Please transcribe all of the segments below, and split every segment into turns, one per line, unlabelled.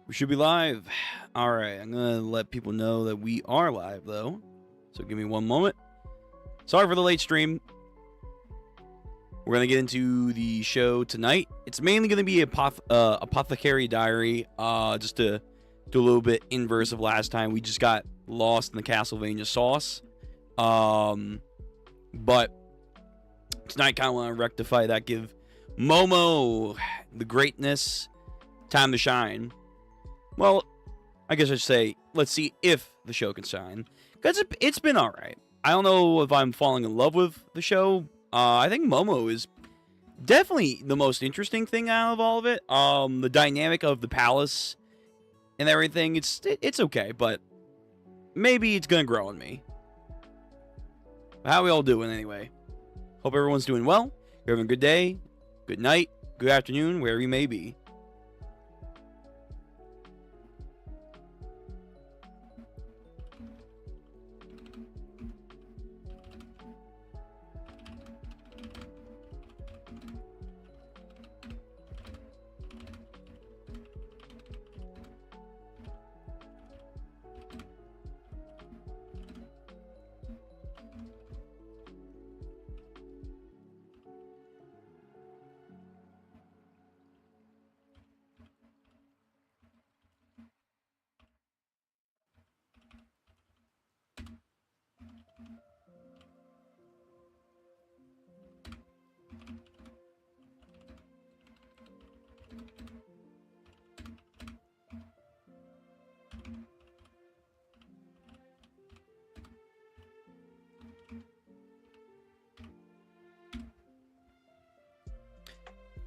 We should be live. All right, I'm going to let people know that we are live, though. So give me one moment. Sorry for the late stream. We're going to get into the show tonight. It's mainly going to be Apothecary Diary, just to do a little bit inverse of last time. We just got lost in the Castlevania sauce. But tonight, kind of want to rectify that, give Momo the greatness time to shine. Well, I guess I should say, let's see if the show can shine. Because it's been alright. I don't know if I'm falling in love with the show. I think Momo is definitely the most interesting thing out of all of it. The dynamic of the palace and everything, it's okay, but maybe it's going to grow on me. How we all doing anyway? Hope everyone's doing well. You're having a good day, good night, good afternoon, wherever you may be.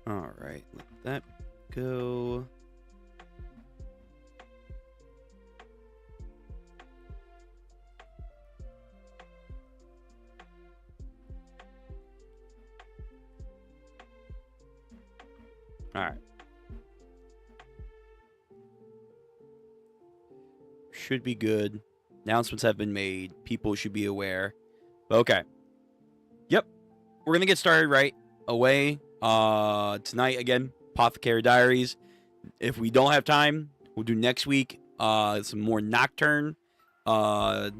Alright, let that go. Alright. Should be good. Announcements have been made. People should be aware. But okay. Yep. We're gonna get started right away. Tonight again, Apothecary Diaries. If we don't have time, we'll do next week. Some more Nocturne. Tomorrow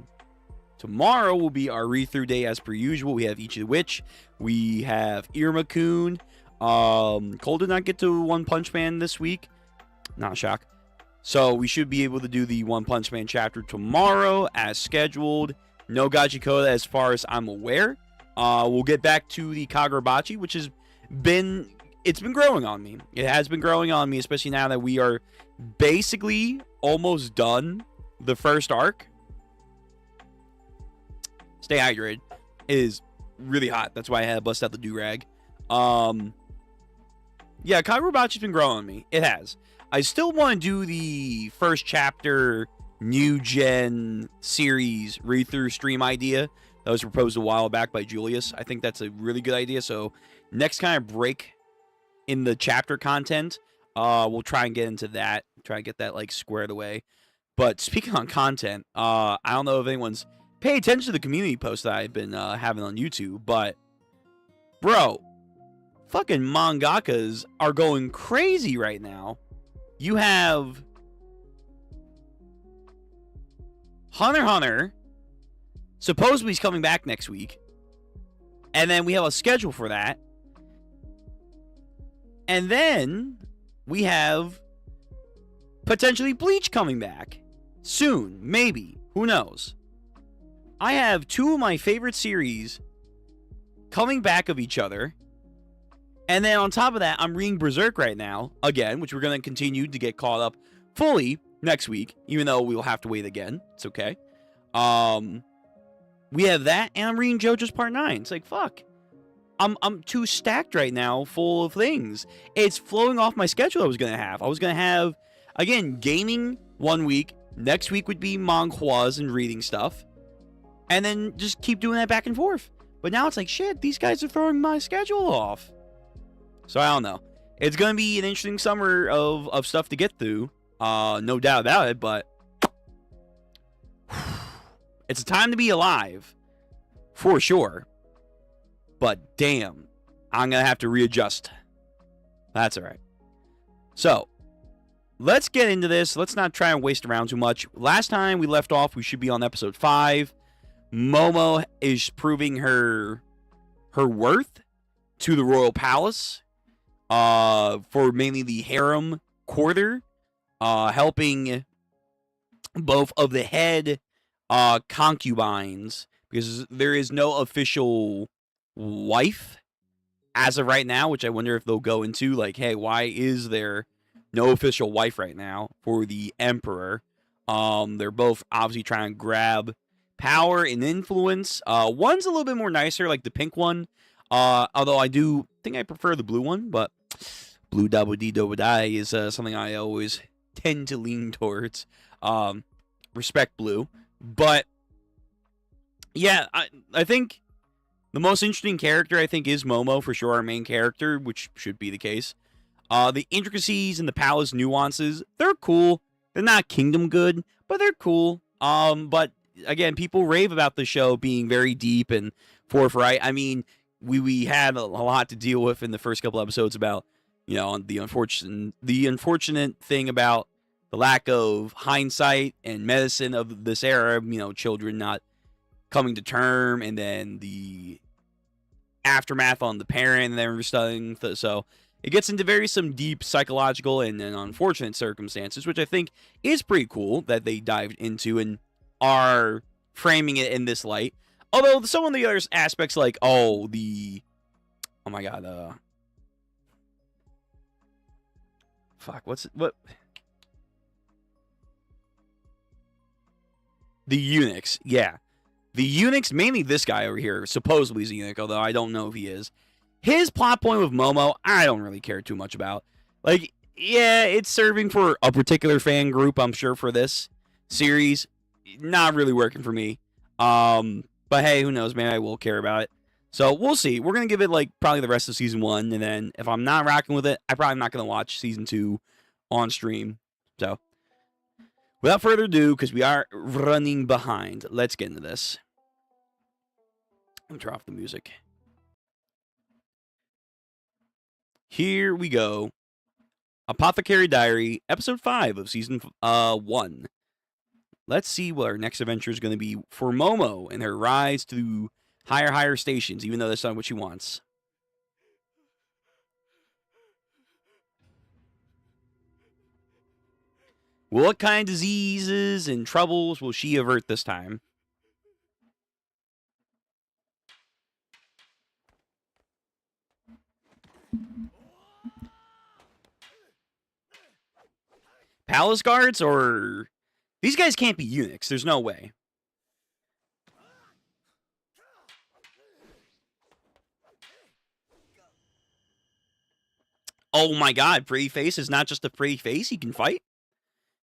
will be our read-through day as per usual. We have Each of the Witch. We have Irma-kun. Cole did not get to One Punch Man this week. Not a shock. So we should be able to do the One Punch Man chapter tomorrow as scheduled. No Gachikoda as far as I'm aware. We'll get back to the Kagurabachi, which has been growing on me. It has been growing on me, especially now that we are basically almost done the first arc. Stay hydrated. It is really hot. That's why I had to bust out the do-rag. Yeah, Kagurabachi's been growing on me. It has. I still want to do the first chapter new gen series read-through stream idea that was proposed a while back by Julius. I think that's a really good idea. So next kind of break in the chapter content, we'll try and get into that. Try and get that like squared away. But speaking on content, I don't know if anyone's paying attention to the community post that I've been having on YouTube, but bro, fucking mangakas are going crazy right now. You have Hunter x Hunter. Supposedly he's coming back next week. And then we have a schedule for that. And then we have potentially Bleach coming back soon. Maybe. Who knows? I have two of my favorite series coming back of each other. And then on top of that, I'm reading Berserk right now, again, which we're going to continue to get caught up fully next week, even though we will have to wait again. It's okay. We have that, and I'm reading JoJo's Part 9. It's like, fuck. I'm too stacked right now, full of things. It's flowing off my schedule I was going to have. I was going to have, again, gaming one week. Next week would be manhwas and reading stuff. And then just keep doing that back and forth. But now it's like, shit, these guys are throwing my schedule off. So I don't know. It's going to be an interesting summer of stuff to get through. No doubt about it, but it's a time to be alive. For sure. But damn, I'm going to have to readjust. That's all right. So, let's get into this. Let's not try and waste around too much. Last time we left off, we should be on episode 5. Momo is proving her worth to the royal palace for mainly the harem quarter, helping both of the head concubines, because there is no official wife as of right now, which I wonder if they'll go into, like, hey, why is there no official wife right now for the emperor? They're both obviously trying to grab power and influence. One's a little bit more nicer, like the pink one, although I do think I prefer the blue one, but blue double D double die is something I always tend to lean towards. Respect blue, but yeah, I think the most interesting character, I think, is Momo, for sure, our main character, which should be the case. The intricacies and the palace nuances, they're cool. They're not kingdom good, but they're cool. But again, people rave about the show being very deep and forthright. I mean, we had a lot to deal with in the first couple episodes about, you know, the unfortunate thing about the lack of hindsight and medicine of this era, you know, children not coming to term, and then the aftermath on the parent and everything. So it gets into some deep psychological and unfortunate circumstances, which I think is pretty cool that they dived into and are framing it in this light. Although some of the other aspects, like, oh my god, what? The eunuchs, yeah. The eunuchs, mainly this guy over here, supposedly is a eunuch, although I don't know if he is. His plot point with Momo, I don't really care too much about. Like, yeah, it's serving for a particular fan group, I'm sure, for this series. Not really working for me. But hey, who knows, maybe I will care about it. So, we'll see. We're going to give it, like, probably the rest of Season 1, and then if I'm not rocking with it, I'm probably not going to watch Season 2 on stream. So, without further ado, because we are running behind, let's get into this. Let me turn off the music. Here we go. Apothecary Diary, Episode 5 of Season 1. Let's see what our next adventure is going to be for Momo and her rise to higher stations, even though that's not what she wants. What kind of diseases and troubles will she avert this time? Palace guards, or... These guys can't be eunuchs. There's no way. Oh my god, pretty face is not just a pretty face. He can fight?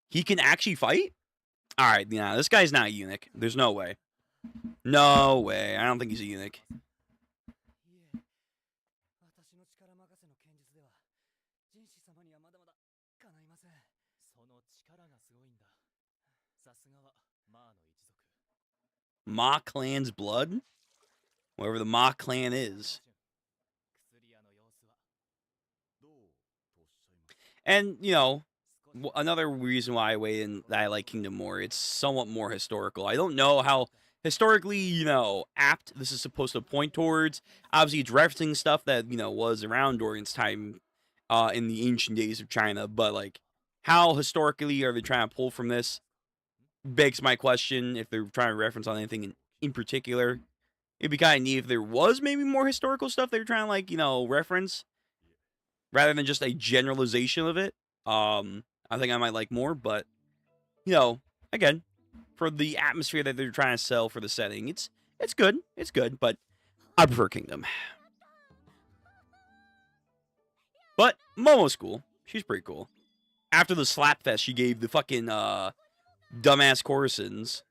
He can actually fight? Alright, yeah, this guy's not a eunuch. There's no way. No way. I don't think he's a eunuch. Ma clan's blood? Whatever the Ma clan is. And, you know, another reason why I weigh in that I like Kingdom more, it's somewhat more historical. I don't know how historically, you know, apt this is supposed to point towards. Obviously, it's referencing stuff that, you know, was around Dorian's time in the ancient days of China. But, like, how historically are they trying to pull from this? Begs my question if they're trying to reference on anything in particular. It'd be kind of neat if there was maybe more historical stuff they were trying to, like, you know, reference, rather than just a generalization of it. I think I might like more, but, you know, again, for the atmosphere that they're trying to sell for the setting, it's good. It's good, but I prefer Kingdom. But Momo's cool. She's pretty cool. After the slap fest she gave the fucking dumbass Coruscands.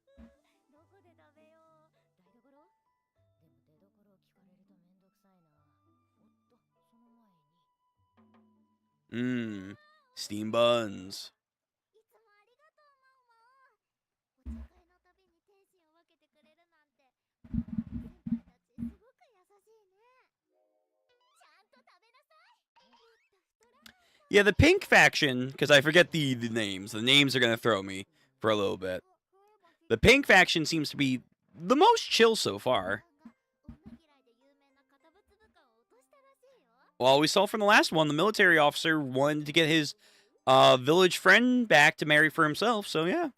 Steam buns. Yeah, the pink faction, because I forget the names. The names are going to throw me for a little bit. The pink faction seems to be the most chill so far. Well, we saw from the last one, the military officer wanted to get his village friend back to marry for himself, so yeah.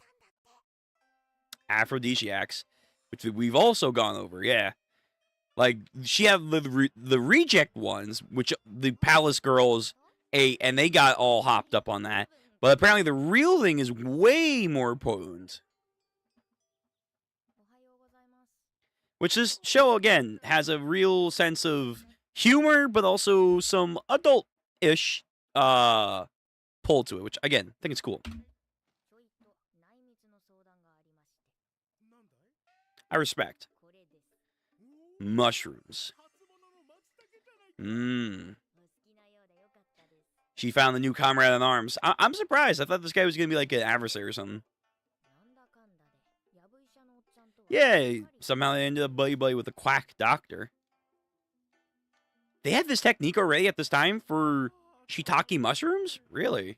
Aphrodisiacs, which we've also gone over, yeah. Like, she had the reject ones, which the palace girls ate, and they got all hopped up on that. But apparently the real thing is way more potent. Which this show, again, has a real sense of humor, but also some adult-ish pull to it, which, again, I think it's cool. I respect. Mushrooms. She found the new comrade in arms. I'm surprised. I thought this guy was going to be like an adversary or something. Yeah, somehow they ended up buddy-buddy with a quack doctor. They had this technique already at this time for shiitake mushrooms? Really?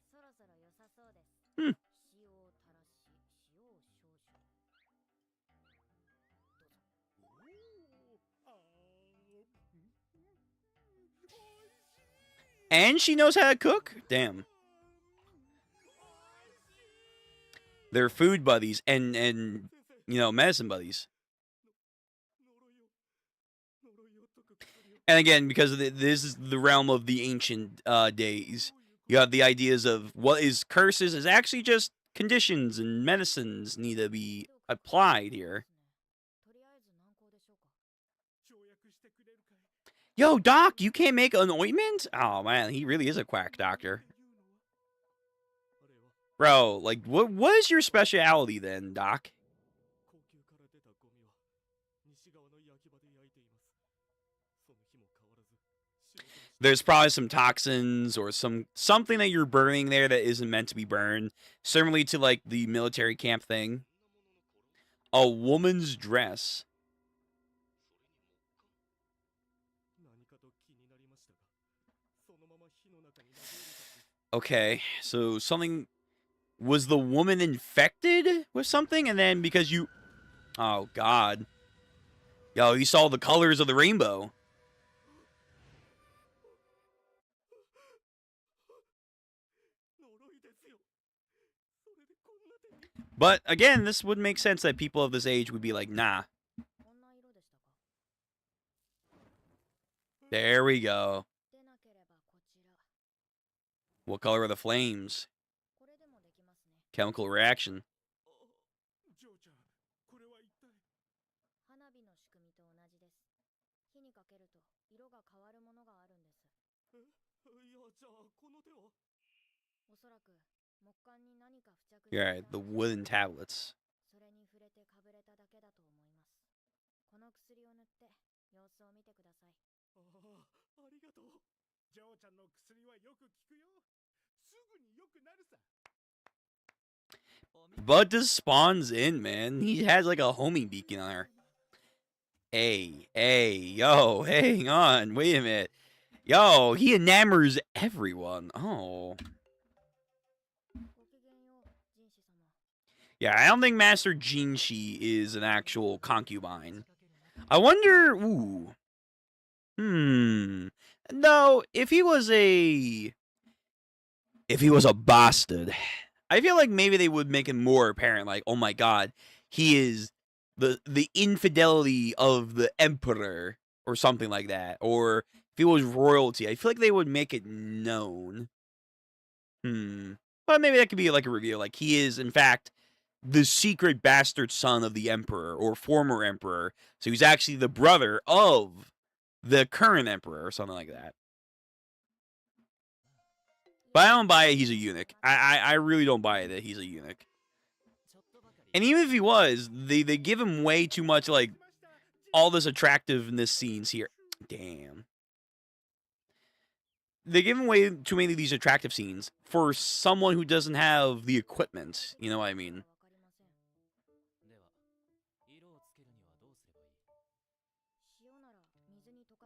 And she knows how to cook? Damn. They're food buddies and you know, medicine buddies. And again, because this is the realm of the ancient days, you have the ideas of what is curses is actually just conditions and medicines need to be applied here. Yo, Doc, you can't make an ointment? Oh, man, he really is a quack doctor. Bro, like, what is your specialty then, Doc? There's probably some toxins or something that you're burning there that isn't meant to be burned. Similarly to, like, the military camp thing. A woman's dress. Okay, so something... Was the woman infected with something? And then because you... Oh, God. Yo, you saw the colors of the rainbow. But, again, this would make sense that people of this age would be like, nah. There we go. What color are the flames? Chemical reaction. Yeah, the wooden tablets. Bud just spawns in, man. He has like a homing beacon on her. Hey, yo, hang on. Wait a minute. Yo, he enamors everyone. Oh. Yeah, I don't think Master Jinshi is an actual concubine. I wonder... Ooh. No, if he was a bastard, I feel like maybe they would make it more apparent, like, oh my god, he is the infidelity of the emperor, or something like that. Or if he was royalty, I feel like they would make it known. But maybe that could be like a reveal, like he is, in fact, the secret bastard son of the emperor, or former emperor. So he's actually the brother of the current emperor, or something like that. But I don't buy it he's a eunuch. I really don't buy it that he's a eunuch. And even if he was, they give him way too much, like, all this attractiveness scenes here. Damn. They give him way too many of these attractive scenes for someone who doesn't have the equipment. You know what I mean?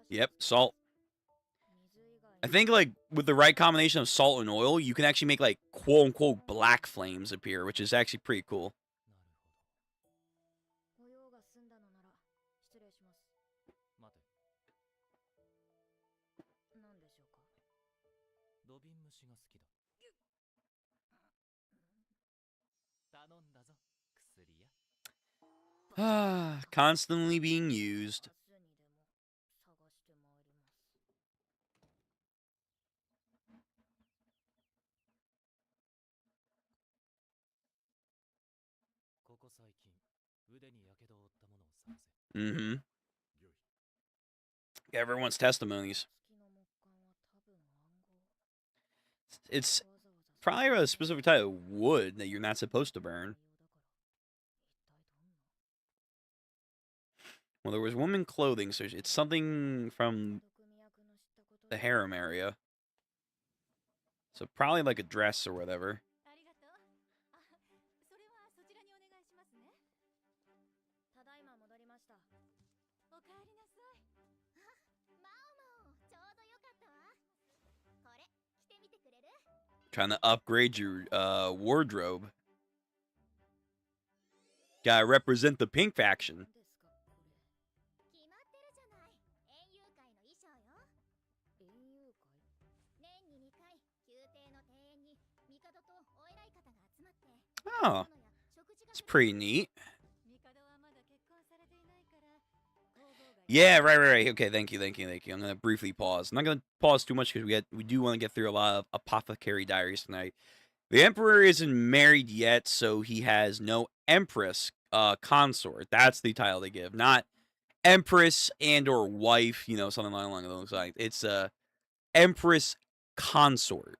Yep, salt. I think, like, with the right combination of salt and oil, you can actually make, like, quote-unquote black flames appear, which is actually pretty cool. Constantly being used. Mm-hmm. Everyone's testimonies. It's probably a specific type of wood that you're not supposed to burn. Well, there was woman clothing, so it's something from the harem area. So probably like a dress or whatever. Trying to upgrade your wardrobe. Gotta represent the pink faction. Oh, it's pretty neat. Yeah, right. Okay, thank you. I'm gonna briefly pause. I'm not gonna pause too much because we do want to get through a lot of Apothecary Diaries tonight. The Emperor isn't married yet, so he has no Empress consort. That's the title they give, not Empress and or wife. You know, something along those lines. It's Empress consort,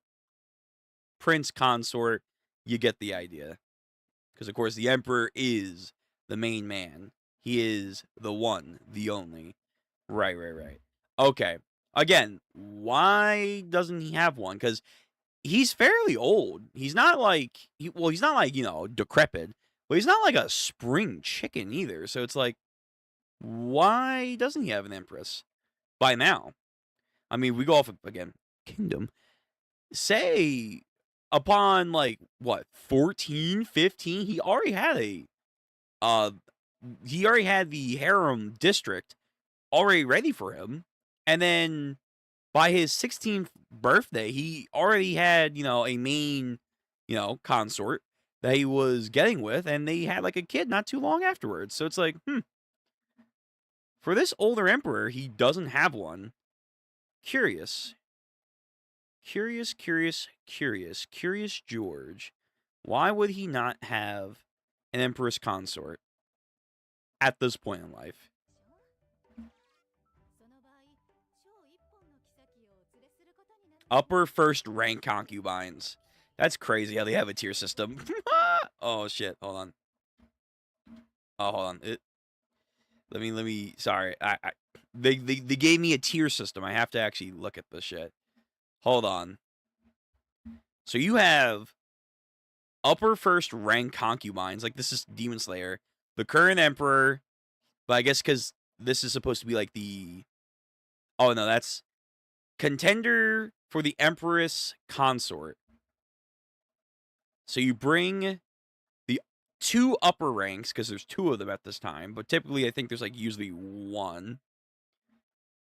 Prince consort. You get the idea, because of course the Emperor is the main man. He is the one, the only. Right. Okay. Again, why doesn't he have one? Because he's fairly old. He's not like he's not like, decrepit, but he's not like a spring chicken either. So it's like, why doesn't he have an empress by now? I mean, we go off again, kingdom. Say upon like what, 14, 15, he already had the harem district already ready for him. And then by his 16th birthday, he already had, a main, consort that he was getting with, and they had like a kid not too long afterwards. So it's like, for this older emperor, he doesn't have one. Curious George. Why would he not have an empress consort at this point in life? Upper first rank concubines. That's crazy how they have a tier system. Oh shit! Hold on. Oh, hold on. Let me. Sorry. They gave me a tier system. I have to actually look at this shit. Hold on. So you have upper first rank concubines. Like, this is Demon Slayer, the current emperor. But I guess because this is supposed to be like the. Oh no, that's contender for the empress consort. So you bring the two upper ranks, because there's two of them at this time, but typically I think there's like usually one.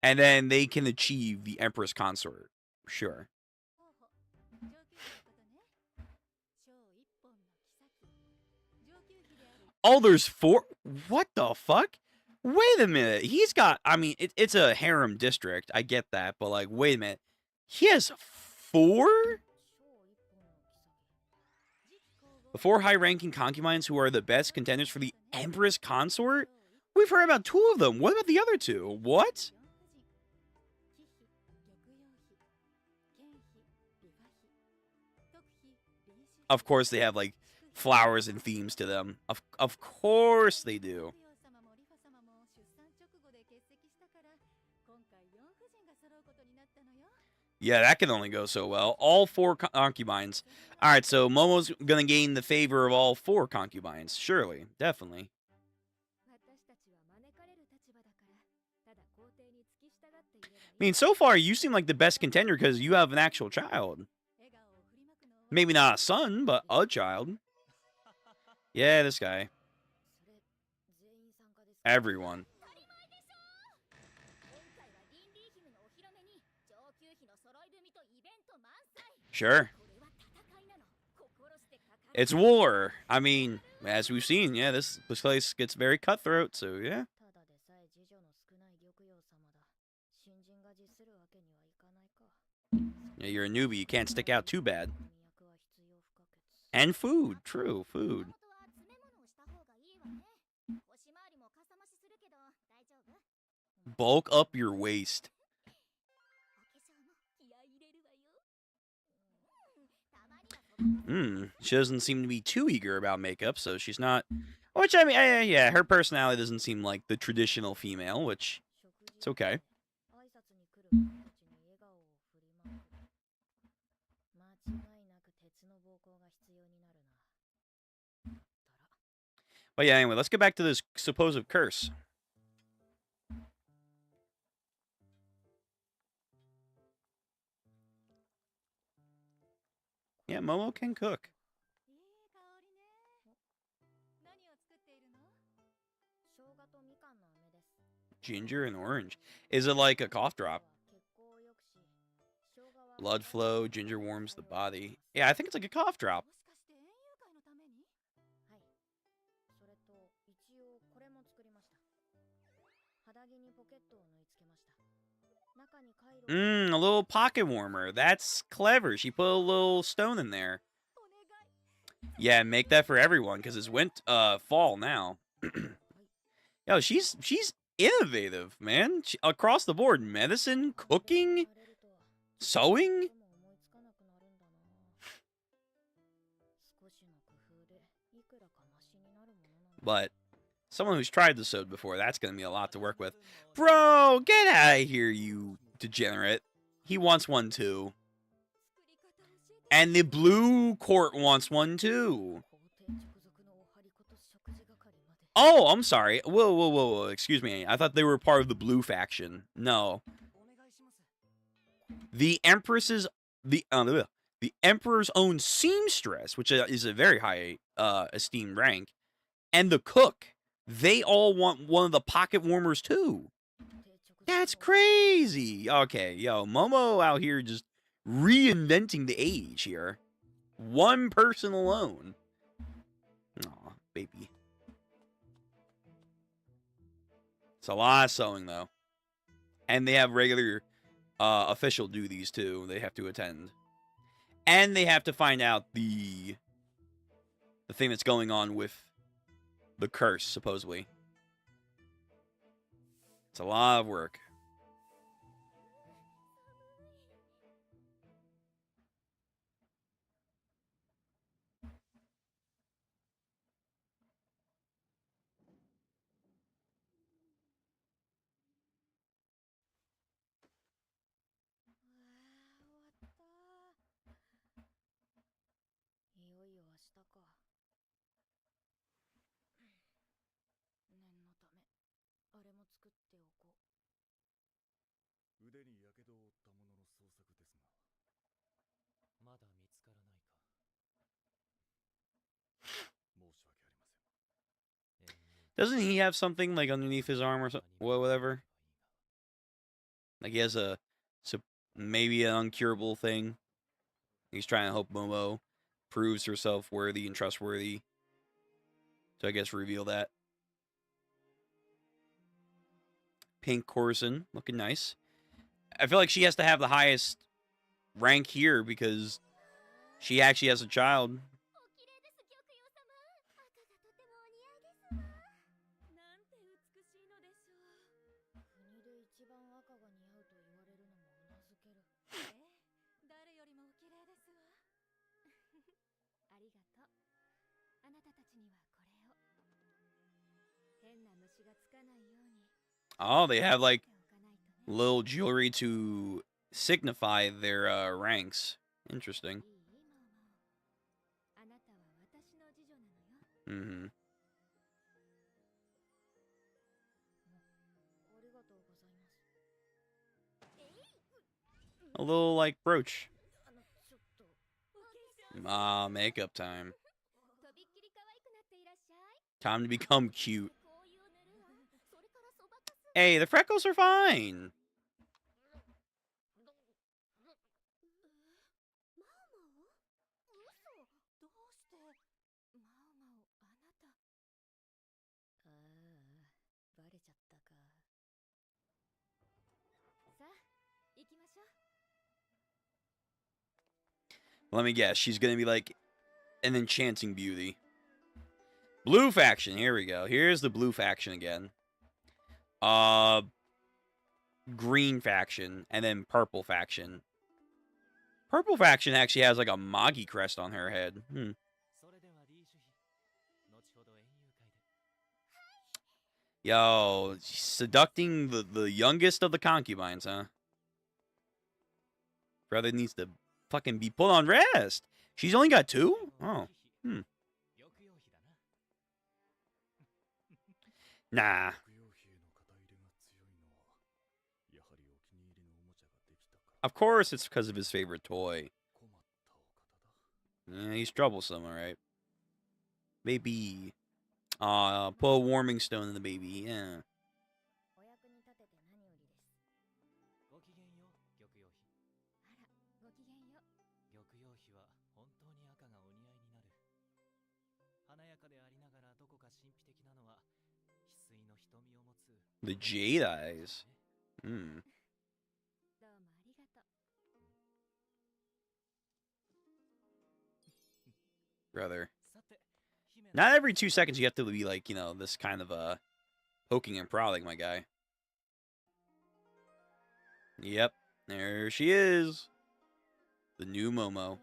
And then they can achieve the empress consort. Sure. Oh, there's four? What the fuck? Wait a minute. He's got, I mean, it's a harem district. I get that, but like, wait a minute. He has four? The four high-ranking concubines who are the best contenders for the Empress Consort? We've heard about two of them. What about the other two? What? Of course they have, like, flowers and themes to them. Of course they do. Yeah, that can only go so well. All four concubines. All right, so Momo's going to gain the favor of all four concubines. Surely. Definitely. I mean, so far, you seem like the best contender because you have an actual child. Maybe not a son, but a child. Yeah, this guy. Everyone. Sure. It's war. I mean, as we've seen, yeah, this place gets very cutthroat, so yeah. Yeah, you're a newbie. You can't stick out too bad. And food. True, food. Bulk up your waist. She doesn't seem to be too eager about makeup, so she's not... Which, I mean, yeah, her personality doesn't seem like the traditional female, which... It's okay. But yeah, anyway, let's get back to this supposed curse. Yeah, Momo can cook. Ginger and orange. Is it like a cough drop? Blood flow, ginger warms the body. Yeah, I think it's like a cough drop. A little pocket warmer. That's clever. She put a little stone in there. Yeah, make that for everyone because it's fall now. Yo, she's innovative, man. Across the board, medicine, cooking, sewing. But someone who's tried the sewed before, that's going to be a lot to work with. Bro, get out of here, you degenerate. He wants one too. And the blue court wants one too. Oh, I'm sorry. Whoa. Excuse me. I thought they were part of the blue faction. No. The Empress's... The Emperor's own seamstress, which is a very high esteemed rank, and the cook, they all want one of the pocket warmers too. That's crazy. Okay, yo, Momo out here just reinventing the age here. One person alone. Aw, baby. It's a lot of sewing, though. And they have regular official duties, too. They have to attend. And they have to find out the thing that's going on with the curse, supposedly. It's a lot of work. Doesn't he have something like underneath his arm or something, whatever? Like he has maybe an uncurable thing. He's trying to help Momo proves herself worthy and trustworthy. So I guess reveal that. Pink Corson, looking nice. I feel like she has to have the highest rank here because she actually has a child. Oh, they have like little jewelry to signify their ranks. Interesting. A little, like, brooch. Ah, makeup time. Time to become cute. Hey, the freckles are fine. Let me guess. She's going to be like an enchanting beauty. Blue faction. Here we go. Here's the blue faction again. Green faction. And then purple faction. Purple faction actually has like a Magi crest on her head. Yo, seducting the youngest of the concubines, huh? Brother needs to fucking be put on rest. She's only got 2? Oh. Nah. Of course it's because of his favorite toy. Yeah, he's troublesome, alright. Baby. Put a warming stone in the baby, yeah. The jade eyes. Brother. Not every 2 seconds you have to be like, you know, this kind of, poking and prodding, my guy. Yep. There she is. The new Momo.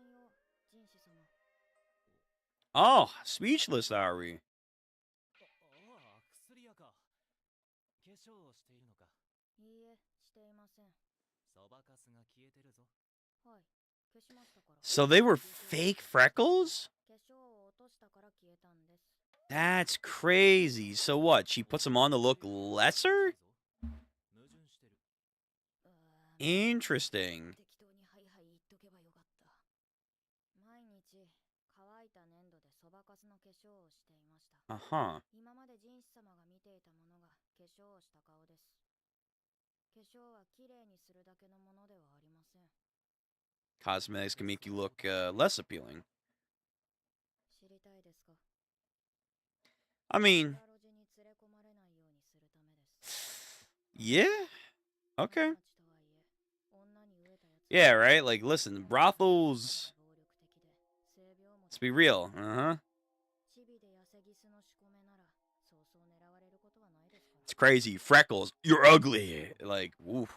Oh, speechless are we? So they were fake freckles? That's crazy. So what? She puts them on to look lesser? Interesting. Uh-huh. Cosmetics can make you look less appealing. I mean, yeah, okay. Yeah, right? Like, listen, brothels, let's be real, It's crazy. Freckles, you're ugly. Like, woof.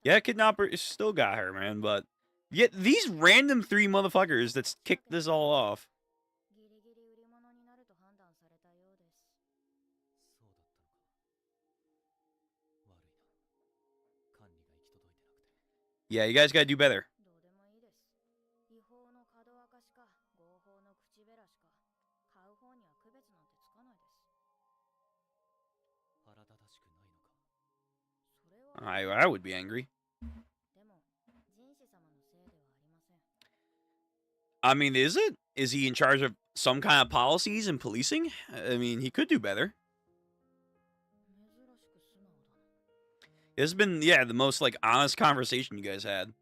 Yeah, Kidnapper still got her, man, but yet these random 3 motherfuckers that's kicked this all off. Yeah, you guys gotta do better. I would be angry. I mean, is it? Is he in charge of some kind of policies and policing? I mean, he could do better. It's been, yeah, the most, like, honest conversation you guys had.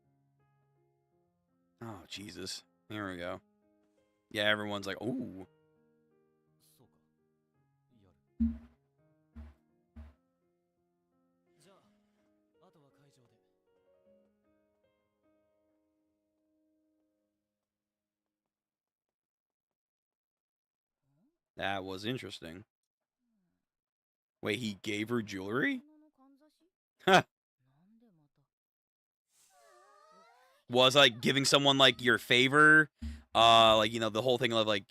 Oh, Jesus. Here we go. Yeah, everyone's like, ooh. That was interesting. Wait, he gave her jewelry? Huh. Was, like, giving someone, like, your favor? Like, you know, the whole thing of, like,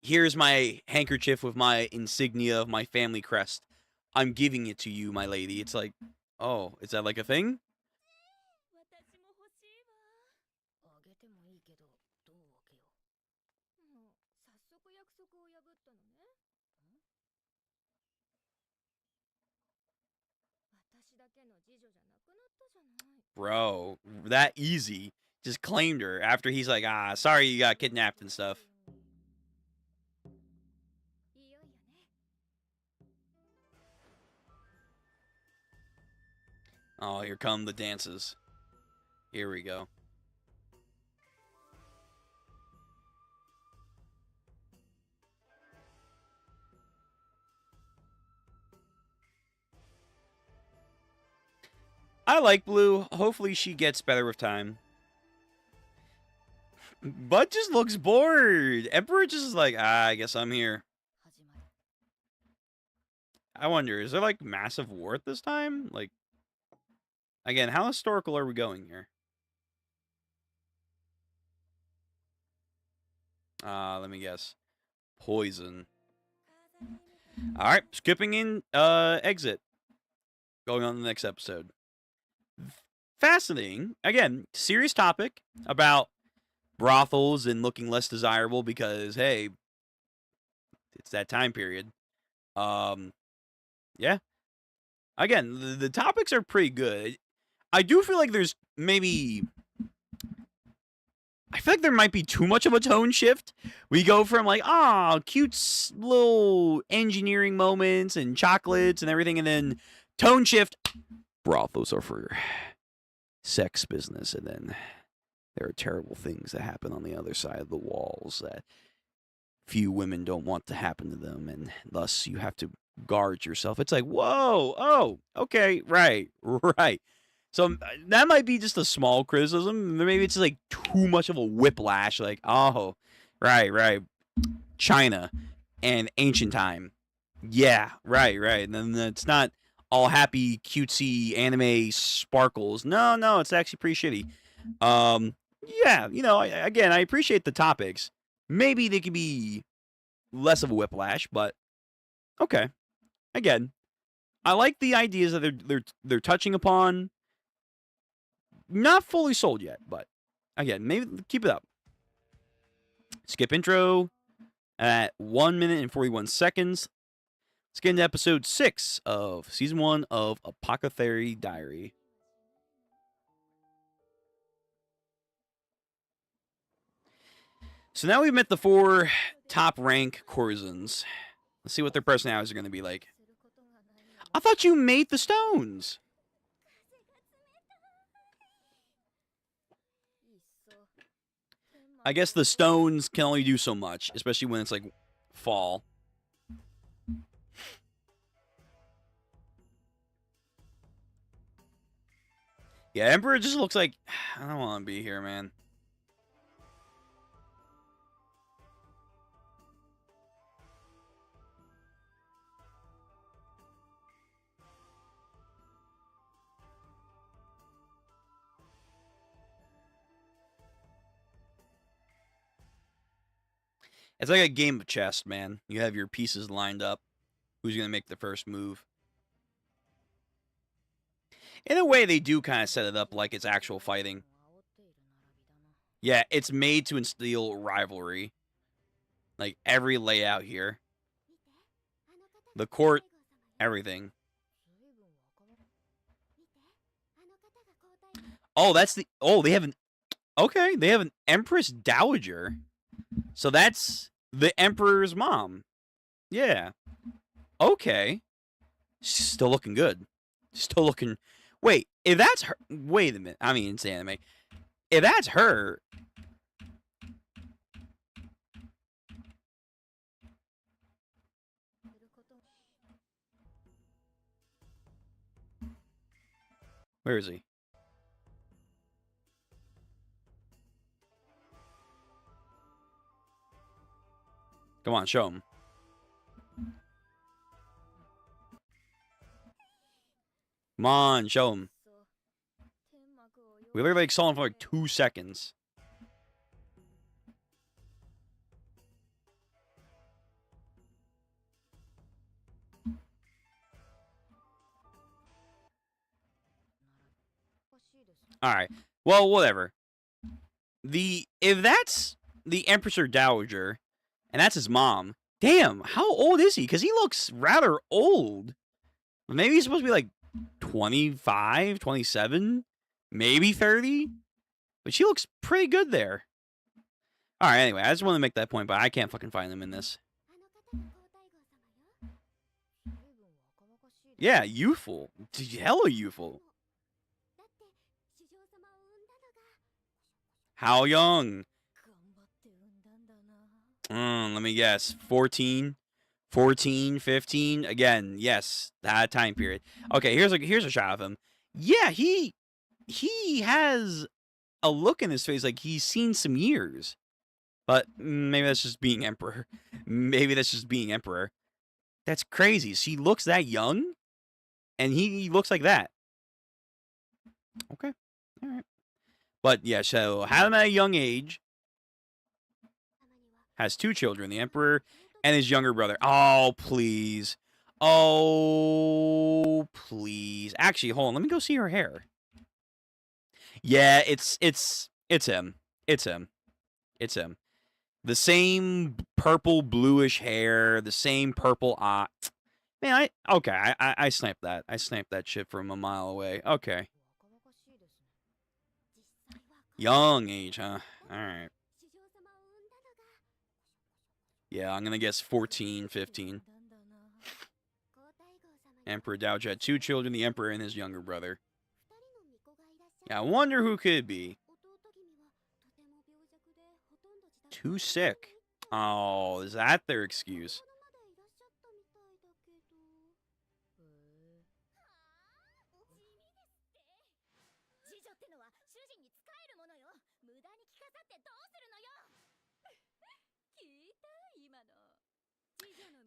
here's my handkerchief with my insignia of my family crest. I'm giving it to you, my lady. It's like, oh, is that, like, a thing? Bro, that easy. Just claimed her after he's like, ah, sorry you got kidnapped and stuff. Oh, here come the dances. Here we go. I like Blue. Hopefully she gets better with time. Bud just looks bored. Emperor just is like, ah, I guess I'm here. I wonder, is there like massive war at this time? Like, again, how historical are we going here? Let me guess. Poison. Alright, skipping in exit. Going on to the next episode. Fascinating. Again, serious topic about brothels and looking less desirable because, hey, it's that time period. Yeah. Again, the topics are pretty good. I do feel like there's maybe... I feel like there might be too much of a tone shift. We go from like, cute little engineering moments and chocolates and everything, and then tone shift. Brothels are for sex business, and then there are terrible things that happen on the other side of the walls that few women don't want to happen to them, and thus you have to guard yourself. It's like, whoa, oh, okay, right. So that might be just a small criticism. Maybe it's like too much of a whiplash. Like, oh, right. China and ancient time. Yeah, right. And then it's not all happy, cutesy anime sparkles. No, it's actually pretty shitty. Yeah, again, I appreciate the topics. Maybe they could be less of a whiplash, but okay. Again, I like the ideas that they're touching upon. Not fully sold yet, but again, maybe keep it up. Skip intro at 1 minute and 41 seconds. Let's get into episode 6 of season 1 of Apothecary Diary. So now we've met the 4 top rank courtesans. Let's see what their personalities are going to be like. I thought you made the stones. I guess the stones can only do so much, especially when it's like fall. Yeah, Emperor just looks like, I don't want to be here, man. It's like a game of chess, man. You have your pieces lined up. Who's going to make the first move? In a way, they do kind of set it up like it's actual fighting. Yeah, it's made to instill rivalry. Like, every layout here. The court, everything. Oh, that's the... Oh, they have an... Okay, they have an Empress Dowager. So that's the Emperor's mom. Yeah. Okay. She's still looking good. Still looking... Wait, if that's her... Wait a minute. I mean, it's anime. If that's her... Where is he? Come on, show him. Come on, show him. We literally saw him for like 2 seconds. Alright. Well, whatever. If that's the Empress or Dowager, and that's his mom, damn, how old is he? Because he looks rather old. Maybe he's supposed to be like 25, 27, maybe 30. But she looks pretty good there. All right, anyway, I just want to make that point, but I can't fucking find them in this. Yeah, youthful. Hella youthful. How young? Let me guess. 14, 15. Again, yes, that time period. Okay, here's a shot of him. Yeah, he has a look in his face like he's seen some years. But maybe that's just being emperor. Maybe that's just being emperor. That's crazy. She looks that young, and he looks like that. Okay, all right. But yeah, so had him at a young age. Has 2 children, the emperor and his younger brother. Oh, please. Oh, please. Actually, hold on. Let me go see her hair. Yeah, it's him. It's him. It's him. The same purple bluish hair, the same purple eye. Man, I sniped that. I sniped that shit from a mile away. Okay. Young age, huh? All right. Yeah, I'm going to guess 14, 15. Emperor Daoji had 2 children, the emperor and his younger brother. Yeah, I wonder who could it be. Too sick. Oh, is that their excuse?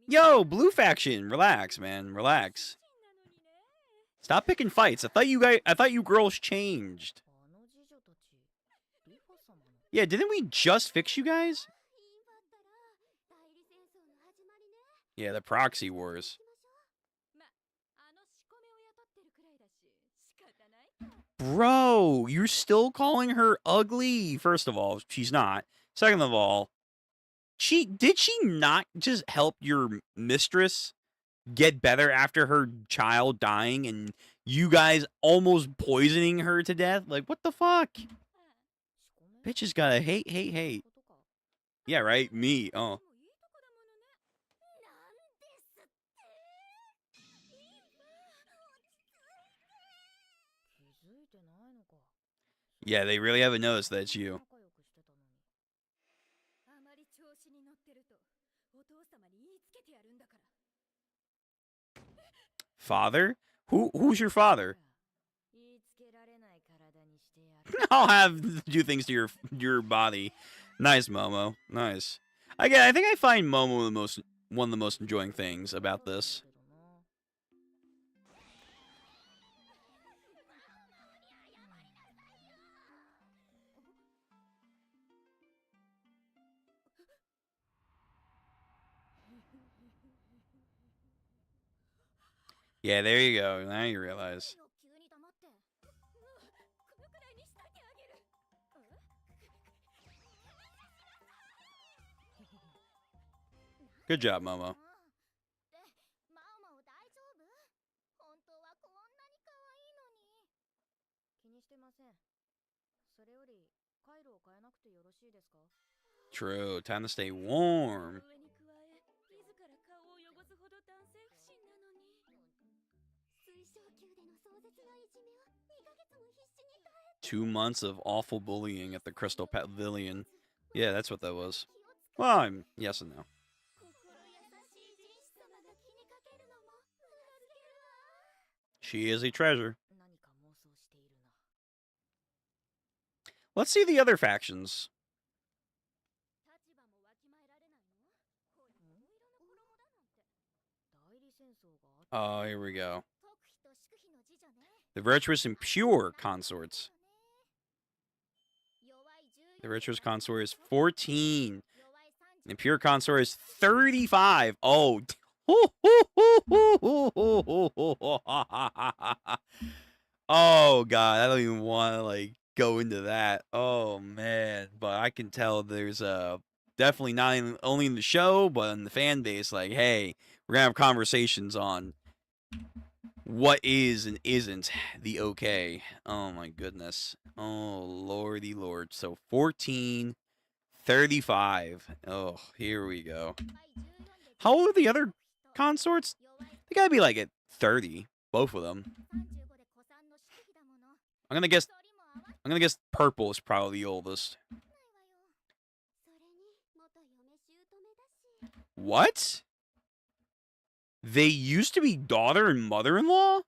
Yo, blue faction, relax, man, relax. Stop picking fights. I thought you girls changed. Yeah, didn't we just fix you guys? Yeah, the proxy wars. Bro, you're still calling her ugly. First of all, she's not. Second of all, did she not just help your mistress get better after her child dying and you guys almost poisoning her to death? Like, what the fuck? Bitches gotta hate. Yeah, right? Me. Oh. Yeah, they really haven't noticed that it's you. Father? Who's your father? I'll do things to your body. Nice, Momo. Nice. Again, I think I find Momo one of the most enjoying things about this. Yeah, there you go. Now you realize. Good job, Momo. True. Time to stay warm. 2 months of awful bullying at the Crystal Pavilion. Yeah, that's what that was. Well, yes and no. She is a treasure. Let's see the other factions. Oh, here we go. The virtuous and pure consorts. The virtuous consort is 14. The pure consort is 35. Oh. Oh, God. I don't even want to, like, go into that. Oh, man. But I can tell there's definitely not only in the show, but in the fan base, like, hey, we're going to have conversations on what is and isn't the okay. Oh my goodness. Oh lordy lord. So 14, 35. Oh, here we go. How old are the other consorts? They gotta be like at 30, both of them. I'm gonna guess purple is probably the oldest. What? They used to be daughter and mother-in-law?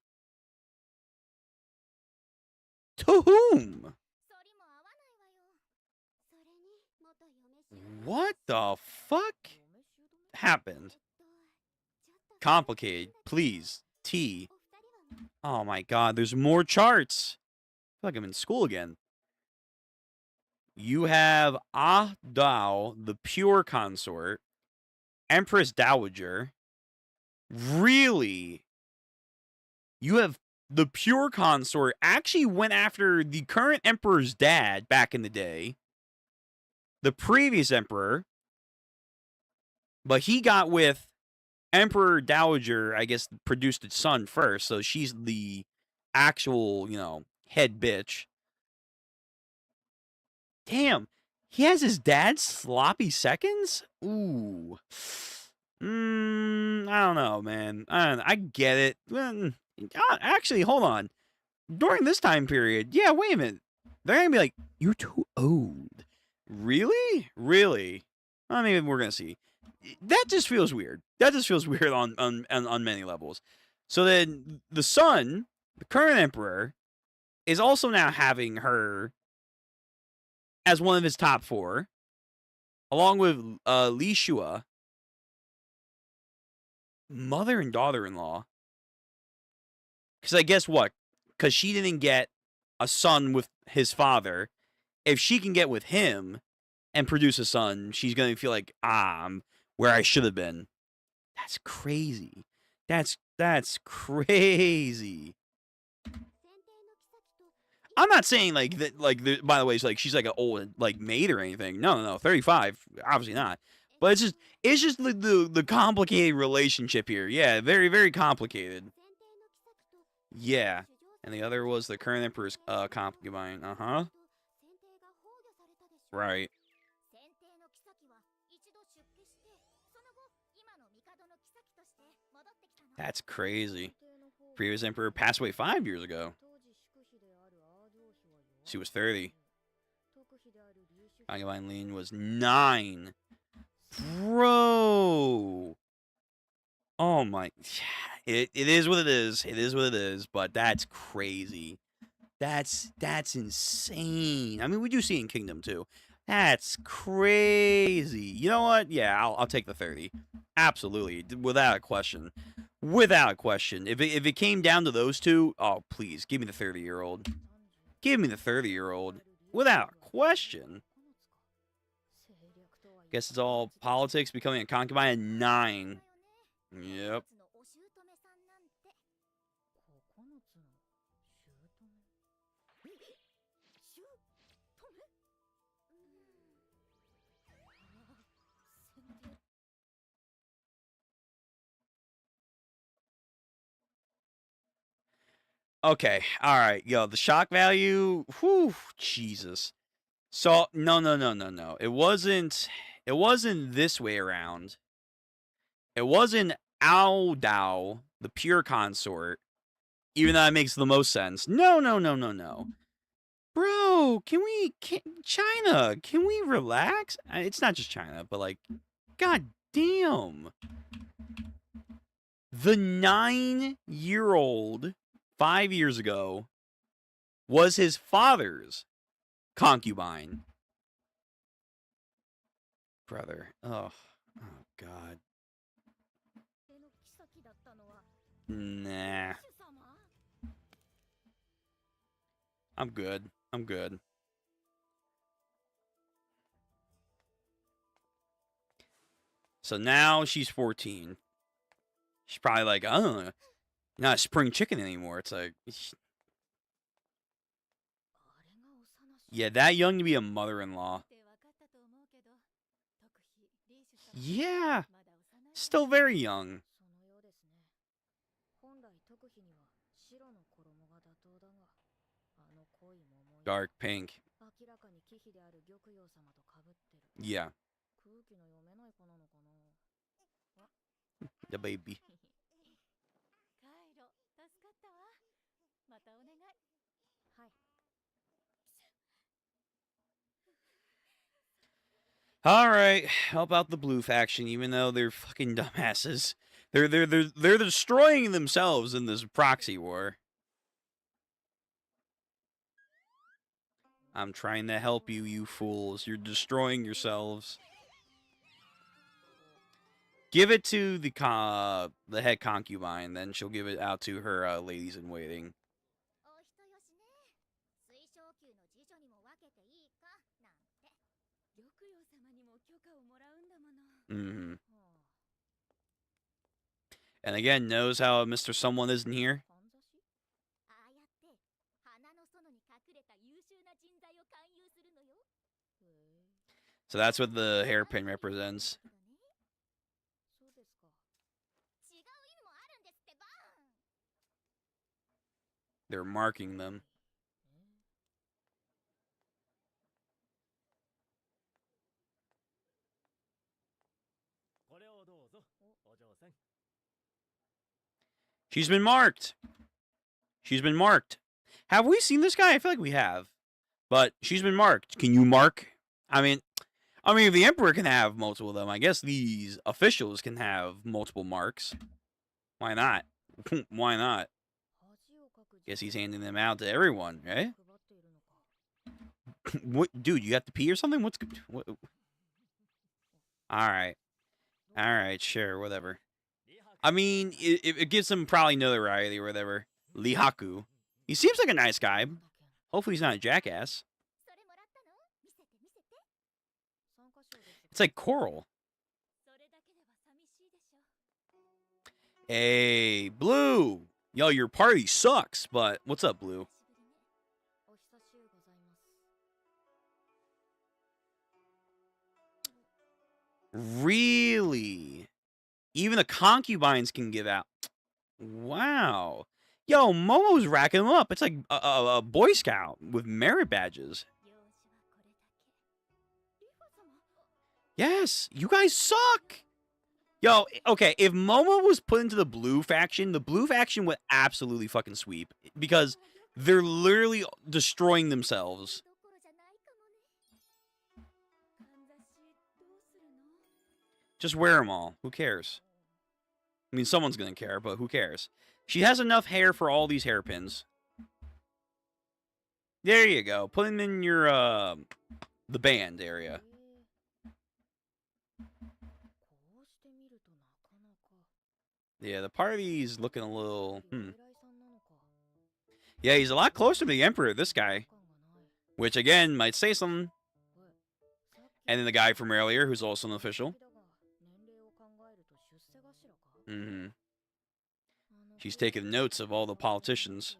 To whom? What the fuck happened? Complicated. Please. T. Oh my god, there's more charts. I feel like I'm in school again. You have Ah Dao, the pure consort. Empress Dowager. Really? You have the pure consort actually went after the current emperor's dad back in the day. The previous emperor. But he got with Emperor Dowager, I guess, produced its son first. So she's the actual, head bitch. Damn. He has his dad's sloppy seconds? Ooh. I don't know, man. I get it. Actually, hold on. During this time period, yeah, wait a minute. They're going to be like, you're too old. Really? Really? I mean, we're going to see. That just feels weird. That just feels weird on many levels. So then the son, the current emperor, is also now having her as one of his top 4, along with Li Shua, mother and daughter-in-law. Because I guess what? Because she didn't get a son with his father. If she can get with him and produce a son, she's going to feel like, I'm where I should have been. That's crazy. That's crazy. I'm not saying like that. By the way, it's like she's like an old maid or anything. No, 35, obviously not. But it's just the complicated relationship here. Yeah, very very complicated. Yeah, and the other was the current emperor's concubine. Right. That's crazy. Previous emperor passed away 5 years ago. She was 30. Concubine Lin was 9. Bro. Oh my. It is what it is. It is what it is. But that's crazy. That's insane. I mean, we do see it in Kingdom too. That's crazy. You know what? Yeah, I'll take the 30. Absolutely, without a question. Without a question. If it came down to those two, oh please, give me the 30-year-old. Give me the 30-year-old. Without a question. Guess it's all politics. Becoming a concubine at 9. Yep. Okay, all right, yo, the shock value, whew, Jesus. So no. It wasn't this way around. It wasn't Ao Dao, the pure consort, even though that makes the most sense. No. Bro, China, can we relax? It's not just China, but like, god damn. The 9-year-old 5 years ago was his father's concubine. Brother. Oh God. Nah. I'm good. So now she's 14. She's probably like, not a spring chicken anymore. It's like, yeah, that young to be a mother-in-law. Yeah. Still very young. Dark pink. Yeah. The baby. All right, help out the blue faction, even though they're fucking dumbasses. They're destroying themselves in this proxy war. I'm trying to help you, you fools. You're destroying yourselves. Give it to the head concubine, then she'll give it out to her ladies in waiting. Mm-hmm. And again, knows how Mr. Someone isn't here. So that's what the hairpin represents. They're marking them. She's been marked. She's been marked. Have we seen this guy? I feel like we have. But she's been marked. Can you mark? I mean, if the Emperor can have multiple of them, I guess these officials can have multiple marks. Why not? Why not? Guess he's handing them out to everyone, right? What, dude? You got to pee or something? What? All right, sure, whatever. I mean, it gives him probably notoriety or whatever. Lihaku. He seems like a nice guy. Hopefully he's not a jackass. It's like Coral. Hey, Blue. Yo, your party sucks, but what's up, Blue? Really? Even the concubines can give out. Wow. Yo, Momo's racking them up. It's like a Boy Scout with merit badges. Yes, you guys suck. Yo, okay, if Momo was put into the blue faction would absolutely fucking sweep. Because they're literally destroying themselves. Just wear them all. Who cares? I mean, someone's gonna care, but who cares? She has enough hair for all these hairpins. There you go. Put them in your, the band area. Yeah, the party's looking a little, Yeah, he's a lot closer to the Emperor, this guy. Which, again, might say something. And then the guy from earlier, who's also an official. Mm-hmm. She's taking notes of all the politicians.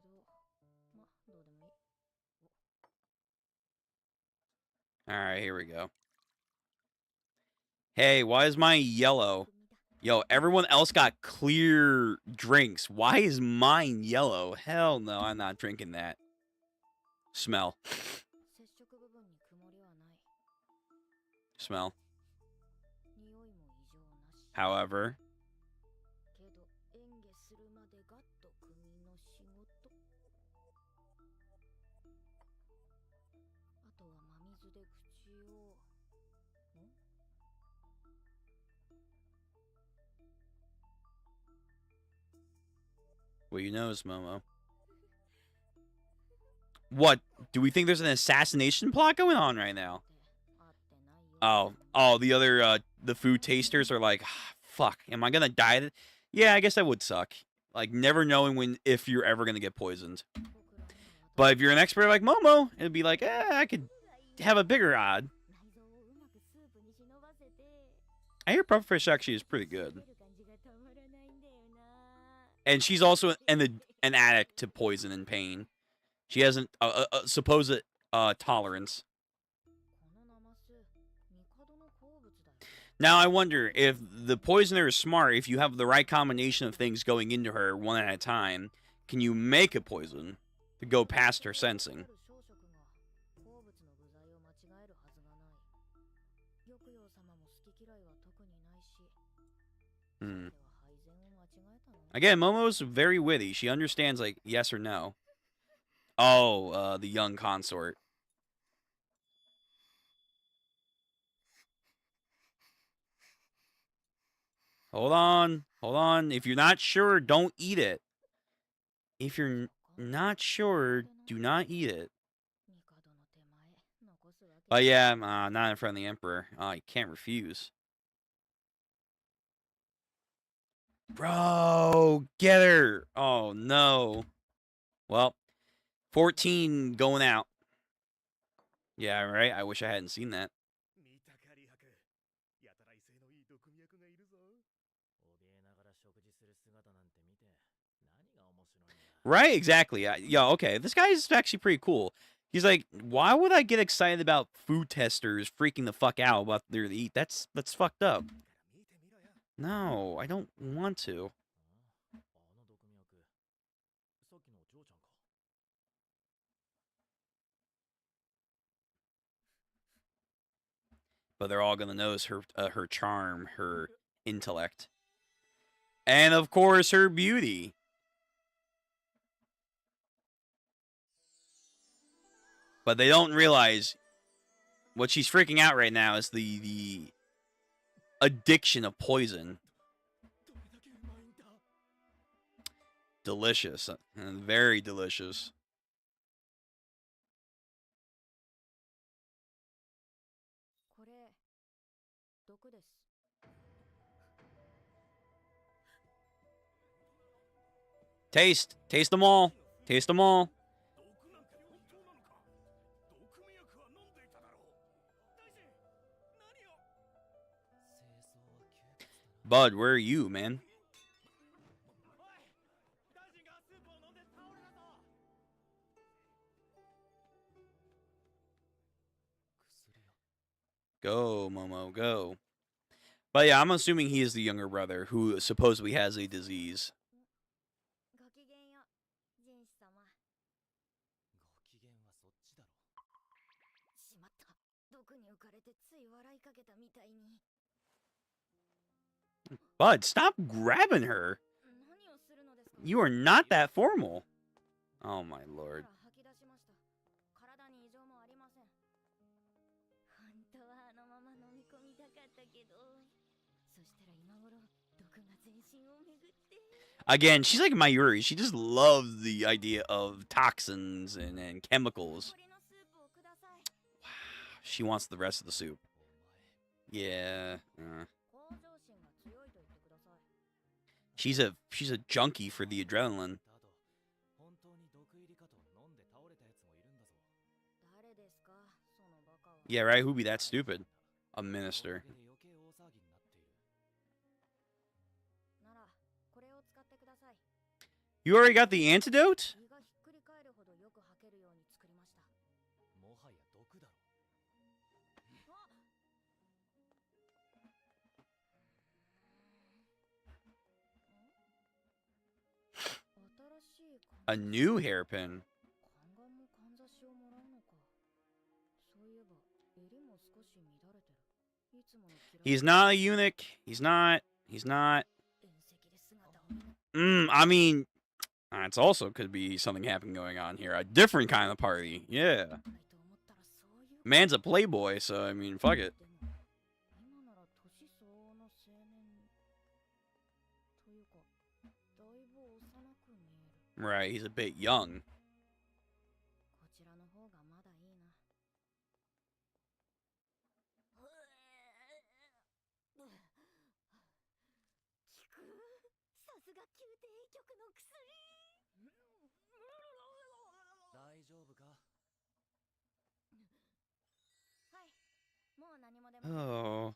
Alright, here we go. Hey, why is mine yellow? Yo, everyone else got clear drinks. Why is mine yellow? Hell no, I'm not drinking that. Smell. Smell. However. Well, you know, Momo. What? Do we think there's an assassination plot going on right now? Oh, the other, the food tasters are like, fuck, am I gonna die? Yeah, I guess that would suck. Like, never knowing if you're ever gonna get poisoned. But if you're an expert like Momo, it'd be like, I could have a bigger odd. I hear Pufferfish actually is pretty good. And she's also an addict to poison and pain. She has a supposed tolerance. Now, I wonder if the poisoner is smart, if you have the right combination of things going into her one at a time, can you make a poison to go past her sensing? Again, Momo's very witty. She understands, like, yes or no. Oh, the young consort. Hold on. Hold on. If you're not sure, don't eat it. If you're not sure, do not eat it. But yeah, not in front of the Emperor. I can't refuse. Bro, get her. Oh, no. Well, 14 going out. Yeah, right? I wish I hadn't seen that. Right, exactly. Yeah, okay. This guy is actually pretty cool. He's like, why would I get excited about food testers freaking the fuck out about their eat? That's fucked up. No, I don't want to. But they're all gonna notice her charm, her intellect, and of course her beauty. But they don't realize what she's freaking out right now is the addiction of poison. Delicious, and very delicious. Taste them all. Taste them all. Bud, where are you, man? Go, Momo, go. But yeah, I'm assuming he is the younger brother who supposedly has a disease. Bud, stop grabbing her. You are not that formal. Oh my lord. Again, she's like Mayuri. She just loves the idea of toxins and chemicals. Wow. She wants the rest of the soup. Yeah. She's a junkie for the adrenaline. Yeah, right? Who'd be that stupid? A minister. You already got the antidote? A new hairpin. He's not a eunuch. He's not. I mean, it's also could be something happening going on here. A different kind of party. Yeah. Man's a playboy, so I mean, fuck it. Right, he's a bit young. Oh.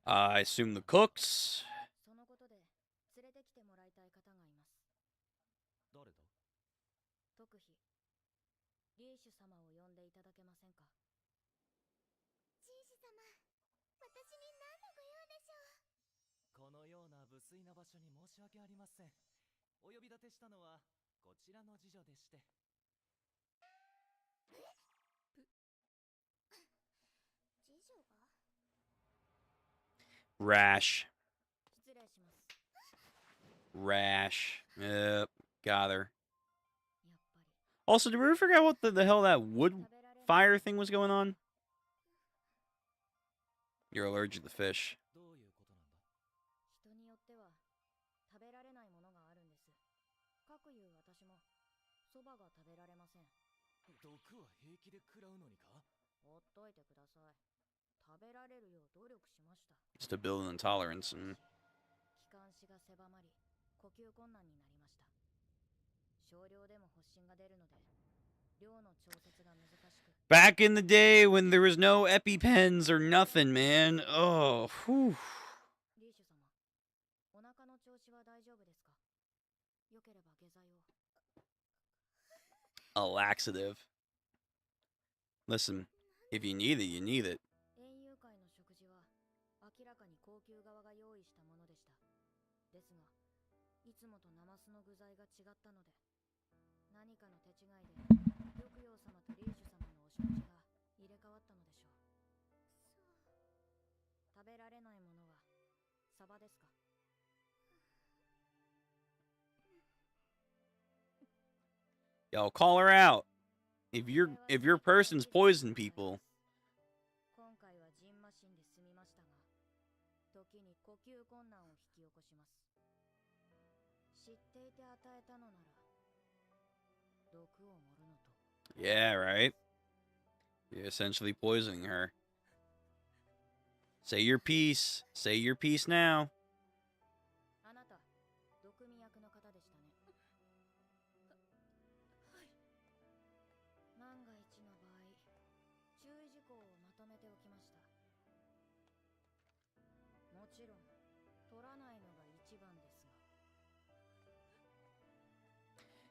I assume the cooks. Rash. Rash. Yep. Got her. Also, did we ever figure out what the hell that wood fire thing was going on? You're allergic to fish. Just to build an intolerance. Back in the day when there was no EpiPens or nothing, man. Oh, whew. A laxative. Listen, if you need it, you need it. Yo, call her out. If your person's poisoning people. Yeah, right. You're essentially poisoning her. Say your piece. Say your piece now.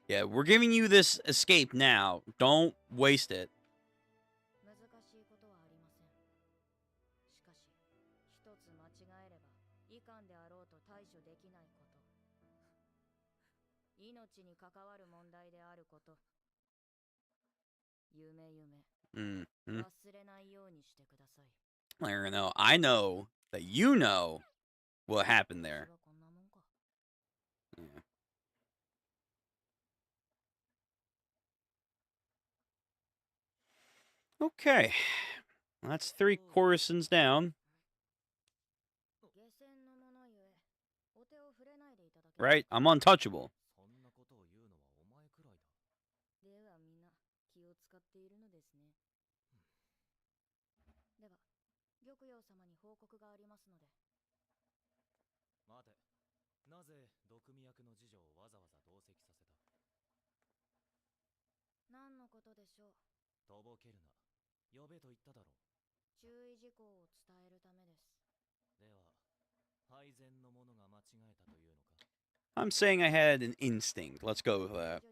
Yeah, we're giving you this escape now. Don't waste it. Mm-hmm. I don't know. I know that you know what happened there. Yeah. Okay. That's 3 Coruscants down. Right? I'm untouchable. I'm saying I had an instinct. Let's go with that.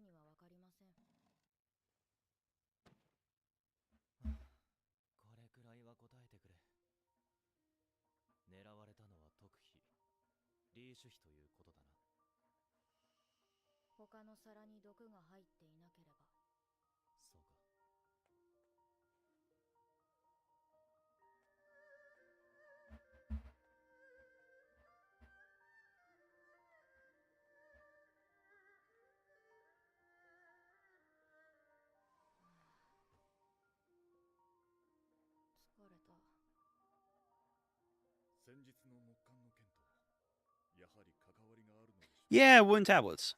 Yeah, wooden tablets.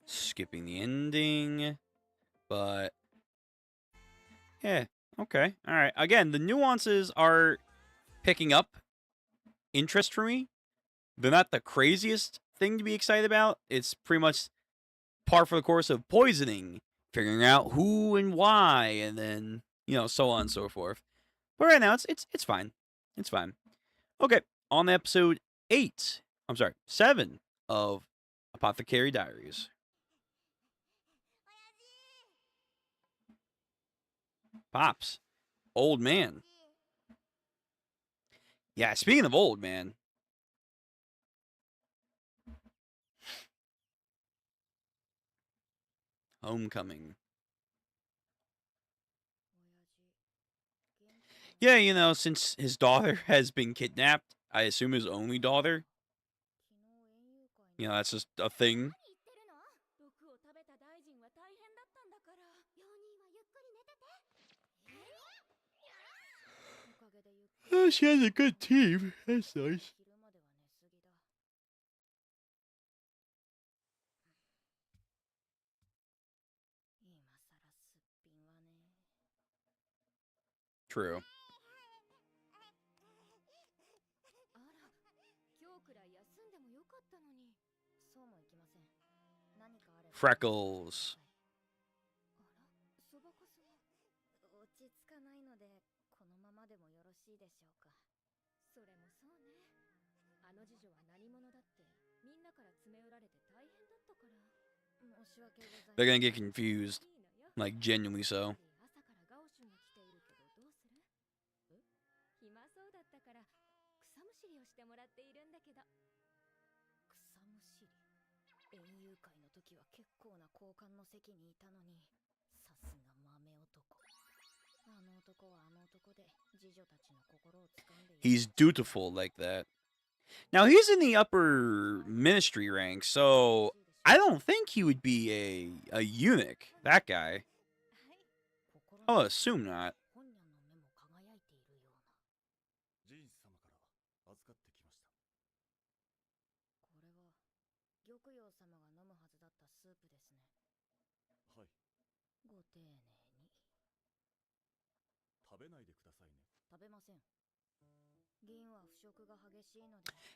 Skipping the ending, but yeah, okay, all right. Again, the nuances are picking up interest for me. They're not the craziest thing to be excited about. It's pretty much par for the course of poisoning, figuring out who and why, and then so on and so forth. But right now, it's fine. It's fine. Okay, on episode 8. I'm sorry, 7 of Apothecary Diaries. Pops. Old man. Yeah, speaking of old man. Homecoming. Yeah, you know, since his daughter has been kidnapped, I assume his only daughter. You know, that's just a thing. Oh, she has a good team. That's nice. True. Freckles. They're gonna get confused. Like, genuinely so. He's dutiful like that. Now, he's in the upper ministry rank, so I don't think he would be a eunuch, that guy. I'll assume not.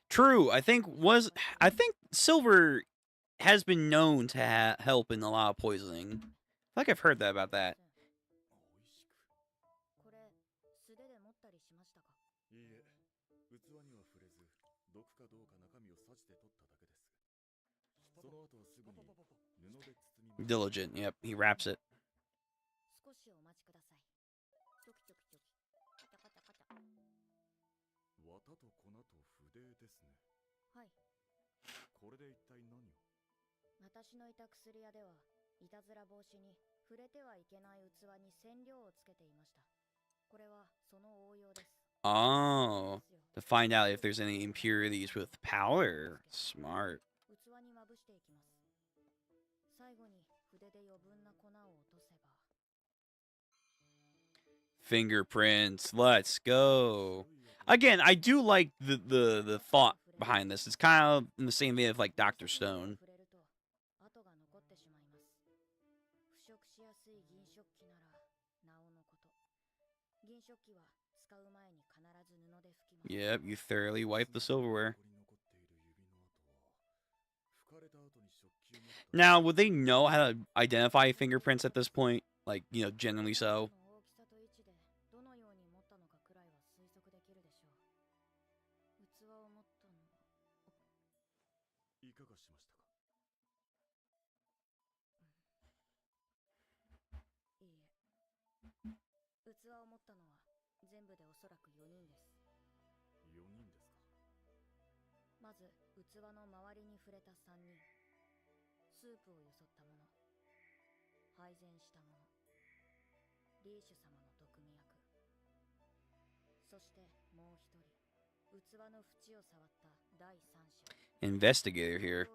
True, I think Silver has been known to help in a lot of poisoning. I feel like I've heard that about that. Diligent, yep, he wraps it. Oh, to find out if there's any impurities with powder. Smart. Fingerprints. Let's go. Again, I do like the thought behind this. It's kind of in the same vein of like Dr. Stone. Yep, you thoroughly wipe the silverware. Now, would they know how to identify fingerprints at this point? Like, you know, generally so? Investigator here.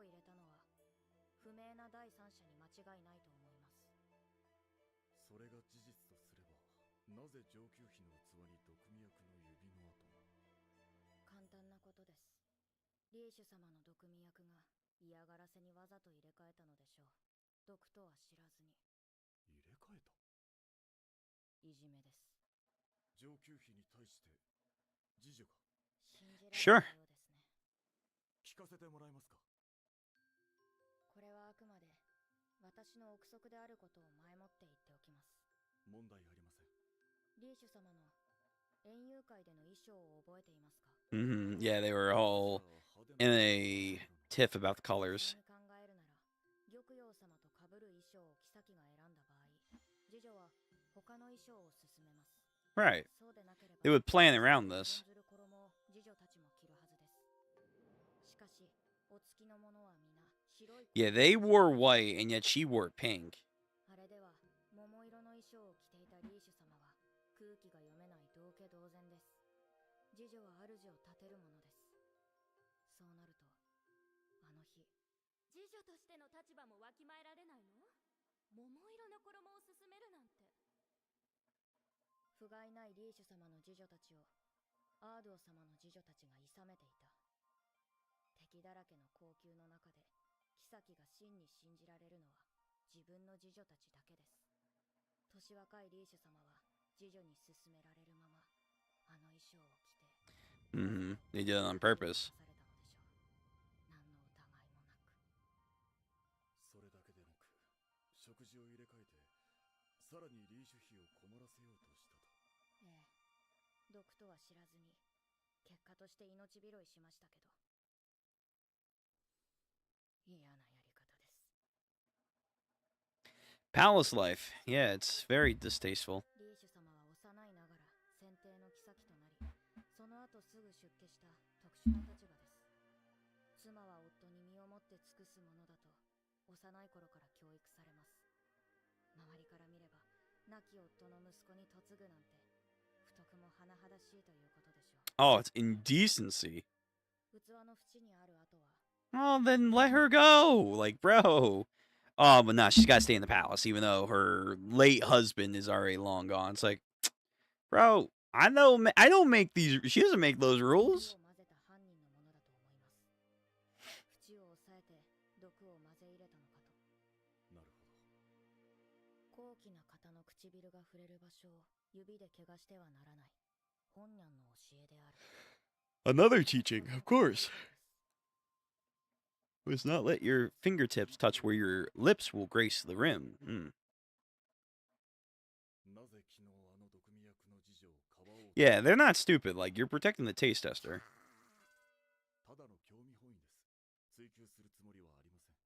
Sure. Yeah, they were all in a tiff about the colors. Right. They would plan around this. Yeah, they wore white, and yet she wore pink.
次女は主を立てるものです。そうなると、あの日、
次女としての立場もわきまえられないの？桃色の衣を勧めるなんて。
不甲斐ないリーシュ様の次女たちをアードゥオ様の次女たちが諌めていた。敵だらけの高級の中で妃が真に信じられるのは自分の次女たちだけです。年若いリーシュ様は次女に勧められるままあの衣装を着て、
They did it on purpose.
何の疑いもなく。
それだけでなく、食事を入れ替えて、さらにリーシュ妃をこもらせようとしたと。
ええ、毒とは知らずに結果として命拾いしましたけど、嫌なやり方です。
Palace life. Yeah, it's very distasteful.
リーシュ様は幼いながら選定の妃となり、その後すぐ出家した特殊な立場です。妻は夫に身をもって尽くすものだと幼い頃から教育されます。周りから見れば亡き夫の息子に嫁ぐなんて不徳も甚だしいということでしょう。
Oh, it's indecency.
器の縁にある跡は
Oh, then let her go. Like, bro. Oh, but nah, she's got to stay in the palace, even though her late husband is already long gone. It's like, bro, I know, I don't make these. She doesn't make those rules.
混ぜた犯人のものだと思います。縁を押さえて毒を混ぜ入れたのかと。
なるほど。
高貴な方の唇が触れる場所を指で怪我してはならない。本ニャンの教えである。
Another teaching, of course. Was not let your fingertips touch where your lips will grace the rim.
なぜ昨日あの毒味役の次女をかばおうと。
Yeah, they're not stupid. Like, you're protecting the taste tester.
ただの興味本位です。追求するつもりはありません。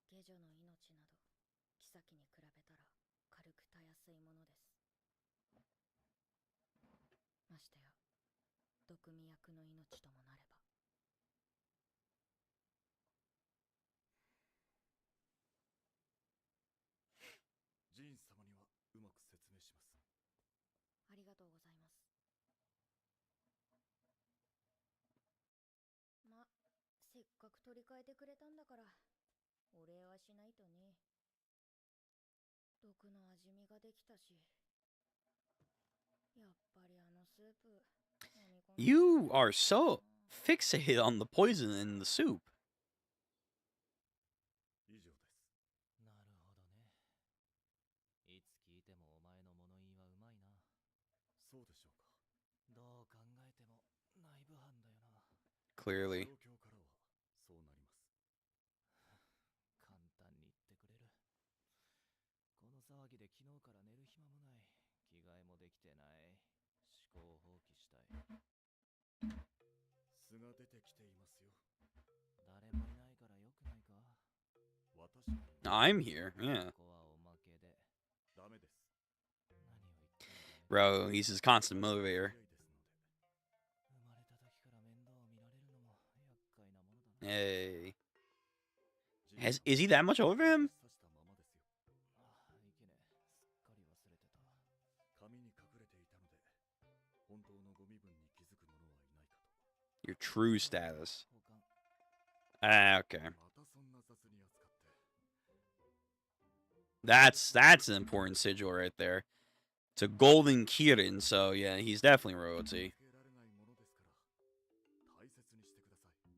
下女の命など妃に比べたら軽くたやすいものです。ましてや毒味役の命ともなれば。
ジーン様にはうまく説明します。
ありがとうございます。ま、せっかく取り替えてくれたんだからお礼はしないとね。毒の味見ができたし、やっぱりあのスープ飲み込んで。
You are so fixated on the poison in the soup.
以上です。
なるほどね。いつ聞いてもお前の物言いはうまいな。
そうでしょうか。
どう考えても内部犯だよな。
Clearly.
状況からはそうなります。
簡単に言ってくれる。この騒ぎで昨日から寝る暇もない。着替えもできてない。思考を放棄したい。
巣が出てきていますよ。
誰もいないからよくないか。
私が
I'm here. Yeah.
ここはおまけで。
ダメです。
何を言ってんだよ。
Bro, he's his constant motivator.
生まれた時から面倒を見られるのも厄介なものだな。
Hey. Is he that much over him?
刺したままですよ。
ああ、いけね。すっかり忘れてた。
紙に隠れていたので、本当のご身分に気づく者はいないかと。
Your true status.
交換。
Ah, okay.
またそんな雑に扱って。
That's an important sigil right there. It's a golden Kirin, so yeah, he's definitely royalty.
つけられないものですから、大切にしてください。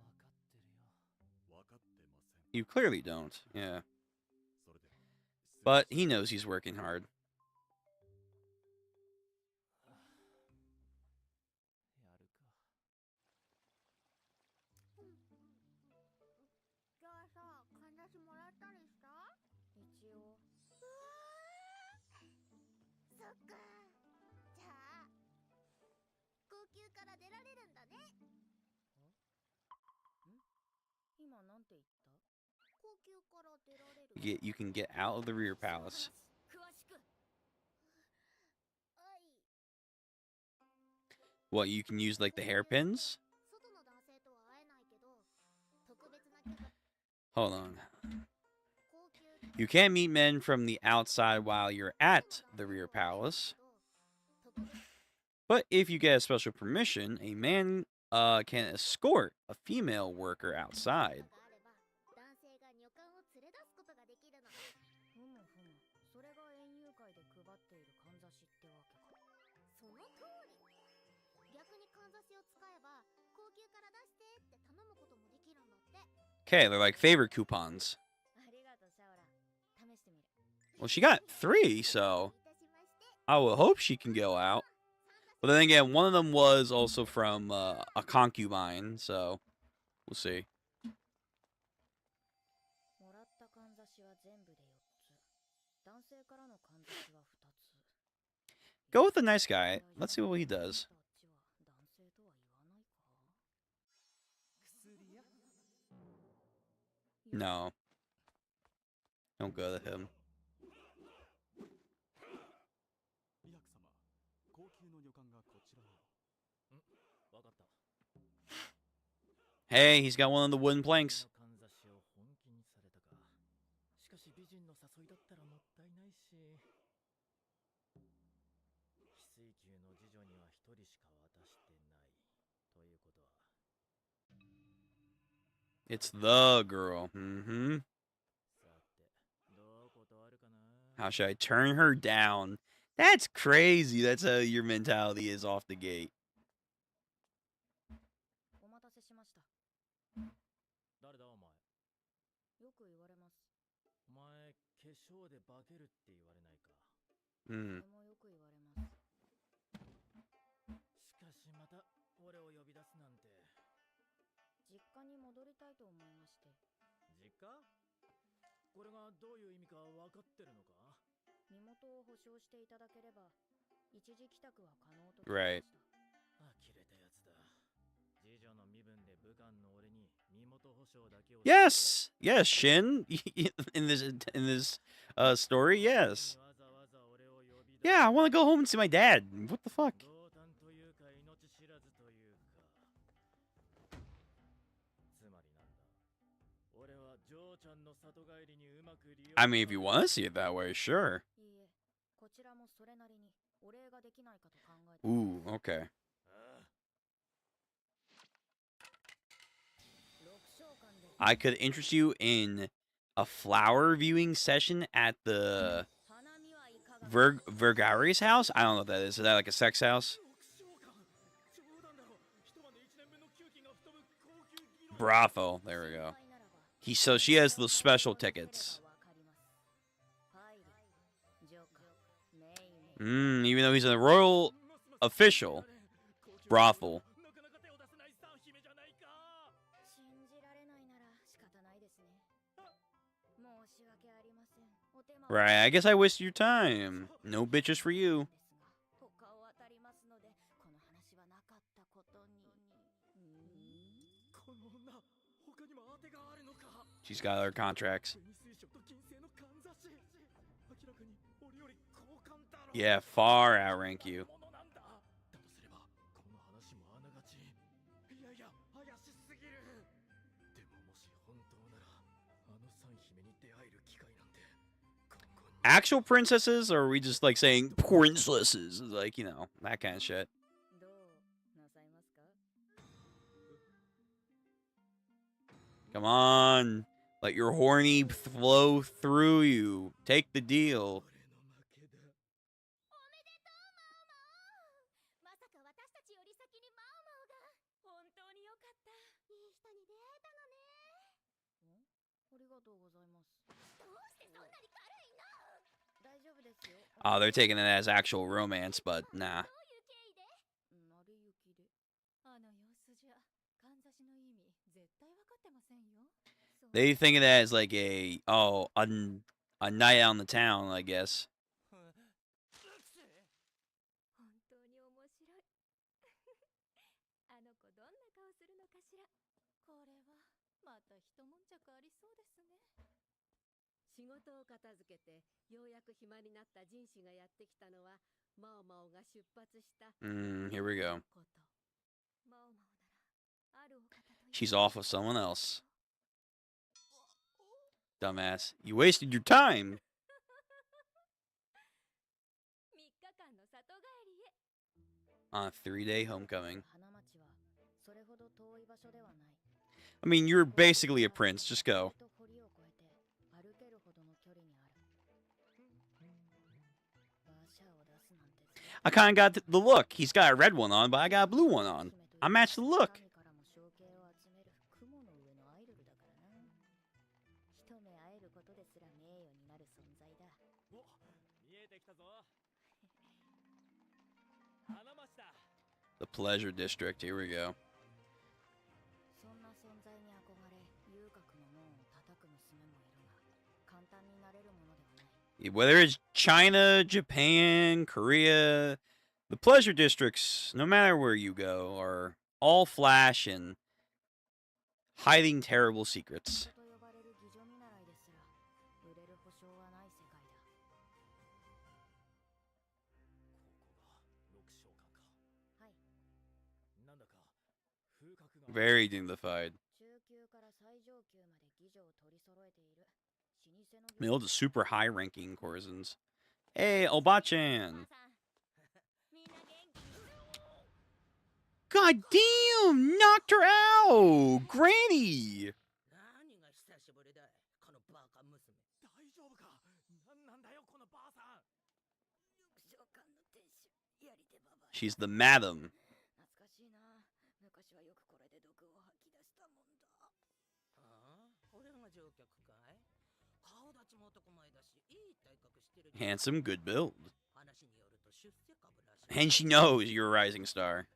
わかってるよ。
わかってません。
You clearly don't. Yeah.
それでは、
But he knows he's working hard.
やるか。
じゃあさ、かんざしもらったりした？
一応。
そっか。じゃあ高級から出られるんだね。
今なんて言った？
高級から出られる。
You can get out of the rear palace.
詳しく。はい。
What, you can use like the hairpins?
外の男性とは会えないけど、特別な許可。
Hold on.
高級
You can't meet men from the outside while you're at the rear palace. But if you get a special permission, a man can escort a female worker outside.
男性が女官を連れ出すことができるの。ふむふむ、それが園遊会で配っているかんざしってわけか。その通り。逆にかんざしを使えば高級から出してって頼むこともできるんだって。
Okay, they're like favorite coupons.
ありがとうシャオラ。試してみる。
Well, she got 3, so I will hope she can go out. But then again, one of them was also from a concubine, so we'll see.
もらったかんざしは全部で4つ。男性からのかんざしは2つ。
Go with the nice guy. Let's see what he does.
男性とは言わないか。
No. Don't go to him.
リハク様、高級の女官がこちらを。
わかった。
Hey, he's got one of the wooden planks.
かんざしを本気にされたか。しかし美人の誘いだったらもったいないし。翡翠宮の次女には一人しか渡してない。ということは。
It's the girl. Mm-hmm.
さて、どう断るかな。
How should I turn her down? That's crazy. That's how your mentality is off the gate.
お待たせしました。
誰だお前。
よく言われます。
お前、化粧で化けるって言われないか。
と
Hmm.
てもよく言われます。
しかしまた俺を呼び出すなんて。
実家に戻りたいと思いまして。
実家？これがどういう意味か分かってるのか？
身元を保証していただければ一時帰宅は可能と聞きました。
Right.
呆れたやつだ。次女の身分で武官の俺に身元保証だけを。
Yes. Yes, Shin. in this story, yes.
わざわざ俺を呼び出す。
Yeah, I want to go home and see my dad. What the fuck?
同担というか命知らずというか。つまりなんだ。俺はジョーちゃんの里帰りにうまく利用。
I mean, if you want to see it that way, sure.
いいえ、こちらもそれなりにお礼ができないかと考えて。
Ooh, okay.
6章間で
I could interest you in a flower viewing session at the
花見はいかが。
Vergari's house. I don't know what that is. Is that like a sex house?
冗談だろ。一晩で1年分の給金が吹っ飛ぶ高級ギロ。
Brothel. There we go. So she has the special tickets. Even though he's a royal official, brothel.
なかなか手を出せない三姫じゃないか。
信じられないなら仕方ないですね。申し訳ありません。お手間を。
Right, I guess I wasted your time. No bitches for you.
ですが、他を当たりますので、この話はなかったことに。
この女、他にも当てがあるのか。
She's got other contracts.
紅水色と金星のかんざし。明らかに俺より高官だろ。
Yeah, far outrank you.
ものなんだ。だとすれば、この話もあながち。いやいや、怪しすぎる。でももし本当なら、あの三姫に出会える機会なんて。今後に
Actual princesses, or are we just like saying princesses? Like, you know, that kind of shit.
どうなさいますか？
Come on. Let your horny flow through you. Take the deal.
俺の負けだ。
おめでとうマオマオ。まさか私たちより先にマオマオが。本当によかった。いい人に出会えたのね。
ありがとうございます。
どうしてそんなに軽いの？
大丈夫ですよ。
Oh, they're taking it as actual romance, but nah.
どういう経緯で？
成り行きで。
あの様子じゃ、かんざしの意味絶対分かってませんよ。
They think of that as like a night out in the town, I guess.
本当に面白い。あの子どんな顔するのかしら。これはまた一悶着ありそうですね。仕事を片付けてようやく暇になったジン氏がやってきたのはマオマオが出発した
Here we go.
こと。マオマオならあるお方と。
She's off with someone else. Dumbass. You wasted your time.
3日間の里帰りへ
on a 3-day homecoming. I mean, you're basically a prince. Just go. I kind of got the look. He's got a red one on, but I got a blue one on. I match the look. The Pleasure District. Here we go. Whether it's China, Japan, Korea, the Pleasure Districts, no matter where you go, are all flash and hiding terrible secrets. Very dignified. I mean, all the super high-ranking courtesans. Hey, Obachan! God damn! Knocked her out! Granny! She's the madam. Handsome, good build. And she knows you're a rising star.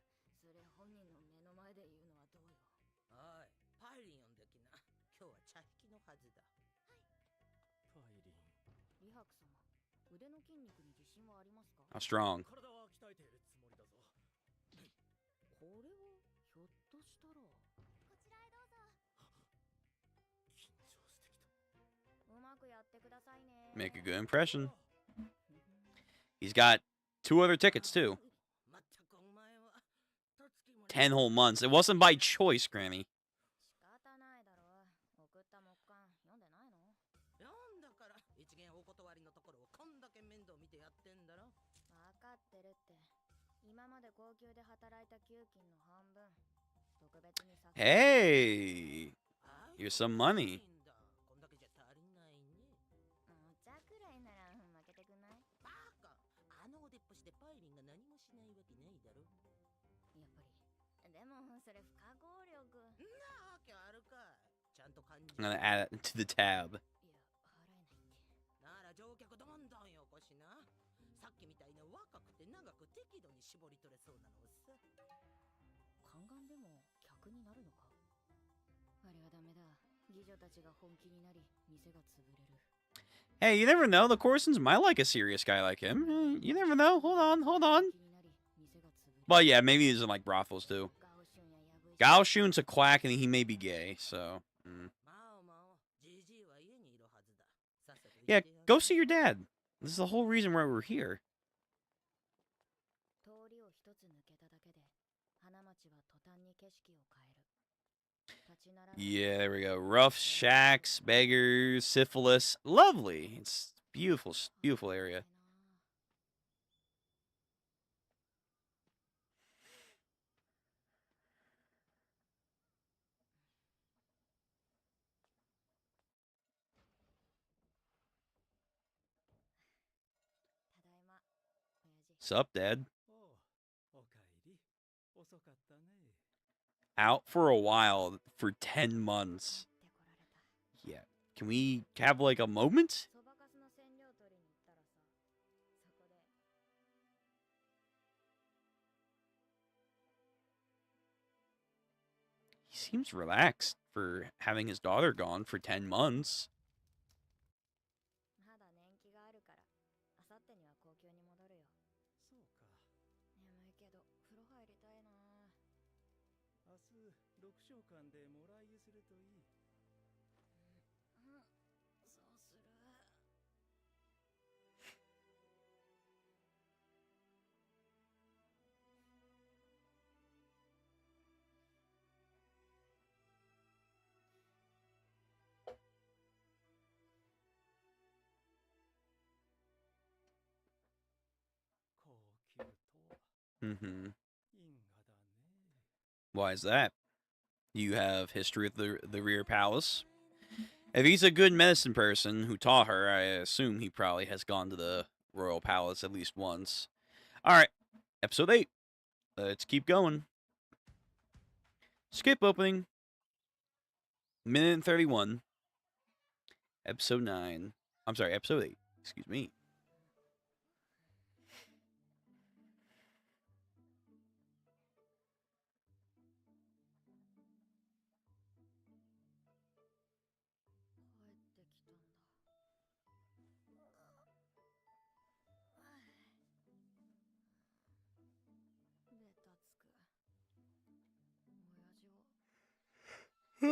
How strong? Make a good impression. He's got 2 other tickets, too. 10 whole months. It wasn't by choice, Granny. Hey! Here's some money. I'm gonna add it to the tab. Hey, you never know. The Corsons might like a serious guy like him. You never know. Hold on, hold on. Well, yeah, maybe he's in like brothels too. Gao Shun's a quack and he may be gay, so. Yeah, go see your dad. This is the whole reason why we're here. Yeah, there we go. Rough shacks, beggars, syphilis. Lovely. It's beautiful, beautiful area. Sup, Dad? Out for a while for 10 months. Yeah. Can we have like a moment? He seems relaxed for having his daughter gone for 10 months. Why is that? You have history with the rear palace. If he's a good medicine person who taught her, I assume he probably has gone to the royal palace at least once. All right, episode 8. Let's keep going. Skip opening. Minute and 31. Episode 9. I'm sorry, episode 8. Excuse me.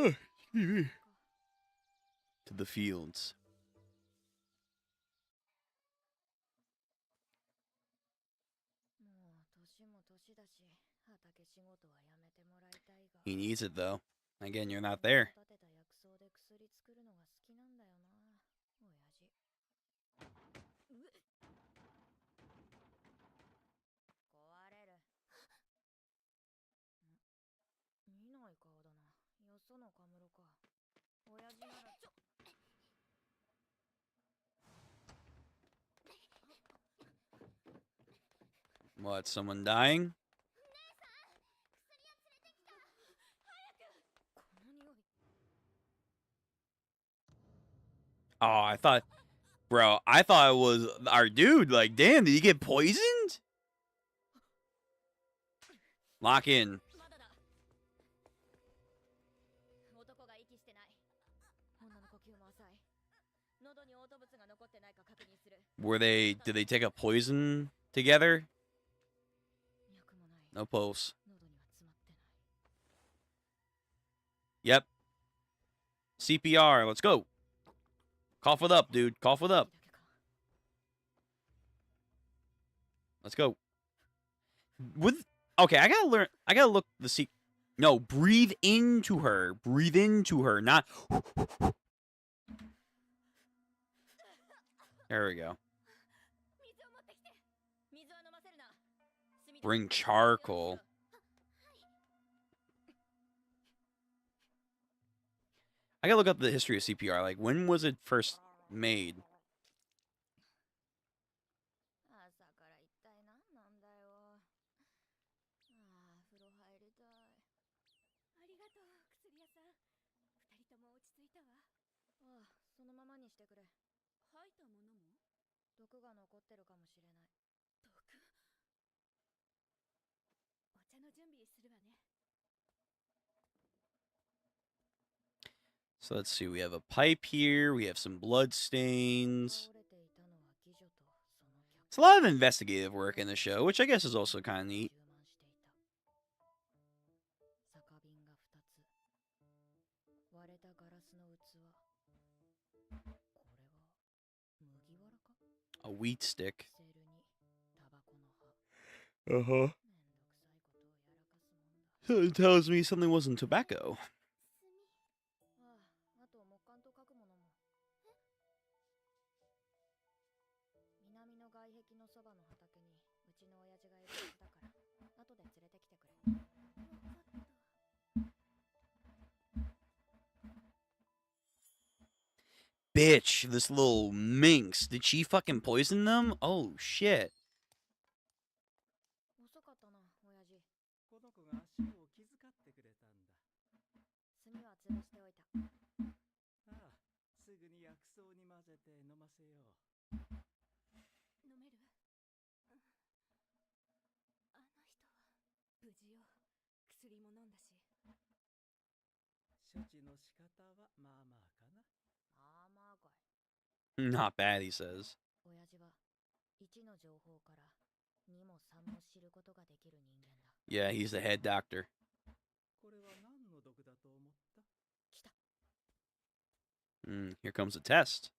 To the fields. He needs it though. Again, you're not there. What, someone dying? Oh, I thought it was our dude. Like, damn, did he get poisoned? Lock in. Did they take a poison together? No pulse. Yep. CPR, let's go. Cough it up, dude. Cough it up. Let's go. Okay, I gotta look the No, breathe into her. Breathe into her, not. There we go. Bring charcoal. I gotta look up the history of CPR. Like, when was it first made? So let's see. We have a pipe here. We have some blood stains. It's a lot of investigative work in the show, which I guess is also kind of neat. A wheat stick. Uh-huh. It tells me something wasn't tobacco. Bitch, this little minx. Did she fucking poison them? Oh, shit. Not bad, he says. Yeah, he's the head doctor. Here comes the test.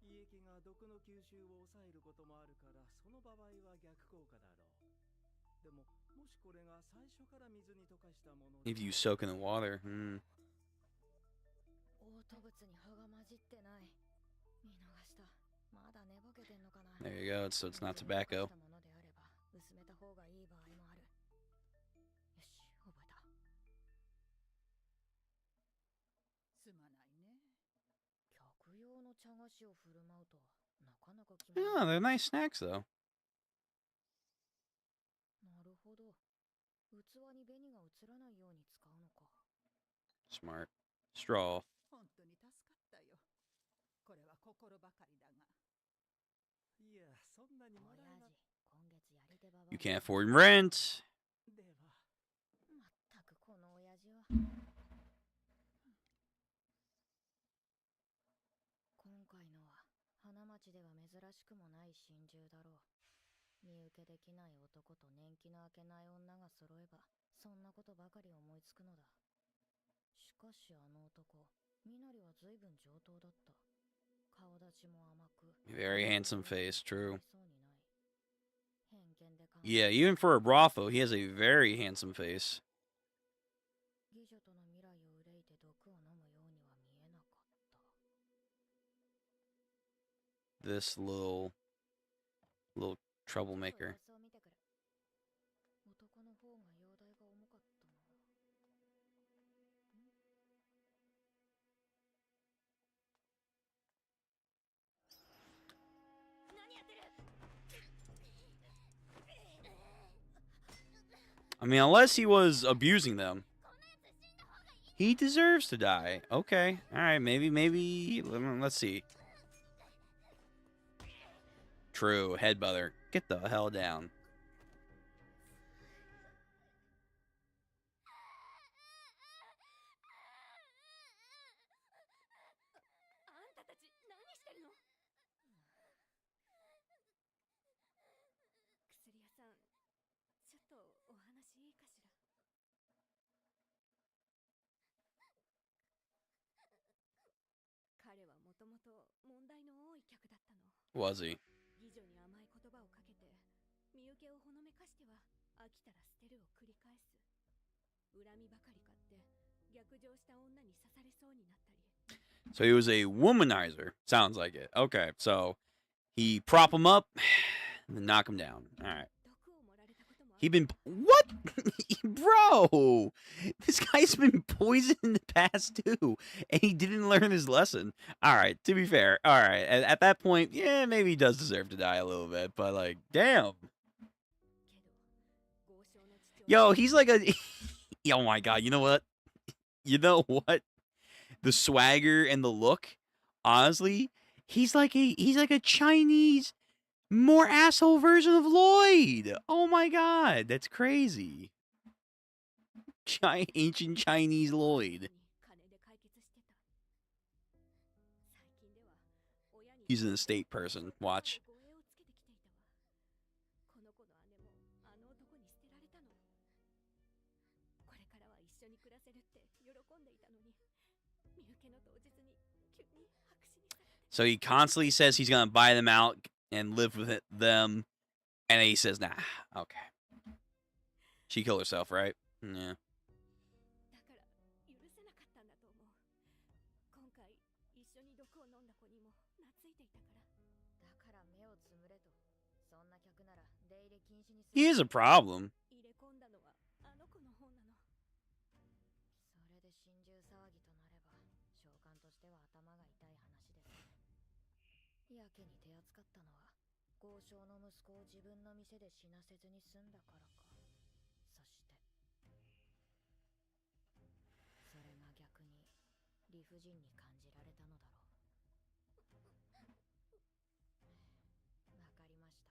胃液が毒の吸収を抑えることもあるから、その場合は逆効果だろう。でも、もしこれが最初から水に溶かしたもの
If you soak in the water. Hmm.
嘔吐物に葉が混じってない。見逃した。まだ寝ぼけてんのかな。
There you go. So it's not tobacco.
ものであれば薄めた方がいい場合もある。よし、覚えた。
すまないね。
客用の茶菓子を振る舞うとはなかなか決
Oh,
ま
they're nice snacks though.
なるほど。器に紅が映らないように使うのか。
Smart. Straw.
本当に助かったよ。これは心ばかりだが。
いや、そんなにもらえな。
親父、今月やり手ばば
You can't afford rent.
では、
まったくこの親父は。今回のは花町では珍しくもない心中だろう。見受けできない男と年季の明けない女が揃えば、そんなことばかり思いつくのだ。しかしあの男、身なりは随分上等だった。顔立ちも甘く。
Very handsome face, true.
そうにない。偏見で考え
Yeah, even for a brothel, he has a very handsome face.
義女との未来を憂いて毒を飲むようには見えなかった。
This little troublemaker.
様子を見てくる。男の方が容体が重かったな。
何やってる。
I mean, unless he was abusing them. He deserves to die. Okay. All right, maybe let's see. True, headbutter. Get the hell down.
あんたたち何してるの。薬屋さん、ちょっとお話いいかしら。彼はもともと問題の多い客だったの。
Was he?
義女に甘い言葉をかけて、身請けをほのめかしては飽きたら捨てるを繰り返す。恨みばかり買って逆上した女に刺されそうになったり。
So he was a womanizer. Sounds like it. Okay, so he prop him up and then knock him down. All right.
毒を盛られたこともあ
He
る。
been what? Bro, this guy's been poisoned in the past too, and he didn't learn his lesson. All right, to be fair, all right, at that point, yeah, maybe he does deserve to die a little bit, but like, damn.
けど、豪商の父親
Yo, he's like a oh my god, you know what? You know what? The swagger and the look, honestly, he's like a Chinese, more asshole version of Lloyd. Oh my god, that's crazy. Ancient Chinese Lloyd.
金で解決してた。最近では親に
He's an estate person. Watch.
護衛をつけてきていたわ。この子の姉もあの男に捨てられたの。これからは一緒に暮らせるって喜んでいたのに、身請けの当日に急に白紙にされて。
So he constantly says he's gonna buy them out and live with them, and then he says, "Nah, okay." She killed herself, right? Yeah.
だから許せなかったんだと思う。今回一緒に毒を飲んだ子にも懐いていたから。
だから目をつむれと。そんな客なら出入り禁止にする。
He is a problem.
入れ込んだのはあの子の方なの。
それで心中騒ぎとなれば、召喚としては頭が痛い話です。やけに手厚かったのは、豪商の息子を自分の店で死なせずに済んだからか。そして、それが逆に理不尽に感じられたのだろう。わかりました。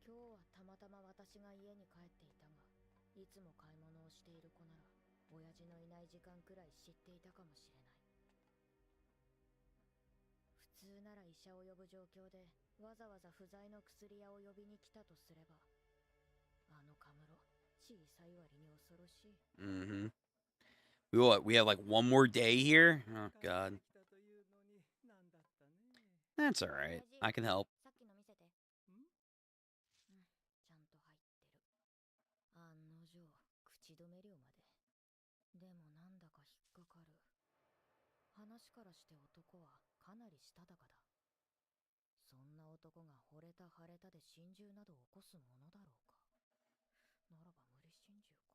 今日はたまたま私が家に帰っていたが、いつも買い物をしている子なら、親父のいない時間くらい知っていたかもしれない。普通なら医者を呼ぶ状況で、わざわざ不在の薬屋を呼びに来たとすれば、あのカムロ、小さい割に恐ろしい。
Mm-hmm. We have like one more day here. Oh god.
帰ってきたという
That's alright. I can help.
さっきの見せて。
ん
うん、ちゃんと入ってる。案の定、口止め料まで。でもなんだか引っかかる。話からして男はかなりしたたかだ。そんな男が惚れた腫れたで心中など起こすものだろうか。ならば無理心中か。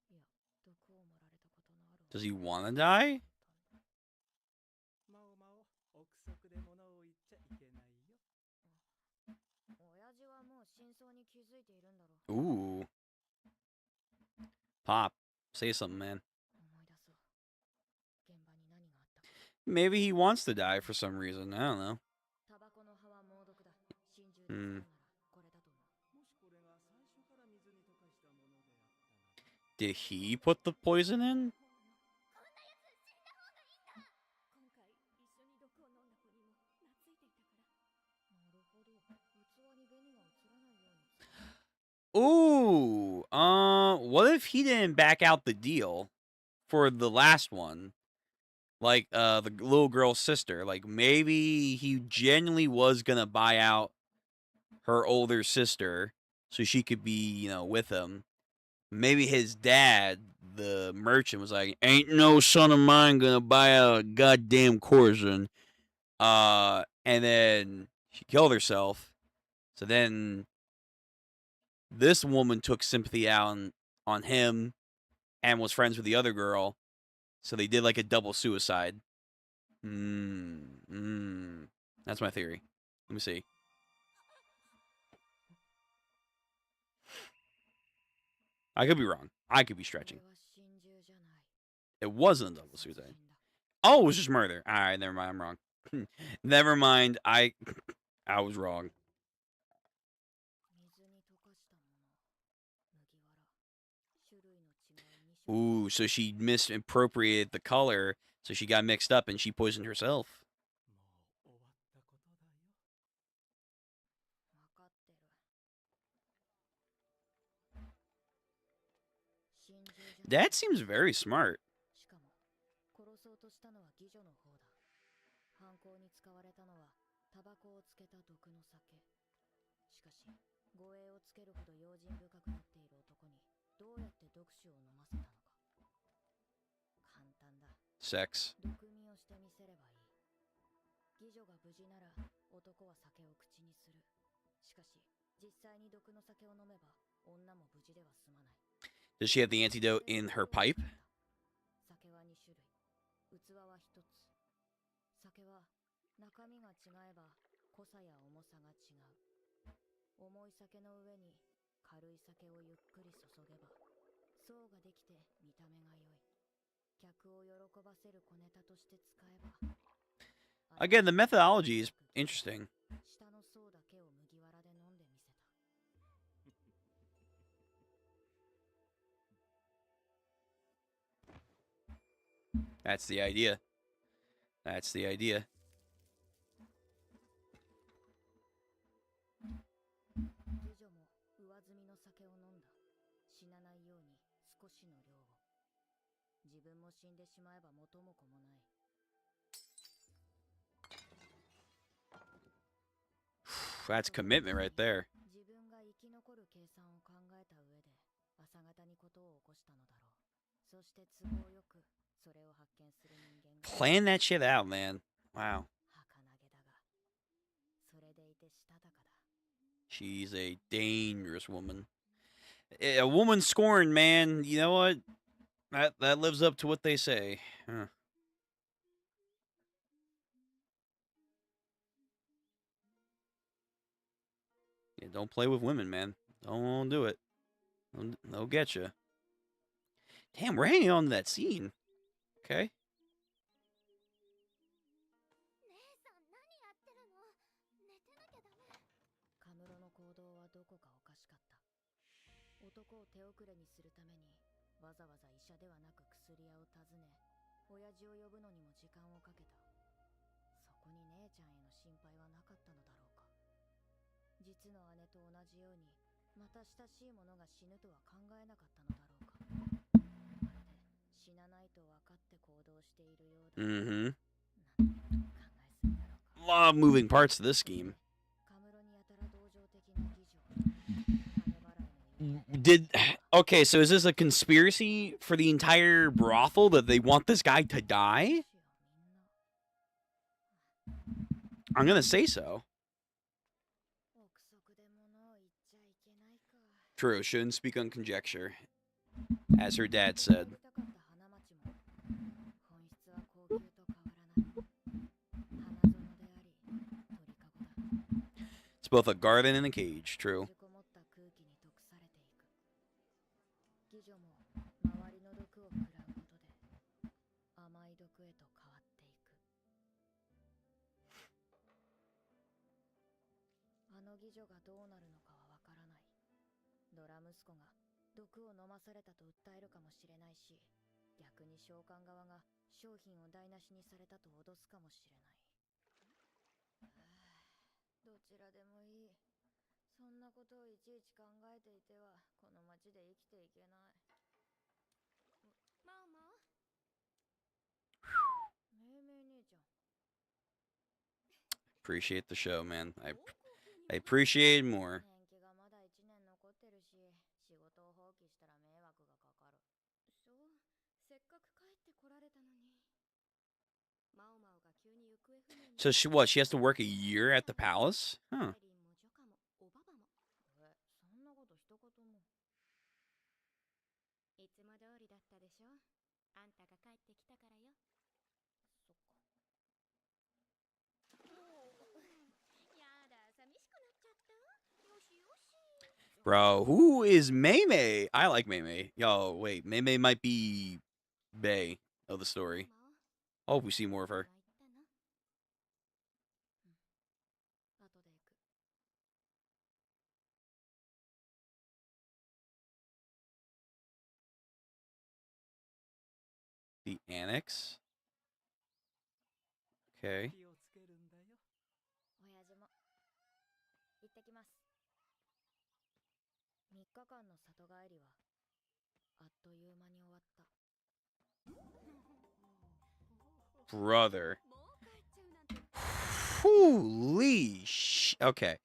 いや、毒を盛られたことのある。
Does he wanna die?
まおまお、憶測で物を言っちゃいけないよ。
親父はもう真相に気づいているんだろう。
Ooh. Pop, say something, man.
思い出そう。現場に何があったか。
Maybe he wants to die for some reason. I don't know.
タバコの葉は猛毒だ。心中で使う
うん
ならこれだと思う。
もしこれが最初から水に溶かしたものであったら。
Did he put the poison in?
こんなやつ死んだ方がいいんだ。今回一緒に毒を飲んだ子にも懐いていたから。
なるほど。器に紅が映らないように。
Ooh. What if he didn't back out the deal for the last one? Like, the little girl's sister. Like, maybe he genuinely was gonna buy out her older sister so she could be, you know, with him. Maybe his dad, the merchant, was like, "Ain't no son of mine gonna buy out a goddamn Corzin." And then she killed herself. So then this woman took sympathy out on him and was friends with the other girl. So they did like a double suicide. That's my theory. Let me see. I could be wrong. I could be stretching.
これは心中じゃない。
It wasn't a double
殺
suicide.
人だ。
Oh, it was just murder. All right, never mind. I'm wrong. Never mind. I was wrong.
水に溶かしたもの。麦わら。種類の違う2種。
Ooh, so she misappropriated the color, so she got mixed up and she poisoned herself.
もう終わったことだよ。
わかってる。心中じゃない。
That seems very smart.
しかも殺そうとしたのは妓女の方だ。犯行に使われたのはタバコをつけた毒の酒。しかし護衛をつけるほど用心深くなっている男にどうやって毒酒を飲ませたのか。簡単だ。
Sex.
毒味をしてみせればいい。妓女が無事なら男は酒を口にする。しかし実際に毒の酒を飲めば女も無事では済まない。
Does she have the antidote in her pipe?
酒は2種類。器は1つ。酒は中身が違えば濃さや重さが違う。重い酒の上に軽い酒をゆっくり注げば層ができて見た目が良い。客を喜ばせる小ネタとして使えば。
Again, the methodology is interesting.
下の層だけを麦わらで飲んでみせた。
That's the idea. That's the idea.
妓女も上積みの酒を飲んだ。死なないように少しの量を。自分も死んでしまえば元も子もない。
That's commitment right there.
自分が生き残る計算を考えた上で朝方にことを起こしたのだろう。そして都合よくそれを発見する人間が。
Plan that shit out, man. Wow.
儚げだが、それでいてしたたかだ。
She's a dangerous woman. A woman scorned, man. You know what? That lives up to what they say. Huh. Yeah, don't play with women, man. Don't do it. They'll get you. Damn, we're hanging on to that scene. Okay.
姉さん何やってるの。寝てなきゃダメ。
カムロの行動はどこかおかしかった。男を手遅れにするためにわざわざ医者ではなく薬屋を訪ね、親父を呼ぶのにも時間をかけた。そこに姉ちゃんへの心配はなかったのだろうか。実の姉と同じようにまた親しい者が死ぬとは考えなかったのだろうか。まるで死なないと分かって行動しているようだ。
Mm-hmm.
なんて考えすぎだろうか。
lot of moving parts to this scheme.
カムロにやたら同情的な議女金払いの言い
Did okay? So is this a conspiracy for the entire brothel that they want this guy to die? I'm gonna say so.
憶測で物を言っちゃいけないか
True. Shouldn't speak on conjecture, as her dad said.
たかった花町も本質は高級と変わらない花園であり鳥かごだ
It's both a garden and a cage.
閉
True.
じこもった空気に毒されていく妓女も周りの毒を食らうことで甘い毒へと変わっていくあの妓女がどうなるのかはわからないドラ息子が毒を飲まされたと訴えるかもしれないし逆に召喚側が商品を台無しにされたと脅すかもしれないどちらでもいいそんなことをいちいち考えていてはこの町で生きていけないママめいめい姉ちゃん
Appreciate the show, man. I appreciate it more.
年季がまだ1年残ってるし仕事を放棄したら迷惑がかかるそうせっかく帰ってこられたのにマオマオが急に行方不明に
So she what? She has to work a year at the palace? Huh.
エリンもジョカもおばばもそんなこと一言もいつも通りだったでしょあんたが帰ってきたからよそっかやだ寂しくなっちゃったよしよし
Bro, who is Mei Mei? I like Mei Mei. Yo, wait, Mei Mei might be Bae of the story. I hope we see more of her.
後で行く
The annex. Okay.
気をつけるんだよ
親父も行ってきます3日間の里帰りはあっという間に終わった
Brother. Holy sh... Okay.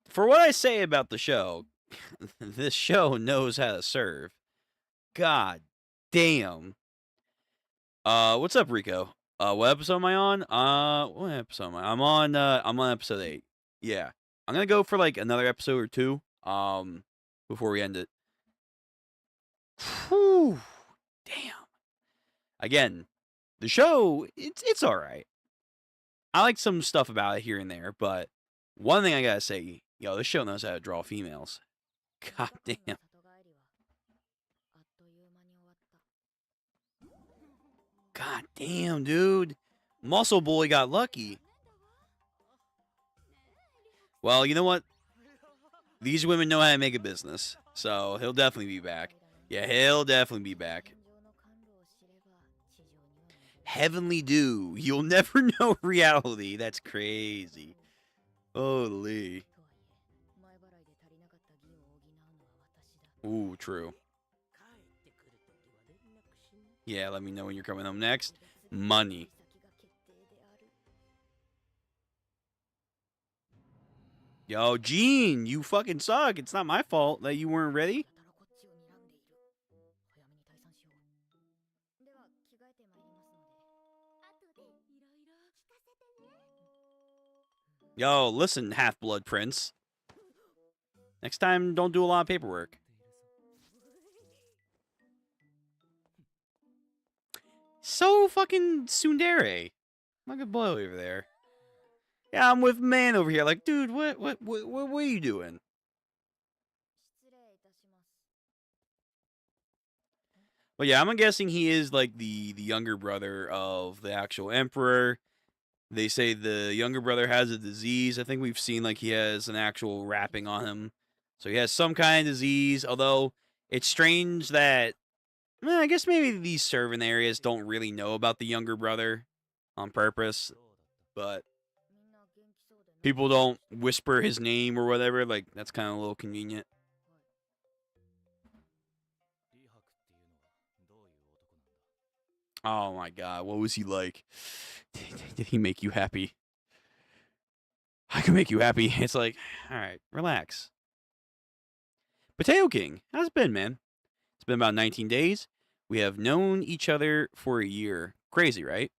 For what I say about the show, this show knows how to serve. God damn. What's up, Rico? What episode am I on? What episode am I? I'm on episode 8. Yeah. I'm gonna go for like another episode or two, before we end it. Whew. Damn. Again, the show, it's alright. I like some stuff about it here and there, but one thing I gotta say, yo, this show knows how to draw females. God damn.
里帰りはあっという間に終わった
God damn, dude. Muscle Boy got lucky. Well, you know what? These women know how to make a business, so he'll definitely be back. Yeah, he'll definitely be back.
天上の甘露を知れば地上には戻る
Heavenly Dew. You'll never know reality. That's crazy. Holy.
とはいえ前払いで足りなかった銀を補うのは私だ
Ooh, true.
帰ってくるときは連絡しな
Yeah, let me know when you're coming home next. Money.
先が決定である
Yo, Gene, you fucking suck. It's not my fault that you weren't ready.
やたらこっちを睨んでいる早めに退散しようでは着替えてまいりますので後でいろいろ聞かせてね
Yo, listen, Half-Blood Prince. Next time, don't do a lot of paperwork. So fucking tsundere. Like a boy over there. Yeah, I'm with man over here. Like, dude, what are you doing?
失礼いたします
But yeah, I'm guessing he is like the younger brother of the actual emperor. They say the younger brother has a disease. I think we've seen like he has an actual wrapping on him. So he has some kind of disease. Although it's strange that I guess maybe these servant areas don't really know about the younger brother on purpose. But
みんな元気そうでな
people don't whisper his name or whatever. Like that's kind of a little convenient.
リハクっていうのはどういう男なんだ
Oh my god, what was he like? Did he make you happy? I can make you happy. It's like, all right, relax. Potato King, how's it been, man? It's been about 19 days. We have known each other for a year. Crazy, right?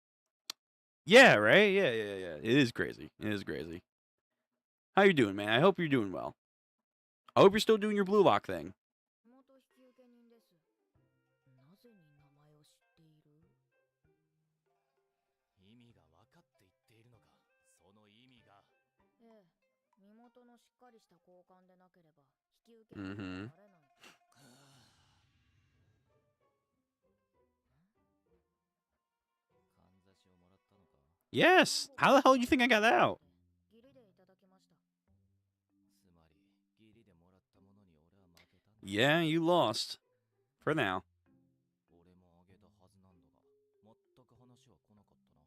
Yeah, right? Yeah. It is crazy. It is crazy. How you doing, man? I hope you're doing well. I hope you're still doing your blue lock thing.
元引受人です。なぜに名前を知っている？
意味が分かって言っているのか。その意味が。
ええ、身元のしっかりした交換でなければ引き受け人にはなれない。
かんざしをもらったのか。
Yes. How the hell do you think I got that out?
義理でいただきました。
つまり、義理でもらったものに俺は負けたんだ。
Yeah, you lost. For now.
俺もあげたはずなんだが、全く話は来なかったな。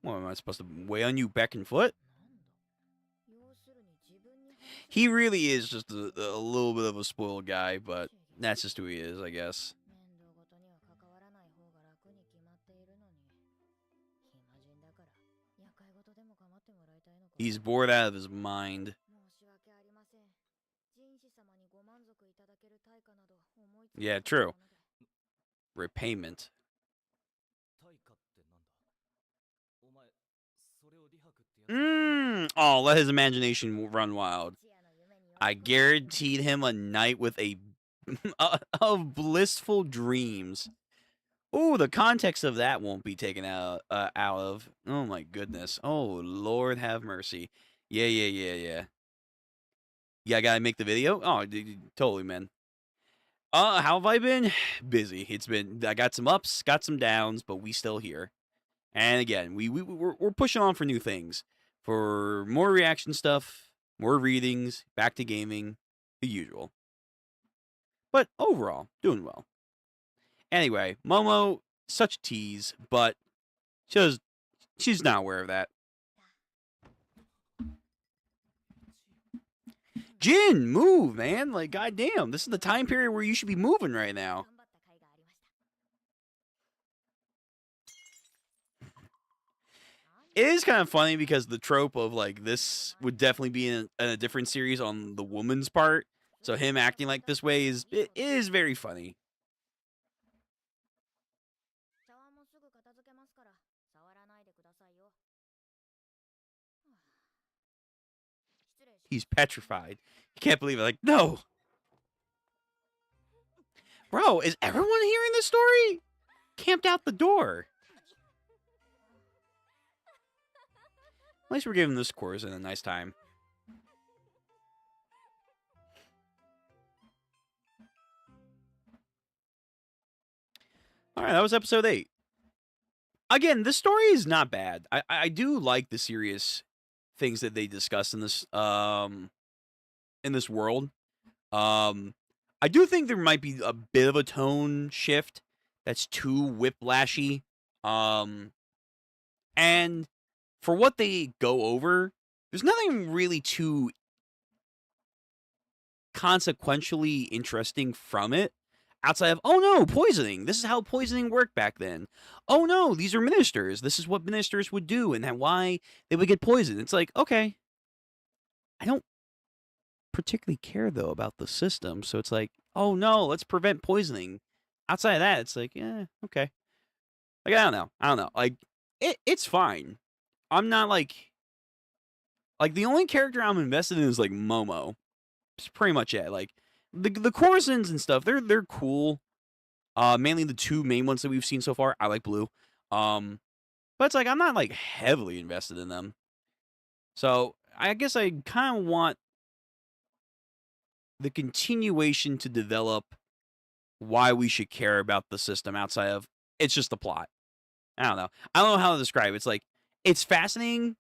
What, am I supposed to weigh on you back and foot?
なんだ。要するに自分に話せる。
He really is just a little bit of a spoiled guy, but that's just who he is, I guess.
面倒ごとには関わらない方が楽に決まっているのに。暇人だから、厄介事でも構ってもらいたいのか。
He's bored out of his mind.
申し訳ありません。人士様にご満足いただける対価など思いつか
Yeah,
なかった
true.
もので。
Repayment.
対価ってなんだ。お前、それを利白ってやつ。
Oh, let his imagination run wild.
一夜の夢に
I guaranteed him a night with a of blissful dreams. Oh, the context of that won't be taken out of. Oh my goodness. Oh, Lord have mercy. Yeah. Yeah, I gotta make the video. Oh, totally, man. How have I been? Busy. I got some ups, got some downs, but we still here. And again, we're pushing on for new things, for more reaction stuff, more readings, back to gaming, the usual. But overall, doing well. Anyway, Momo, such a tease, but she's not aware of that. Jin, move, man. Like, goddamn, this is the time period where you should be moving right now.
頑張った甲斐がありました。
It is kind of funny because the trope of, like, this would definitely be in a different series on the woman's part. So him acting like this way is very funny.
茶碗もすぐ片付けますから触らないでくださいよ。失礼します。
He's petrified. He can't believe it. Like, no. Bro, is everyone hearing this story? Camped out the door. At least we're giving this course a nice time. All right, that was episode 8. Again, this story is not bad. I do like the serious things that they discuss in this world. I do think there might be a bit of a tone shift that's too whiplashy. And for what they go over, there's nothing really too consequentially interesting from it. Outside of, oh no, poisoning. This is how poisoning worked back then. Oh no, these are ministers. This is what ministers would do and why they would get poisoned. It's like, okay. I don't particularly care, though, about the system. So it's like, oh no, let's prevent poisoning. Outside of that, it's like, yeah, okay. Like, I don't know. Like, it's fine. I'm not like the only character I'm invested in is like Momo. It's pretty much it. Like, the Corsons and stuff, they're cool. Mainly the two main ones that we've seen so far. I like Blue. But it's like I'm not like heavily invested in them. So I guess I kind of want the continuation to develop why we should care about the system outside of it's just the plot. I don't know how to describe it. It's like it's fascinating,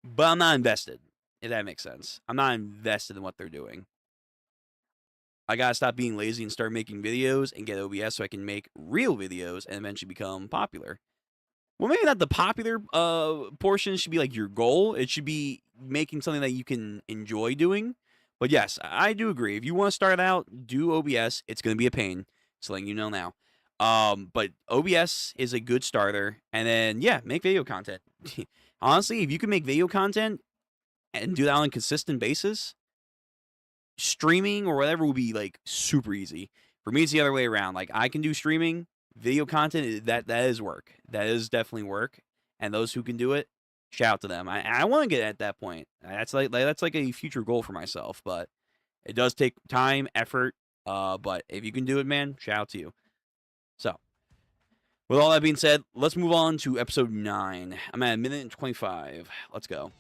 but I'm not invested. If that makes sense. I'm not invested in what they're doing. I gotta stop being lazy and start making videos and get OBS so I can make real videos and eventually become popular. Well, maybe not the popular portion should be like your goal. It should be making something that you can enjoy doing. But yes, I do agree. If you want to start out, do OBS. It's going to be a pain. Just letting you know now. But OBS is a good starter. And then, yeah, make video content. Honestly, if you can make video content, and do that on a consistent basis, streaming or whatever will be like super easy. For me, it's the other way around. Like I can do streaming, video content. That is work. That is definitely work. And those who can do it, shout out to them. I want to get at that point. That's like a future goal for myself. But it does take time, effort. But if you can do it, man, shout out to you. So, with all that being said, let's move on to episode 9. I'm at 1:25. Let's go.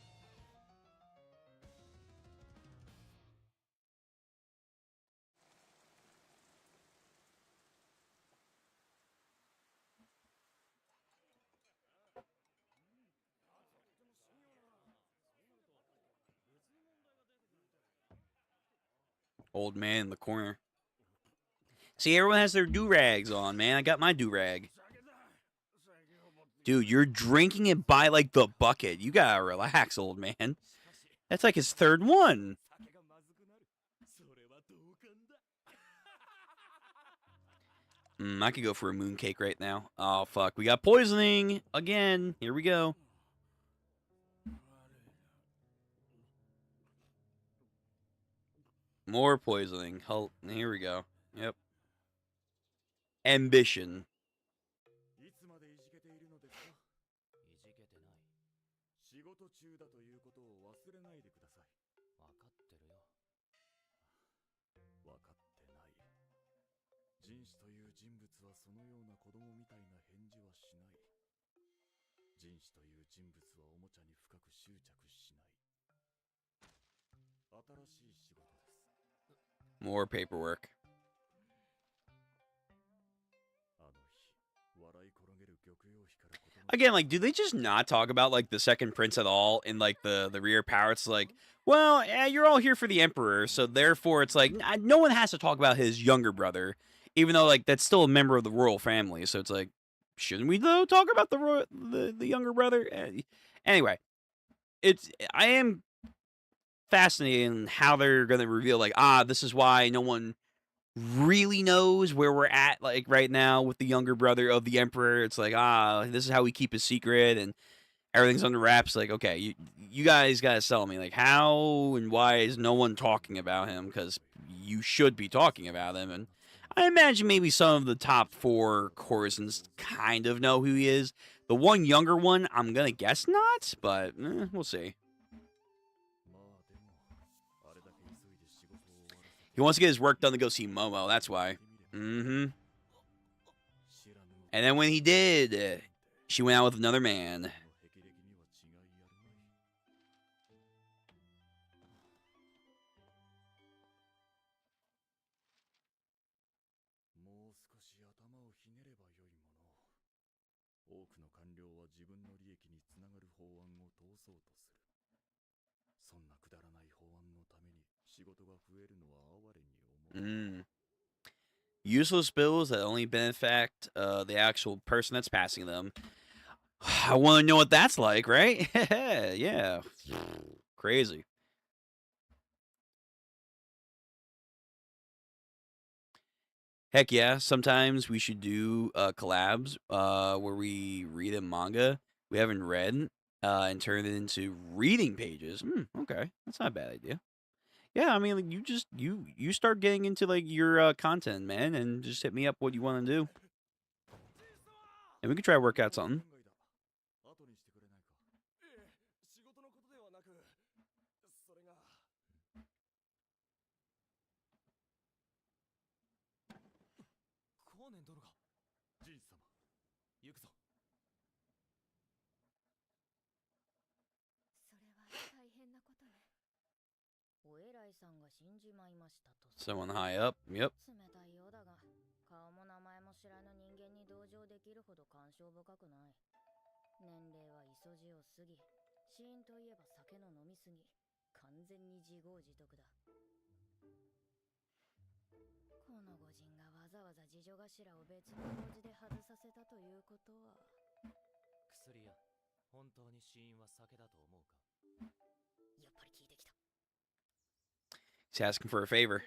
Old man in the corner. See, everyone has their do-rags on, man. I got my do-rag. Dude, you're drinking it by, like, the bucket. You gotta relax, old man. That's like his third one. I could go for a mooncake right now. Oh, fuck. We got poisoning again. Here we go. More poisoning. Here we go. Yep. Ambition.
いつまでいじけているのですか？いじけてない。仕事中だということを忘れないでください。わかってるよ。わかってない。人種という人物はそのような子供みたいな返事はしない。人種という人物はおもちゃに深く執着しない。新しい仕事です。
More paperwork. Again, like, do they just not talk about, like, the second prince at all in, like, the rear power? It's like, well, yeah, you're all here for the emperor, so therefore it's like, no one has to talk about his younger brother, even though, like, that's still a member of the royal family, so it's like, shouldn't we, though, talk about the younger brother? Anyway, I am fascinated in how they're going to reveal, like, this is why no one really knows where we're at, like, right now with the younger brother of the emperor. It's like, this is how we keep a secret and everything's under wraps. Like, okay, you guys gotta tell me, like, how and why is no one talking about him? Because you should be talking about him. And I imagine maybe some of the top 4 courtesans kind of know who he is. The one younger one, I'm gonna guess not, but we'll see. He wants to get his work done to go see Momo, that's why. And then when he did, she went out with another man. Useless bills that only benefit the actual person that's passing them. I want to know what that's like, right? Yeah. Crazy. Heck yeah, sometimes we should do collabs where we read a manga we haven't read and turn it into reading pages. Okay, that's not a bad idea. Yeah, I mean, like, you start getting into, like, your content, man, and just hit me up what you want to do. And we can try to work out something. Someone high up, yep.
冷たいようだが、顔も名前も知らぬ人間に同情できるほど感傷深くない。年齢はイソジを過ぎ、死因といえば酒の飲みすぎ、完全に自業自得だ。この御人がわざわざ次女頭を別の用事で外させたということは。
薬や、本当に死因は酒だと思うか？
やっぱり聞いてきた。
He's asking for a favor.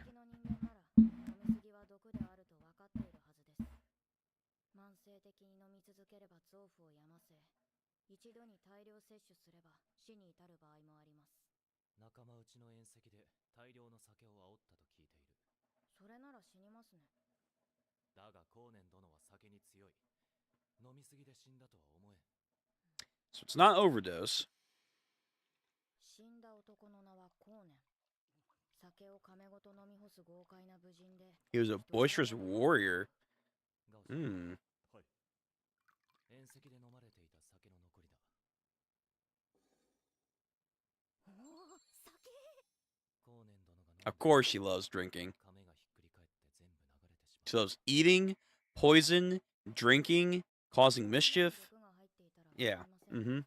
慢性的に飲み続ければ臓腑を病ませ、一度に大量摂取すれば死に至る場合もあります。
仲間内の宴席で大量の酒を煽ったと聞いている。
それなら死にますね。
だが光年殿は酒に強い。飲みすぎで死んだとは思えん。
So it's not overdose.
死んだ男の名は光年。酒を亀ごと飲み干す豪快な武人で。
He was a boisterous warrior.
ガオさん、
Hmm.
はい。
宴席で飲まれていた酒の残りだ。
おお、酒。
光年殿が飲ん
Of course she loves drinking.
亀がひっくり返って全部流れてし
She
まう。
loves eating, poison, drinking, causing mischief.
毒が入っていたら
Yeah.
構いません。
Mm-hmm.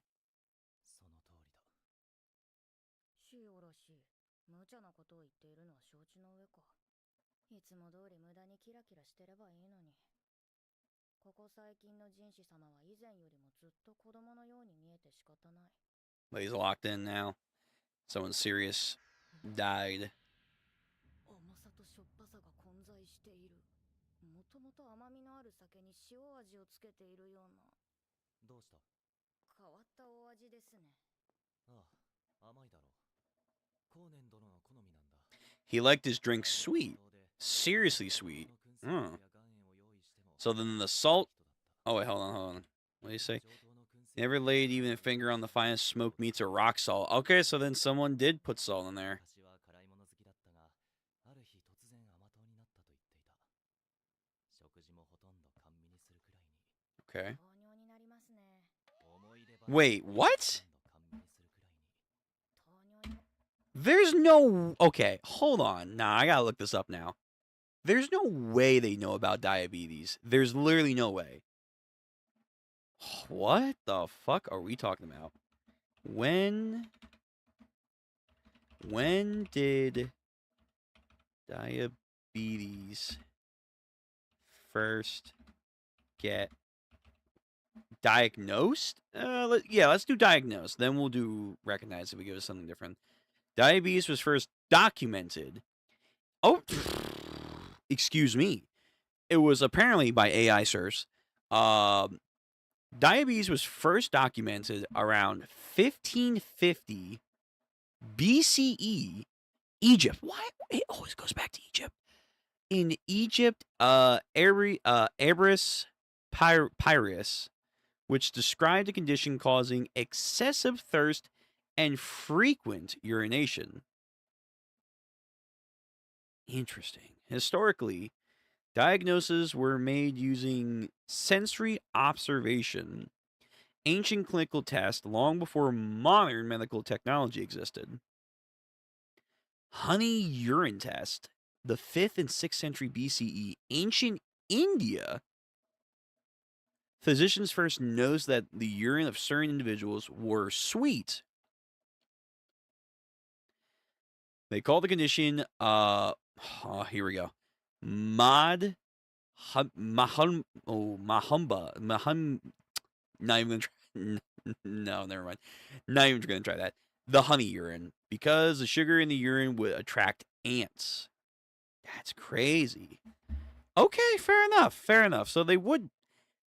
その通りだ。
しおろし、無茶なことを言っているのは承知の上か。いつも通り無駄にキラキラしてればいいのに。ここ最近の人士様は以前よりもずっと子供のように見えて仕方ない。
But he's locked in now. Someone serious died.
甘さとしょっぱさが混在している。もともと甘みのある酒に塩味をつけているような。
どうした？
変わったお味ですね。
ああ、甘いだろう。光年殿の好みなんだ。
He liked his drink sweet. Seriously sweet. So then the salt... Oh, wait, hold on. What do you say? Never laid even a finger on the finest smoked meats or rock salt. Okay, so then someone did put salt in there.
昔は辛いもの好きだったが、ある日突然甘党になったと言っていた。食事もほとんど甘味にするくらいに。
Okay.
糖尿になりますね。
思い出話
Wait,
も
what?
ほとんど甘味にするくらいに。
糖尿に。
There's no... Okay, hold on. Nah, I gotta look this up now. There's no way they know about diabetes. There's literally no way. What the fuck are we talking about? When did diabetes first get diagnosed? Let's do diagnosed. Then we'll do recognized if we give us something different. Diabetes was first documented. Oh, excuse me. It was apparently by AI source. Diabetes was first documented around 1550 BCE, Egypt. Why? It always goes back to Egypt. In Egypt, Abrus Pyrrhus, which described a condition causing excessive thirst and frequent urination. Interesting. Historically, diagnoses were made using sensory observation, ancient clinical tests long before modern medical technology existed. Honey urine test, the 5th and 6th century BCE, ancient India. Physicians first noticed that the urine of certain individuals were sweet. They called the condition, here we go. Not even gonna try. No, never mind. Not even gonna try that. The honey urine, because the sugar in the urine would attract ants. That's crazy. Okay, fair enough. So they would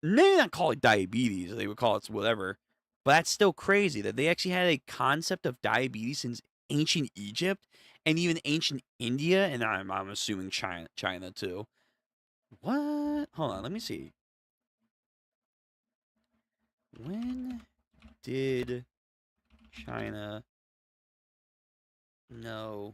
maybe not call it diabetes. They would call it whatever. But that's still crazy that they actually had a concept of diabetes since ancient Egypt and even ancient India, and I'm assuming China too. What? Hold on, let me see. When did China know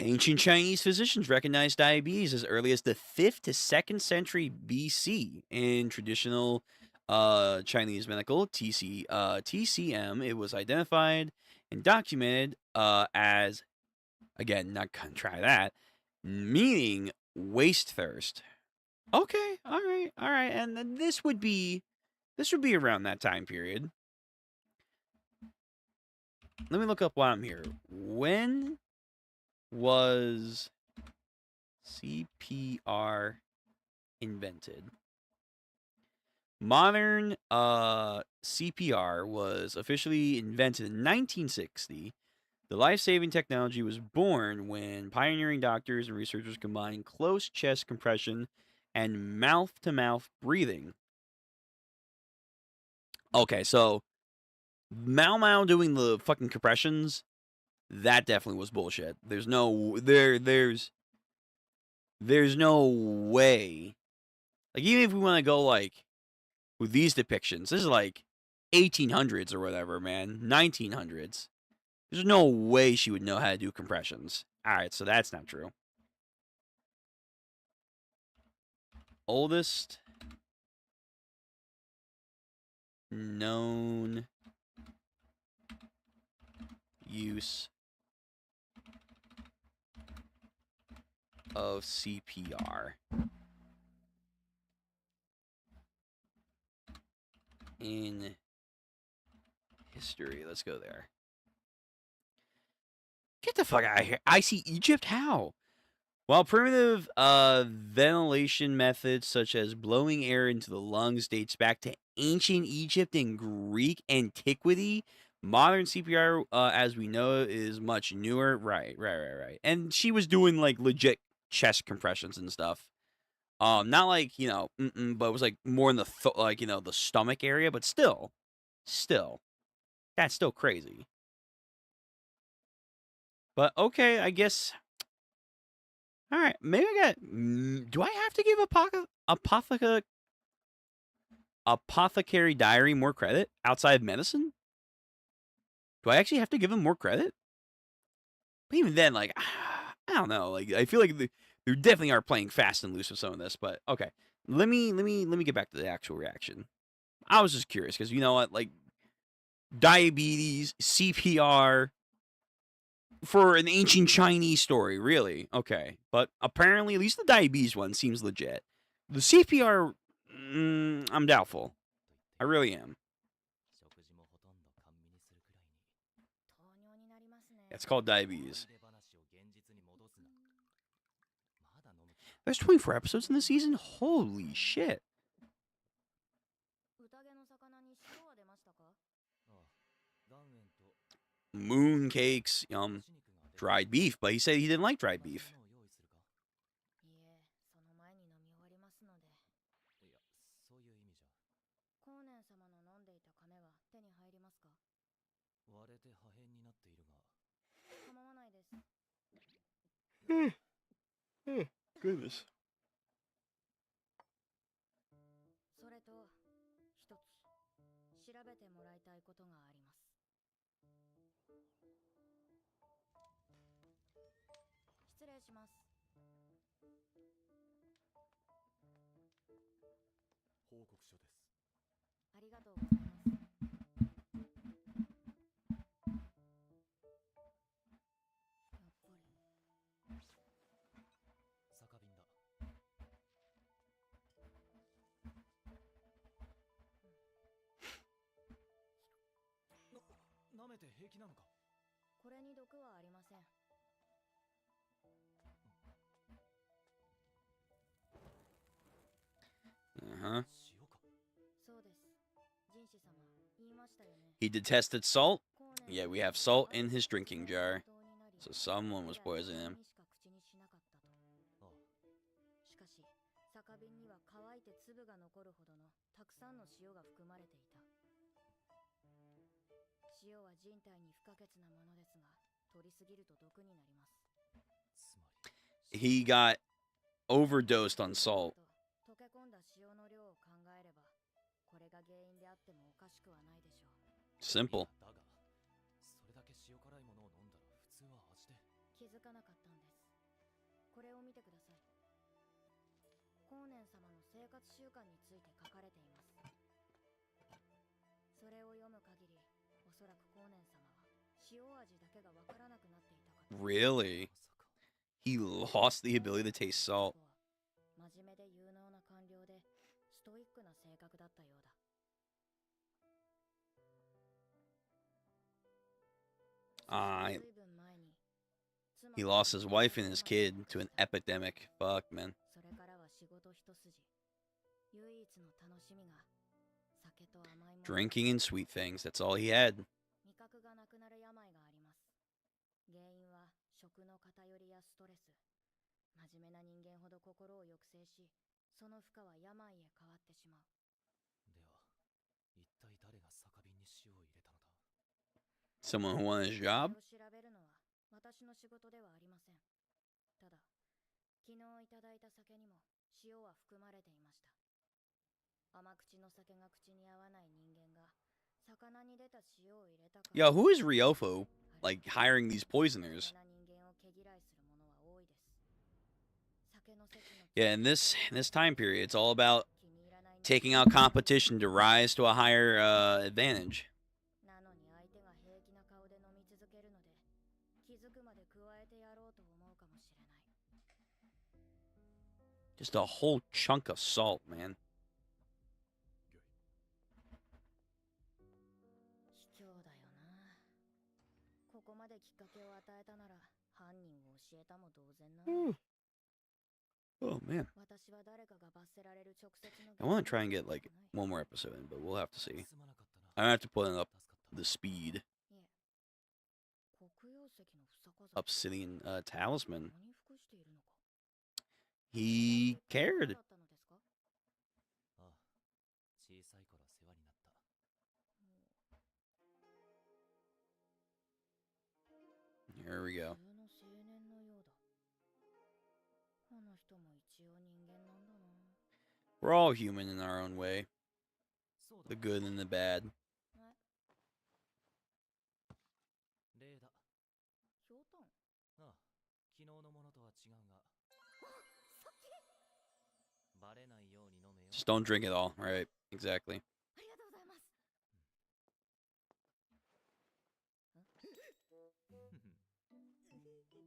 ancient Chinese physicians recognized diabetes as early as the 5th to 2nd century BC. In traditional Chinese medical TCM, it was identified and documented as, again, not gonna try that, meaning waste thirst. Okay, all right, and then this would be around that time period. Let me look up while I'm here. When was CPR invented? Modern CPR was officially invented in 1960 The life-saving technology was born when pioneering doctors and researchers combined close chest compression and mouth-to-mouth breathing. Okay, so Mao Mao doing the fucking compressions, that definitely was bullshit. There's no there's no way. Like, even if we want to go like with these depictions, this is like 1800s or whatever, man, 1900s. There's no way she would know how to do compressions. All right, so that's not true. Oldest known use of CPR in history. Let's go there. Get the fuck out of here. I see Egypt? How? While primitive ventilation methods such as blowing air into the lungs dates back to ancient Egypt and Greek antiquity, modern CPR, as we know, is much newer. Right. And she was doing like legit chest compressions and stuff. Not like, but it was like more in the the stomach area, but still, that's still crazy. But okay, I guess. All right, maybe I got. Do I have to give Apothecary Diary more credit outside of medicine? Do I actually have to give him more credit? But even then, like, I don't know. Like, I feel like they definitely are playing fast and loose with some of this. But okay, let me get back to the actual reaction. I was just curious because you know what, like, diabetes, CPR. For an ancient Chinese story, really? Okay. But apparently, at least the diabetes one seems legit. The CPR, I'm doubtful. I really am. It's called diabetes. There's 24 episodes in the season? Holy shit. Moon cakes, dried beef, but he said he didn't like dried beef. Goodness. Uh-huh. He detested salt? Yeah, we have salt in his drinking jar. So someone was poisoning him. He got overdosed on salt. Simple. Really? He lost the ability to taste salt. He lost his wife and his kid to an epidemic. Fuck, man. Drinking and sweet things. That's all he had.
心を抑制し、その負荷は病へ変わってしまう。
では、一体誰が酒瓶に塩を入れたのだ？
Someone who won his
それ
job?
を調べるのは私の仕事ではありません。ただ、昨日いただいた酒にも塩は含まれていました。甘口の酒が口に合わない人間が魚に出た塩を入れたか。
Yo, who is Ryofo? Like, hiring these poisoners? Yeah, in this time period, it's all about taking out competition to rise to a higher advantage. Just a whole chunk of salt, man. Oh, man. I want to try and get, like, one more episode in, but we'll have to see. I have to put up the speed. Obsidian talisman. He cared.
ああ、小さい頃世話になった。
Here we go. We're all human in our own way. The good and the bad.
例だ。ああ、昨日のものとは違うが。バレないように飲めよ。
Just don't drink it all, right? Exactly.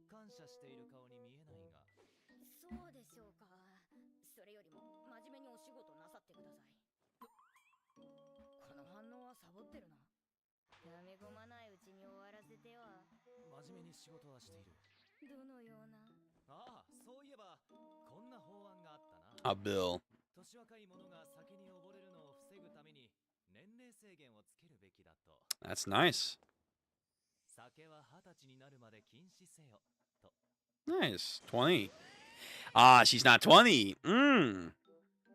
感謝している顔に見えないが。
そうでしょうか。それよりも真面目にお仕事なさってください。この反応はサボってるな。やめ込まないうちに終わらせては。
真面目に仕事はしている。
どのような。
ああ、そういえばこんな法案があったな。
A bill.
年若い者が酒に溺れるのを防ぐために年齢制限をつけるべきだと。
That's nice.
酒は20歳になるまで禁止せよと。
Nice. 20. Ah, she's not 20.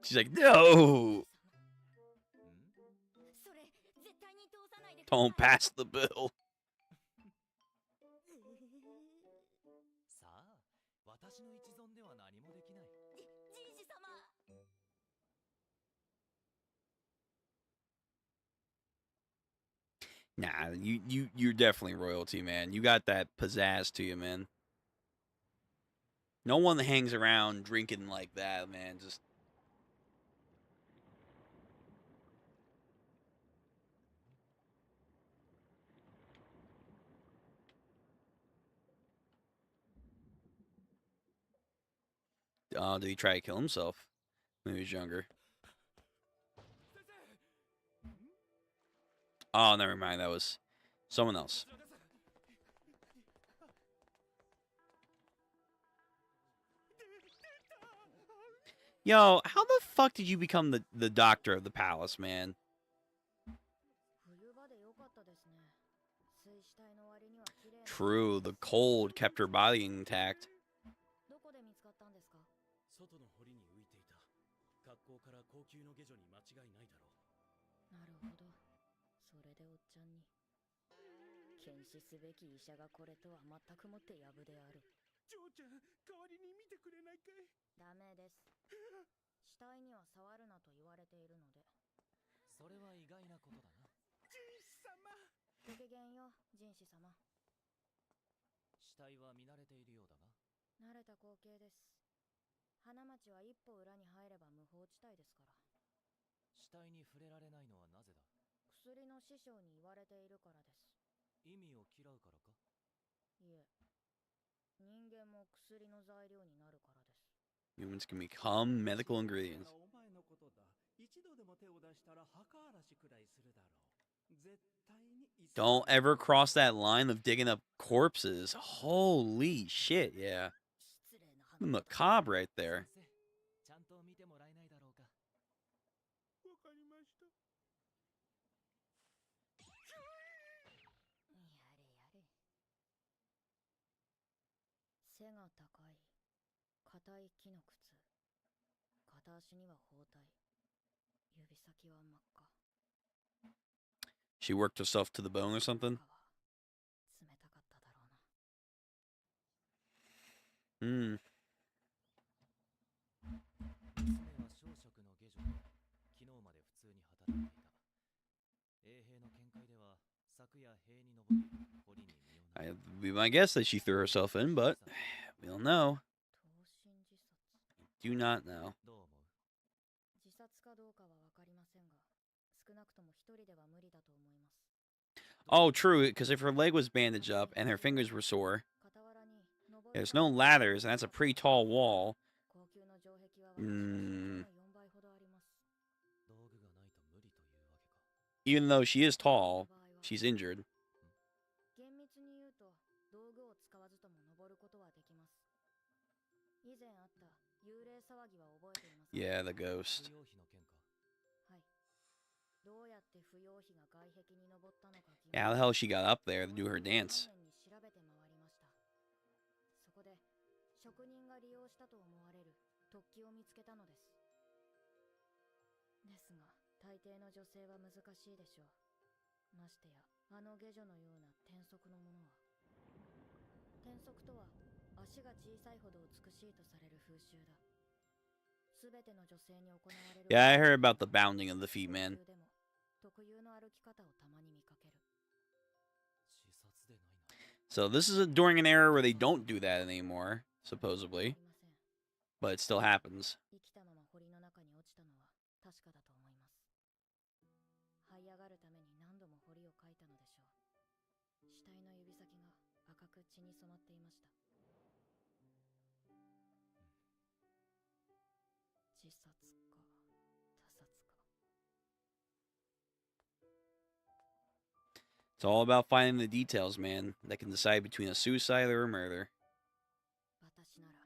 She's like, no. Don't pass the bill.
さあ、私の一存では何もできない。
じいじ様。
Nah, you're definitely royalty, man. You got that pizzazz to you, man. No one hangs around drinking like that, man. Just did he try to kill himself when he was younger? Oh, never mind. That was someone else. Yo, how the fuck did you become the doctor of the palace, man? True, the cold kept her body intact.
外の堀に浮いていた。学校から高級の下女に間違いないだろう。
なるほど。それでおっちゃんに。検視すべき医者がこれとは全くもってやぶである。
嬢ちゃん、代わりに見てくれないかい？
ダメです。死体には触るなと言われているので。
それは意外なことだな。
ジンシ様。
ごきげんよ、ジンシ様。
死体は見慣れているようだが。
慣れた光景です。花町は一歩裏に入れば無法地帯ですから。
死体に触れられないのはなぜだ？
薬の師匠に言われているからです。
意味を嫌うからか？
いえ、人間も薬の材料になるからです。
Humans can become medical ingredients.
お前のことだ。一度でも手を出したら墓荒らしくらいするだろう。絶対に。
Don't ever cross that line of digging up corpses. Holy shit, yeah. Macabre right there.
ちゃんと見てもらえないだろうか。
わかりました。
やれやれ。背が高い、硬い木の靴。片足には包帯。指先は真っ赤。
She worked herself to the bone or something?
冷たかっただろうな。
Hmm.
娘は小食の下女で、昨日まで普通に働いていた。衛兵の見解では、昨夜塀に登り、堀に身を投げ
I'd be my guess that she threw herself in, but we don't know.
投身自殺。
Do not know.
どう思う？
自殺かどうかはわかりませんが、少なくとも一人では無理だと思います。
Oh, true, because if her leg was bandaged up and her fingers were sore, there's no ladders, and that's a pretty tall wall.
高級の城壁は私の身長の4倍ほどあります。
道具がないと無理というわけか。
Even though she is tall, she's injured.
厳密に言うと、道具を使わずとも登ることはできます。以前あった幽霊騒ぎは覚えていますか？
Yeah, the ghost.
不要費の件か。
はい。どうやって不要費が外壁に登ったのか疑問。
Yeah, how the hell she got up there to do her dance?
丹念に調べて回りました。そこで職人が利用したと思われる突起を見つけたのです。ですが、大抵の女性は難しいでしょう。ましてや、あの下女のような転足のものは。転足とは、足が小さいほど美しいとされる風習だ。すべての女性に行われる。
Yeah, I heard about the bounding of the feet, man.
特有の歩き方をたまに見かける。
自殺でないな。
So this is during an era where they don't do that anymore, supposedly, but it still happens.
生きたまま堀の中に落ちたのは確かだと思います。這い上がるために何度も堀をかいたのでしょう。死体の指先が赤く血に染まっていました。自殺か他殺か。
It's all about finding the details, man, that can decide between a suicide or a murder.
私なら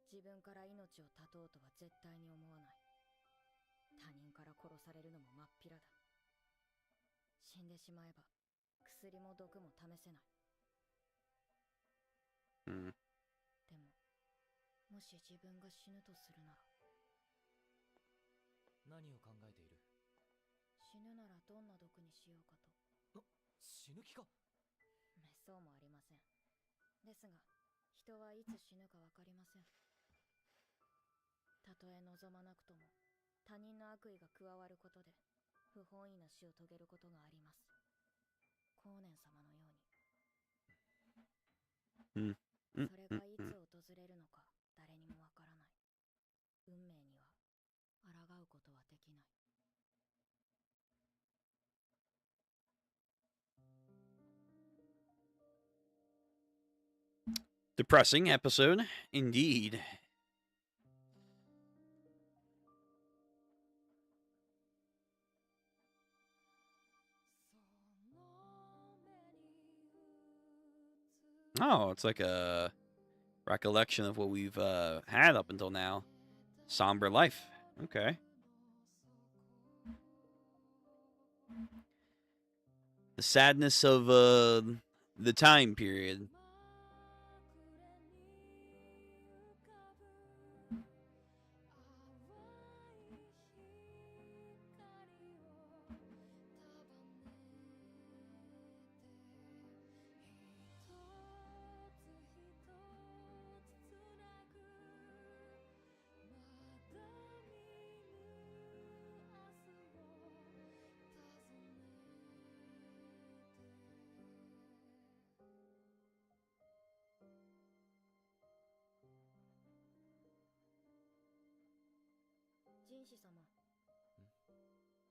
自分から命を絶とうとは絶対に思わない。他人から殺されるのもまっぴらだ。死んでしまえば薬も毒も試せない。
Hmm.
でも、もし自分が死ぬとするなら。
何を考えている？
死ぬならどんな毒にしようかと。
死ぬ気か？
めっそうもありません。ですが、人はいつ死ぬかわかりません。たとえ望まなくとも、他人の悪意が加わることで、不本意な死を遂げることがあります。光年様のように。それがいつ訪れるのか、誰にもわからない。運命には、抗うことはできない。
Depressing episode, indeed. Oh, it's like a recollection of what we've had up until now. Somber life. Okay. The sadness of the time period.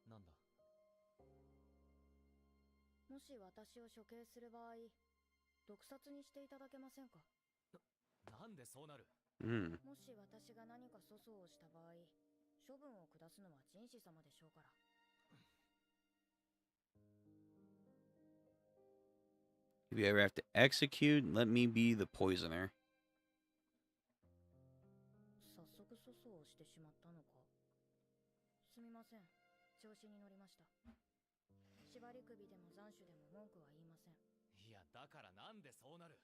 なんだ？
もし私を処刑する場合、毒殺にしていただけませんか？
なんでそうなる？
もし私が何か粗相をした場合、処分を下すのは人士様でしょうから。
If you ever have to execute, let me be the poisoner.
早速粗相をしてしまったのか。すみません、調子に乗りました。縛り首でも斬首でも文句は言いません。
いや、だからなんでそうなる？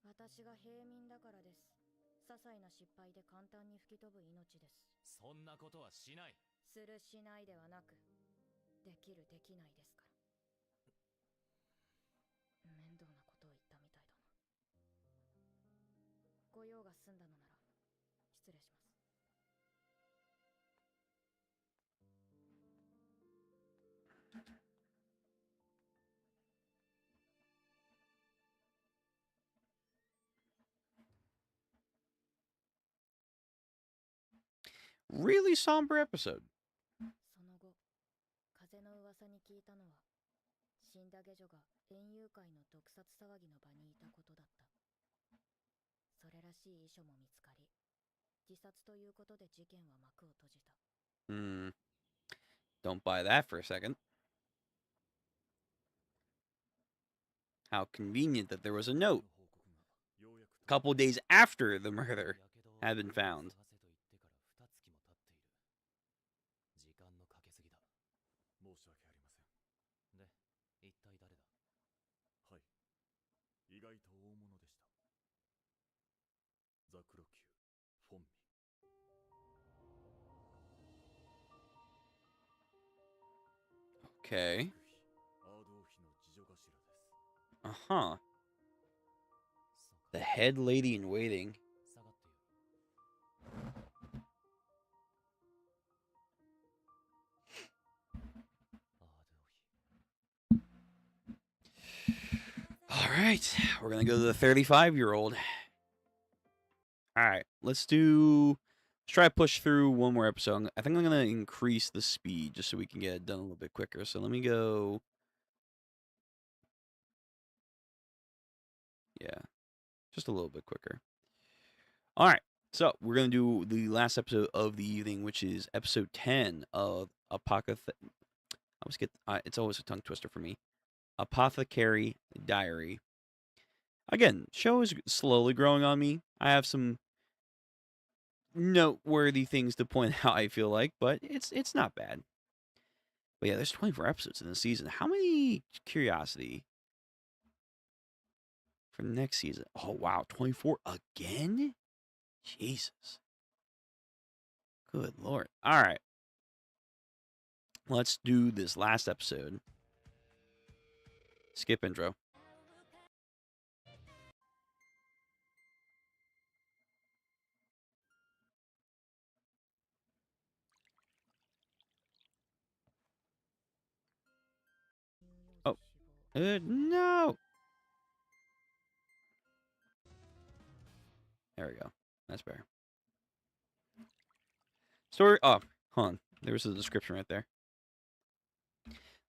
私が平民だからです。些細な失敗で簡単に吹き飛ぶ命です。
そんなことはしない。
するしないではなく、できるできないですから。面倒なことを言ったみたいだな。ご用が済んだのなら失礼します。
Really somber episode.
その後、風の噂に聞いたのは、死んだ下女が園遊会の毒殺騒ぎの場にいたことだった。それらしい遺書も見つかり、自殺ということで事件は幕を閉じた。
Don't buy that for a second. How convenient that there was a note a couple of days after the murder had been found.
時間のかけすぎだ。
申し訳ありません。
で、一体誰だ？
はい。意外と大物でした。ザクロ級フォンミ。
Okay.
アード王妃の次女頭です。
Uh-huh. The head lady in waiting.
下がってよ。
All right, we're gonna go to the 35-year-old. All right, let's try to push through one more episode. I think I'm gonna increase the speed just so we can get it done a little bit quicker. So let me go. Yeah, just a little bit quicker. All right, so we're gonna do the last episode of the evening, which is episode 10 of it's always a tongue twister for me. Apothecary Diary. Again, show is slowly growing on me. I have some noteworthy things to point out, I feel like, but it's not bad. But yeah, there's 24 episodes in this season. How many? Curiosity for the next season. Oh wow, 24 again? Jesus. Good Lord. All right. Let's do this last episode. Skip intro. Oh. No. There we go. That's better. Story. Oh, hold on. There was a description right there.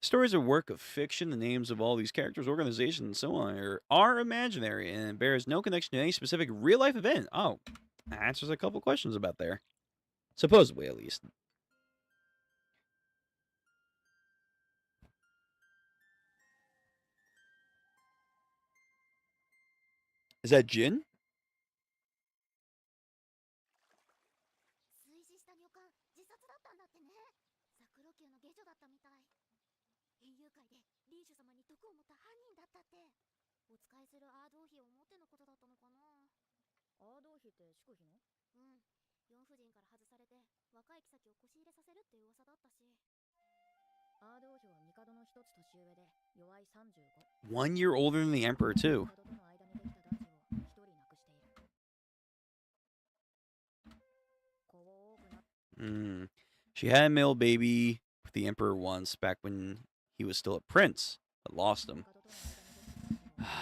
Stories are a work of fiction. The names of all these characters, organizations, and so on are imaginary and bears no connection to any specific real-life event. Oh, that answers a couple questions about there. Supposedly, at least. Is that Jin?
炊事した女官自殺だったんだってね。ザクロ級の下女だったみたい。園遊会でリーシュ様に毒を持った犯人だったって。お使いするアード王妃を思ってのことだったのかな。
アード王妃って祝妃の？
うん。四夫人から外されて若い妃を腰入れさせるって噂だったし。
アード王妃は帝の一つ年上で弱い35。
1 year older than the Emperor, too.
帝との間にできた男児を一人亡くしている。子を多くな。
She had a male baby with the Emperor once back when he was still a prince, but lost him.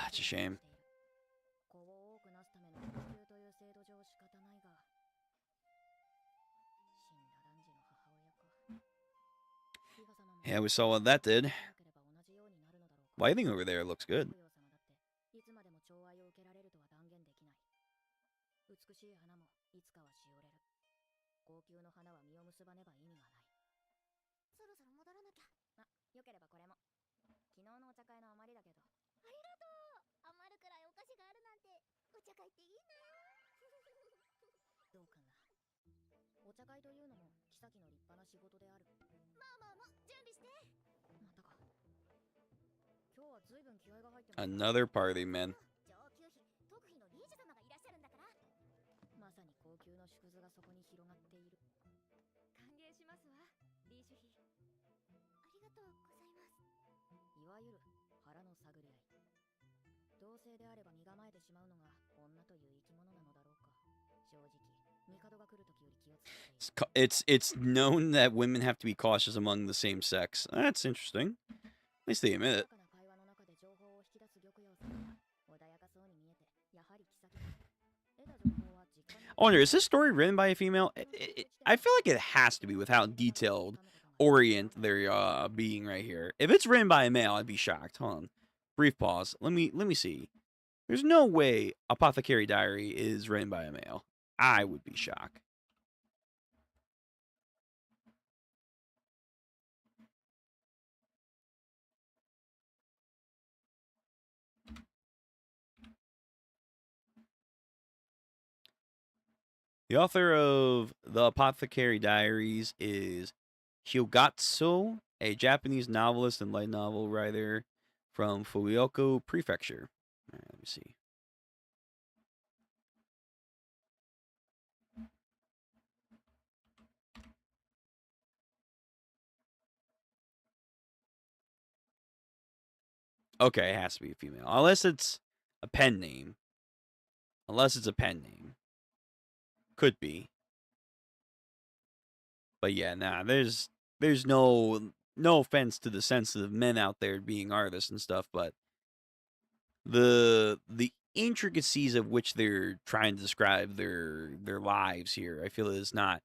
It's a shame.
子を多くなすための高級という制度上仕方ないが、死んだ男児の母親か。
Yeah, we saw what that did. Lighting over there looks good.
いつまでも寵愛を受けられるとは断言できない。美しい花もいつかはしおれる。高級の花は実を結ばねば意味がない。
そろそろ戻らなきゃ。
あ、よければこれも。昨日のお茶会の余りだけど。
ありがとう。余るくらいお菓子があるなんて。お茶会っていいな。
どうかな。お茶会というのも妃の立派な仕事である。
まあ準備して。
またか。今日は随分気合が入ってます。
Another party, man.
上級妃、特妃の
さに高級の縮図がそこに広がっている。
歓迎しますわ、リーシュヒ。ありがとうございます。
いわゆる腹の探り合い。同性であれば身構えてしまうのが女という生き物なのだろうか。正直、帝が来るときより気をつけている。
It's known that women have to be cautious among the same sex. That's interesting. At least they admit it.
会話の中で情報を引き出す玉葉さんは穏やかそうに見えて、やはり気先だ。得た情報は実家に。
I wonder, is this story written by a female? I feel like it has to be with how detailed orient they're being right here. If it's written by a male, I'd be shocked. Hold on. Brief pause. Let me see. There's no way Apothecary Diary is written by a male. I would be shocked. The author of The Apothecary Diaries is Hyogatsu, a Japanese novelist and light novel writer from Fukuoka Prefecture. All right, let me see. Okay, it has to be a female. Unless it's a pen name. Could be. But yeah, nah, there's no offense to the sensitive men out there being artists and stuff, but the intricacies of which they're trying to describe their lives here, I feel is not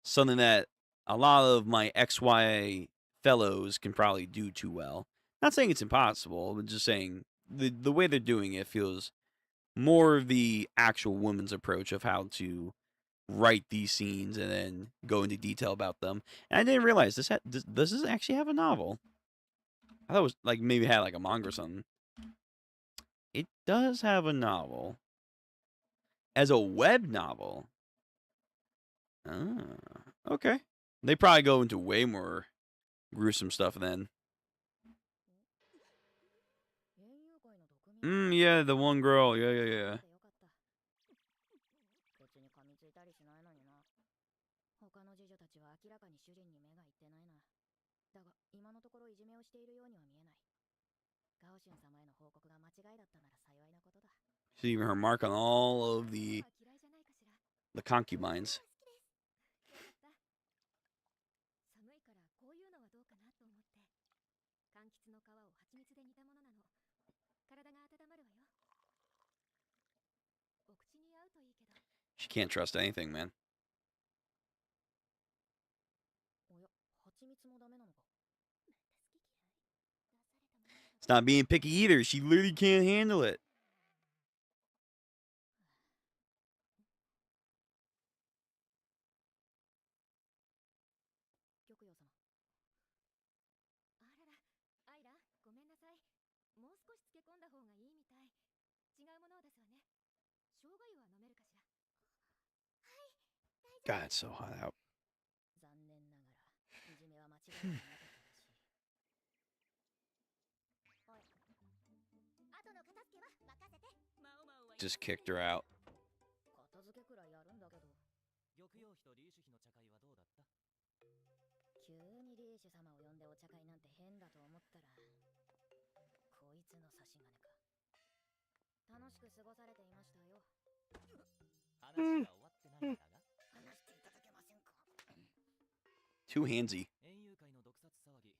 something that a lot of my XY fellows can probably do too well. Not saying it's impossible, but just saying the way they're doing it feels more of the actual woman's approach of how to write these scenes and then go into detail about them. And I didn't realize does this actually have a novel? I thought it was like maybe it had like a manga or something. It does have a novel. As a web novel. Ah, okay. They probably go into way more gruesome stuff then. Yeah, the one girl. Yeah.
他の侍女たちは明らかに主人に目がいってないな。だが今のところいじめをしているようには見えない。ガオシュン様への報告が間違いだったなら幸いなことだ。
See her mark on all of the concubines.
寒いからこういうのはどうかなと思って。柑橘の皮を蜂蜜で煮たものなの。体が温まるわよ。お口に合うといいけど。
She can't trust anything, man. It's not being picky either. She literally can't handle it.
玉葉様。
あらら、アイラ、ごめんなさい。もう少し漬け込んだ方がいいみたい。違うものを出すわね。生姜湯は飲めるかしら。はい、大丈夫。
God, it's so hot out.
残念ながらいじめは間違いなかったらしい。おい。後の片付けは任せて。
Just kicked her out.
片付けくらいやるんだけど。
玉葉妃とリーシュ妃の茶会はどうだった？
急にリーシュ様を呼んでお茶会なんて変だと思ったら、こいつの差し金か。楽しく過ごされていましたよ。
話が終わってないんだが。
話していただけませんか。
Too handsy.
園遊会の毒殺騒ぎ。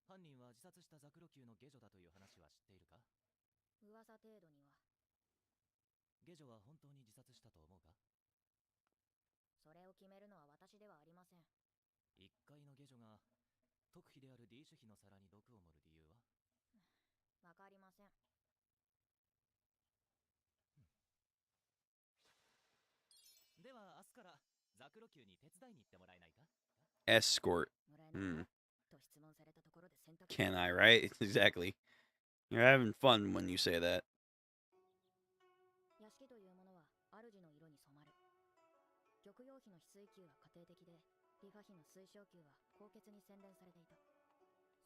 犯人は自殺したザクロ級の下女だという話は知っているか？
噂程度には。
下女は本当に自殺したと思うか？
それを決めるのは私ではありません。
一階の下女が特妃であるリーシュ妃の皿に毒を盛る理由は？
わかりません。
では明日からザクロ級に手伝いに行ってもらえないか？
Escort. Can I, right? Exactly. You're having fun when you say that.
屋敷というものは主の色に染まる。玉葉妃の翡翠球は家庭的で、リファ妃の水晶球は高潔に洗練されていた。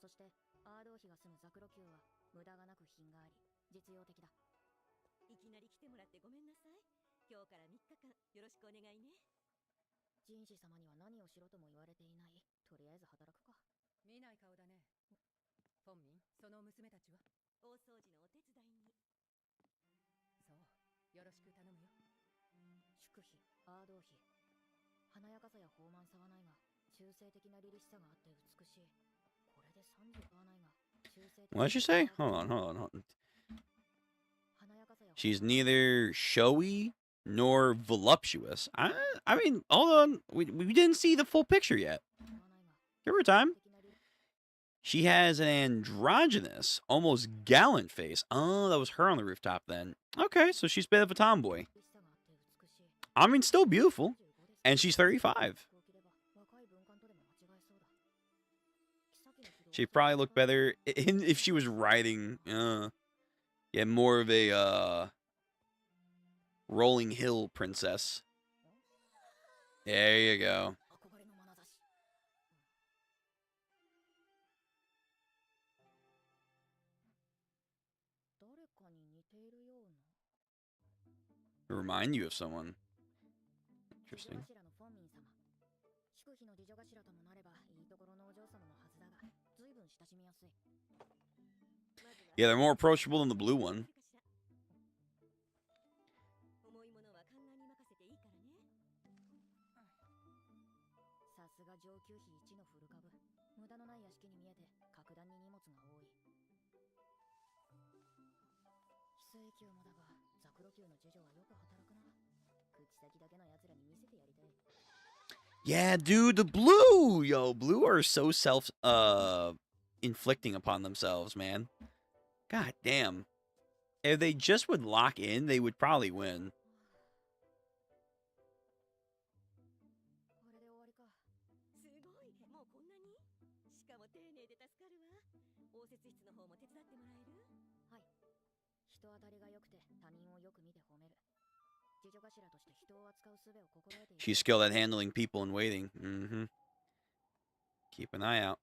そしてアードー妃が住むザクロ球は無駄がなく品があり、実用的だ。
いきなり来てもらってごめんなさい。今日から3日間よろしくお願いね。
人士様には何をしろとも言われていない。とりあえず働くか。
見ない顔だね。フォンミン、その娘たちは？
大掃除のお手伝いに。
そう、よろしく頼むよ。
祝妃、アードー妃。華やかさや豊満さはないが、中性的な凛々しさがあって美しい。これで30はないが、中性的な。
What did she say? Hold on.
華やかさや
She's neither showy nor voluptuous. I mean, hold on. We didn't see the full picture yet. Give her time. She has an androgynous, almost gallant face. Oh, that was her on the rooftop then. Okay, so she's a bit of a tomboy. I mean, still beautiful. And she's 35. She'd probably look better if she was riding, yeah, more of a, rolling hill princess. There you go. Remind you of someone. Interesting. Yeah, they're more approachable than the blue one. Yeah, dude, the blue! Yo, blue are so inflicting upon themselves, man. God damn. If they just would lock in, they would probably win. She's skilled at handling people and waiting. Keep an eye out.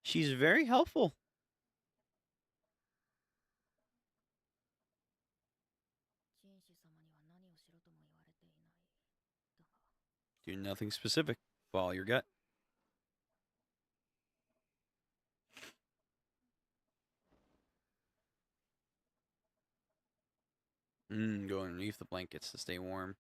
She's very helpful. Do nothing specific. Follow your gut. Go underneath the blankets to stay warm.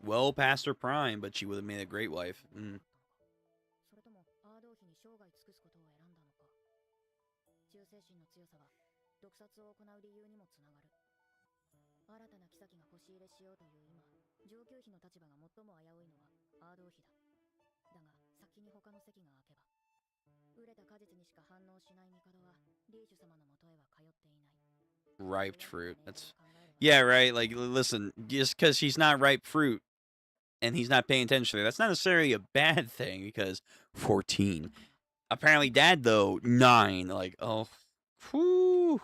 Well past her prime, but she would have made a great wife. Ripe fruit. That's... Yeah, right. Like, listen, just because she's not ripe fruit and he's not paying attention to her, that's not necessarily a bad thing, because 14. Apparently dad, though, 9. Like, oh, whew.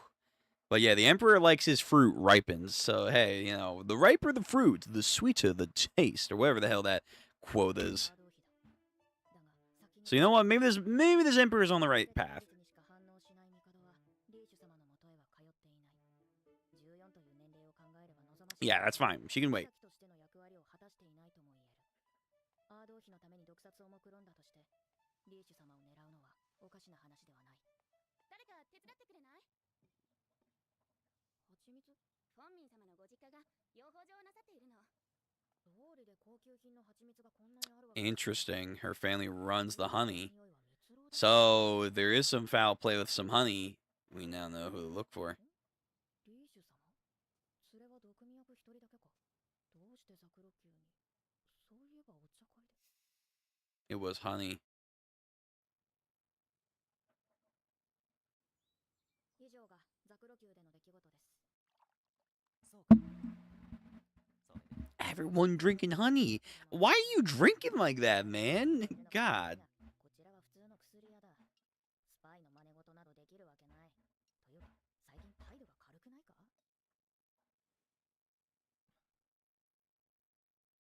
But yeah, the emperor likes his fruit ripened. So, hey, you know, the riper the fruit, the sweeter the taste, or whatever the hell that quote is. So, you know what? Maybe this emperor's on the right path. Yeah, that's fine. She can wait. Interesting. Her family runs the honey. So there is some foul play with some honey we now know who to look for.
リーシュ様それは毒味役一人だけか。どうしてザクロ級に。そういえばお茶会で。
It was honey.
以上がザクロ級での出来事です。
そうか。それで
Everyone drinking honey. Why are you drinking like that, man? God.
こちらは普通の薬屋だ。スパイの真似事などできるわけない。というか、最近態度が軽くないか？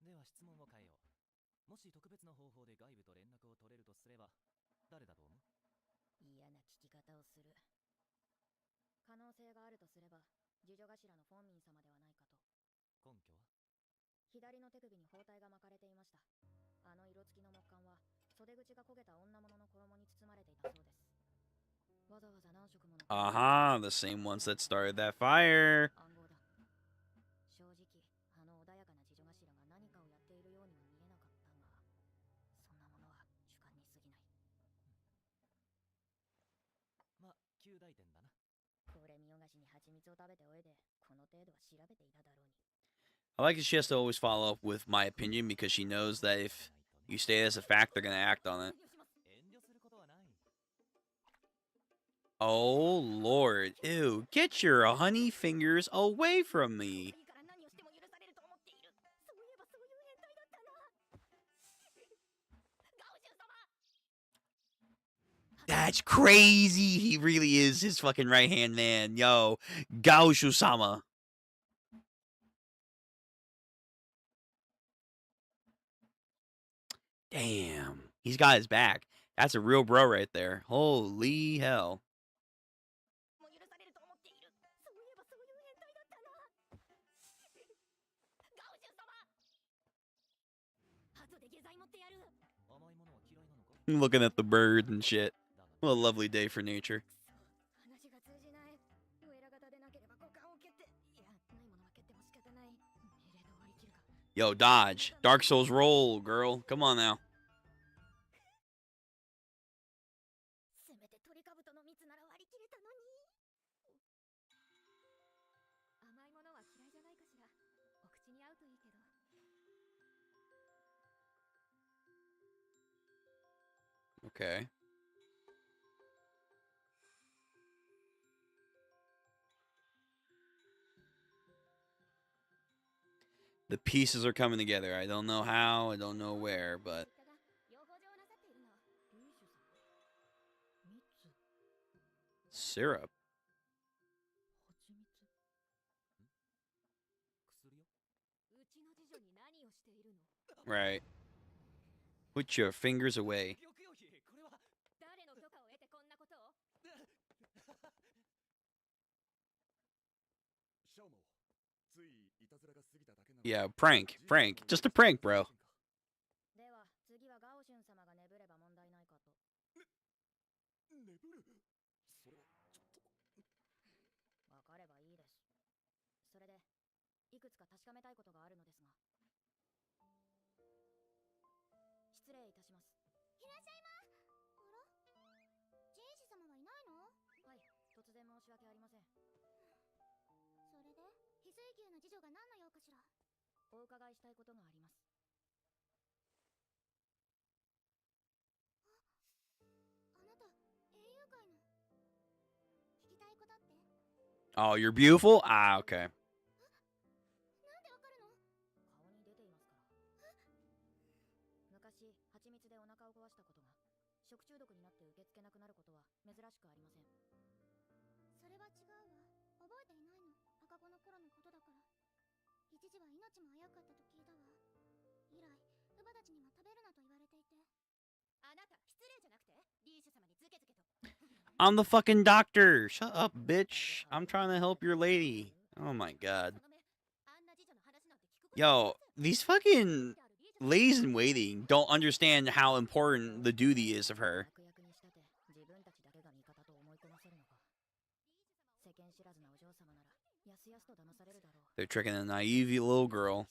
では質問を変えよう。もし特別な方法で外部と連絡を取れるとすれば、誰だと思う？
嫌な聞き方をする。可能性があるとすれば、次女頭のフォンミン様ではないかと。
根拠は？
左の手首に包帯が巻かれていました。あの色付きの木簡は、袖口が焦げた女物の衣に包まれていたそうです。わざわざ何色もの。
Aha, the same ones that started that fire.
暗号だ。正直、あの穏やかな次女頭が何かをやっているようには見えなかったが、そんなものは主観に過ぎない。
まあ、旧大点だな。
これ見よがしに蜂蜜を食べておいで、この程度は調べていただろうに。
I like that she has to always follow up with my opinion because she knows that if you state it as a fact, they're going to act on it.
遠慮することはない。
Oh, Lord. Ew, get your honey fingers away from me. That's crazy. He really is his fucking right-hand man. Yo, Gaoshu-sama. Damn. He's got his back. That's a real bro right there. Holy hell. Looking at the bird and shit. What a lovely day for nature. Yo, dodge. Dark Souls roll, girl. Come on now. Okay. The pieces are coming together. I don't know how, I don't know where, but... Syrup. Right. Put your fingers away. Yeah, prank. Prank. Just a prank, bro. Oh, you're beautiful? Ah, okay. I'm the fucking doctor. Shut up, bitch. I'm trying to help your lady. Oh my god. Yo, these fucking ladies in waiting don't understand how important the duty is of her. They're tricking a naive little girl.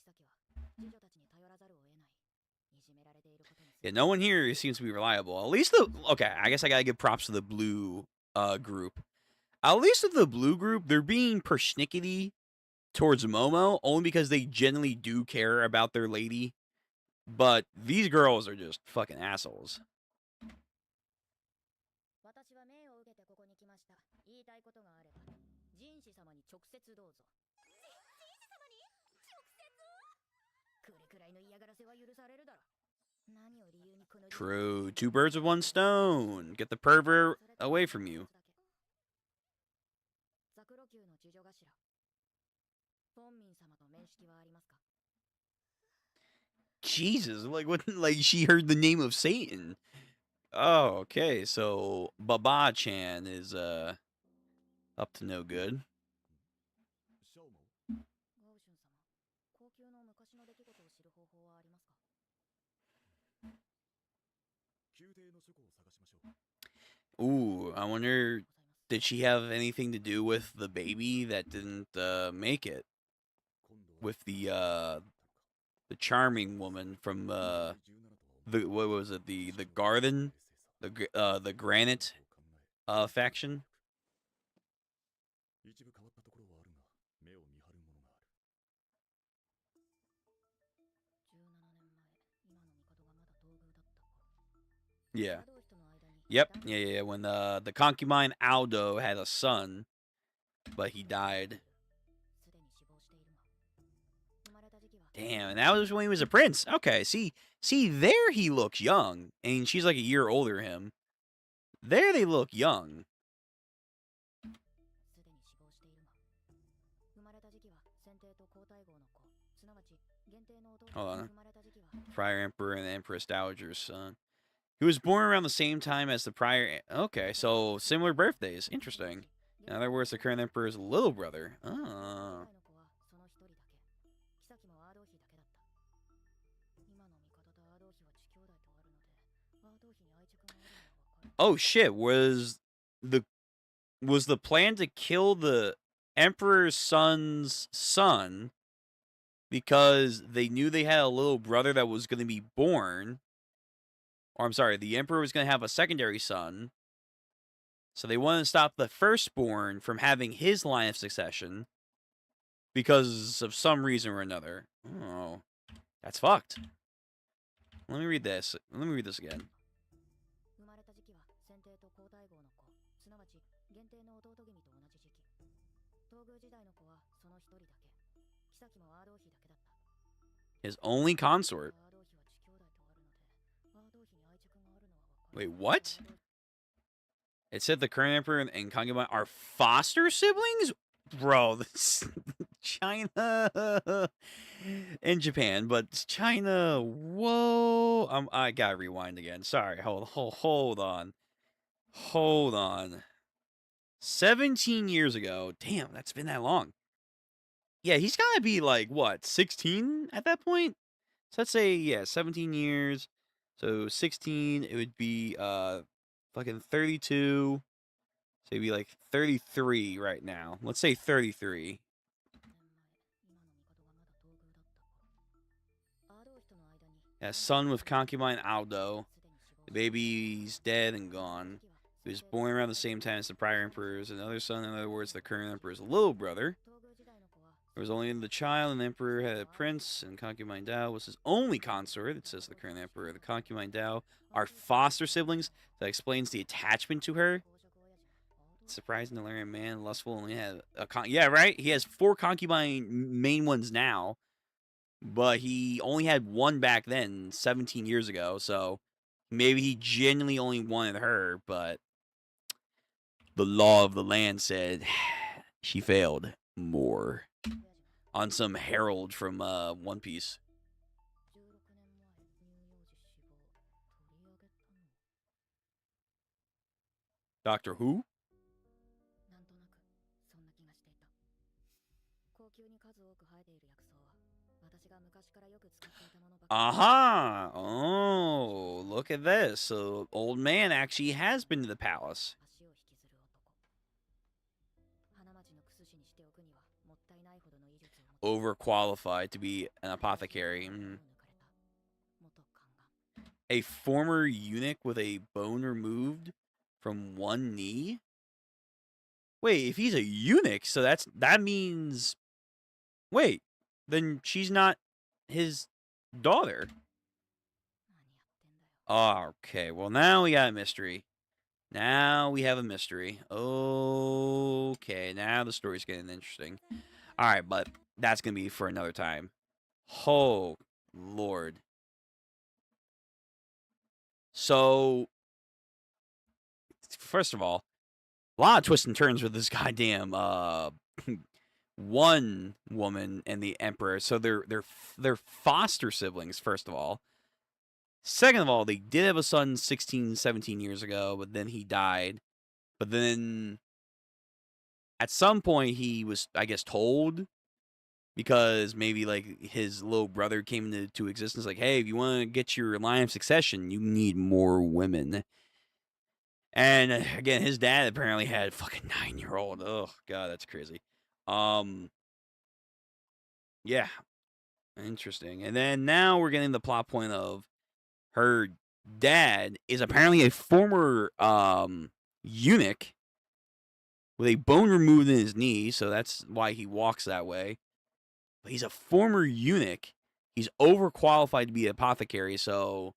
Yeah, no one here seems to be reliable. At least the... Okay, I guess I gotta give props to the blue group. At least with the blue group, they're being persnickety towards Momo only because they genuinely do care about their lady. But these girls are just fucking assholes.
私は命を受けてここに来ました。言いたいことがあれば、人士様に直接どうぞ。人士様に直接？これくらいの嫌がらせは許されるだろ。何を理由にこの
True. Two birds with one stone. Get the pervert away from you.
ザクロ級の次女頭。フォンミン様と面識はありますか？
Jesus, like what? Like she heard the name of Satan. Oh, okay. So Baba-chan is up to no good.
ゴウシュン様、高級の昔の出来事を知る方法はありますか？
Ooh, I wonder, did she have anything to do with the baby that didn't make it? With the charming woman from the what was it, the garden, the granite faction?
一部変わったところはあるが目を見張るものがある。
17年前、今の帝がまだ東宮だった頃。
Yeah.
同人の間に
Yep. Yeah. When the concubine Aldo had a son, but he died.
すでに死亡しているが、生まれた時期は
Damn, and that was when he was a prince. Okay, see, there he looks young, and she's like a year older than him. There they look young.
すでに死亡しているが、生まれた時期は先帝と皇太后の子、すなわち限定の弟
Hold
が
on.
生まれた時期は
Prior Emperor and the Empress Dowager's son. He was born around the same time as the prior. Okay, so similar birthdays. Interesting. In other words, the current emperor's little brother. Oh.
の子はその一人だけ。妃もアードー妃だけだった。今の帝とアードー妃は地兄弟とあるので、アードー妃に愛着があるのはわかる。
Oh shit! Was the plan to kill the emperor's son's son because they knew they had a little brother that was going to be born? Or I'm sorry, the emperor was going to have a secondary son. So they wanted to stop the firstborn from having his line of succession because of some reason or another. Oh, that's fucked. Let me read this. Let me read this again.
生まれた時期は先帝と皇太后の子、すなわち限定の弟君と同じ時期。東宮時代の子はその一人だけ。妃もアードー妃だけだった。
His only consort.
アードー妃は地兄弟とあるので、アードー妃に愛着があるのはわかる。
Wait, what? It said the current emperor and concubine are foster siblings? Bro, this China and Japan, but China, whoa. I gotta rewind again. Sorry, hold on. 17 years ago. Damn, that's been that long. Yeah, he's gotta be like, what, 16 at that point? So let's say, yeah, 17 years. So 16, it would be fucking 32. So he'd be like 33 right now. Let's say 33. Yeah, son with concubine Aldo. The baby's dead and gone. He was born around the same time as the prior emperors. Another son, in other words, the current emperor's little brother. There was only the child, and the emperor had a prince, and concubine Dao was his only consort. It says the current emperor, the concubine Dao are foster siblings. That explains the attachment to her. It's surprising to learn a man lustful only had a yeah, right? He has 4 concubine main ones now, but he only had one back then, 17 years ago. So maybe he genuinely only wanted her, but the law of the land said she failed more. On some herald from One Piece. Doctor Who? Aha! Oh, look at this. So, old man actually has been to the palace. Overqualified to be an apothecary. A former eunuch with a bone removed from one knee? Wait, if he's a eunuch, so that means... Wait, then she's not his daughter. Okay, well, now we got a mystery. Now we have a mystery. Okay, now the story's getting interesting. Alright, but that's going to be for another time. Oh, Lord. So, first of all, a lot of twists and turns with this goddamn one woman and the emperor. So they're foster siblings, first of all. Second of all, they did have a son 16, 17 years ago, but then he died. But then at some point he was, I guess, told, because maybe like his little brother came into existence, like, hey, if you want to get your line of succession, you need more women. And again, his dad apparently had a fucking 9-year-old. Oh god, that's crazy. Yeah, interesting. And then now we're getting the plot point of her dad is apparently a former eunuch with a bone removed in his knee, so that's why he walks that way. But he's a former eunuch. He's overqualified to be an apothecary, so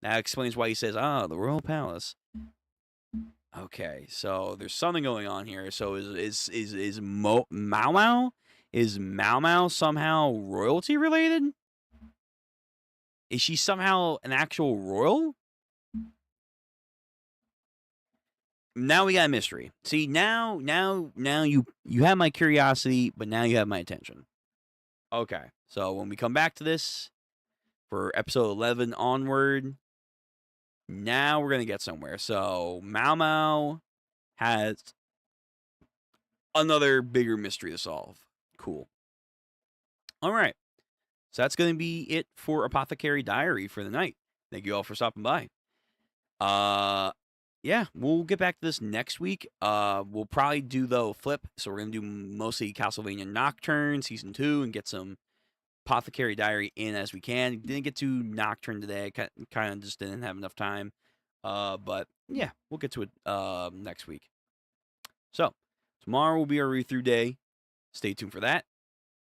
that explains why he says, the royal palace. Okay, so there's something going on here. So is Mao Mao? Is Mao Mao somehow royalty related? Is she somehow an actual royal? Now we got a mystery. See, now you have my curiosity, but now you have my attention. Okay, so when we come back to this for episode 11 onward, now we're going to get somewhere. So Mao Mao has another bigger mystery to solve. Cool. All right. So that's going to be it for Apothecary Diary for the night. Thank you all for stopping by. Yeah, we'll get back to this next week. We'll probably do the flip. So we're going to do mostly Castlevania Nocturne Season 2 and get some Apothecary Diary in as we can. Didn't get to Nocturne today. Kind of just didn't have enough time. But yeah, we'll get to it next week. So tomorrow will be our read-through day. Stay tuned for that.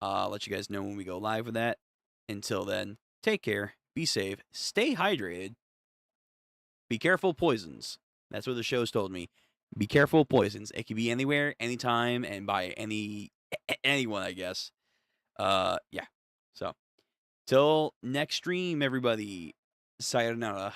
I'll let you guys know when we go live with that. Until then, take care, be safe, stay hydrated, be careful of poisons. That's what the show's told me. Be careful of poisons. It can be anywhere, anytime, and by anyone, I guess. Yeah. So, till next stream, everybody. Sayonara.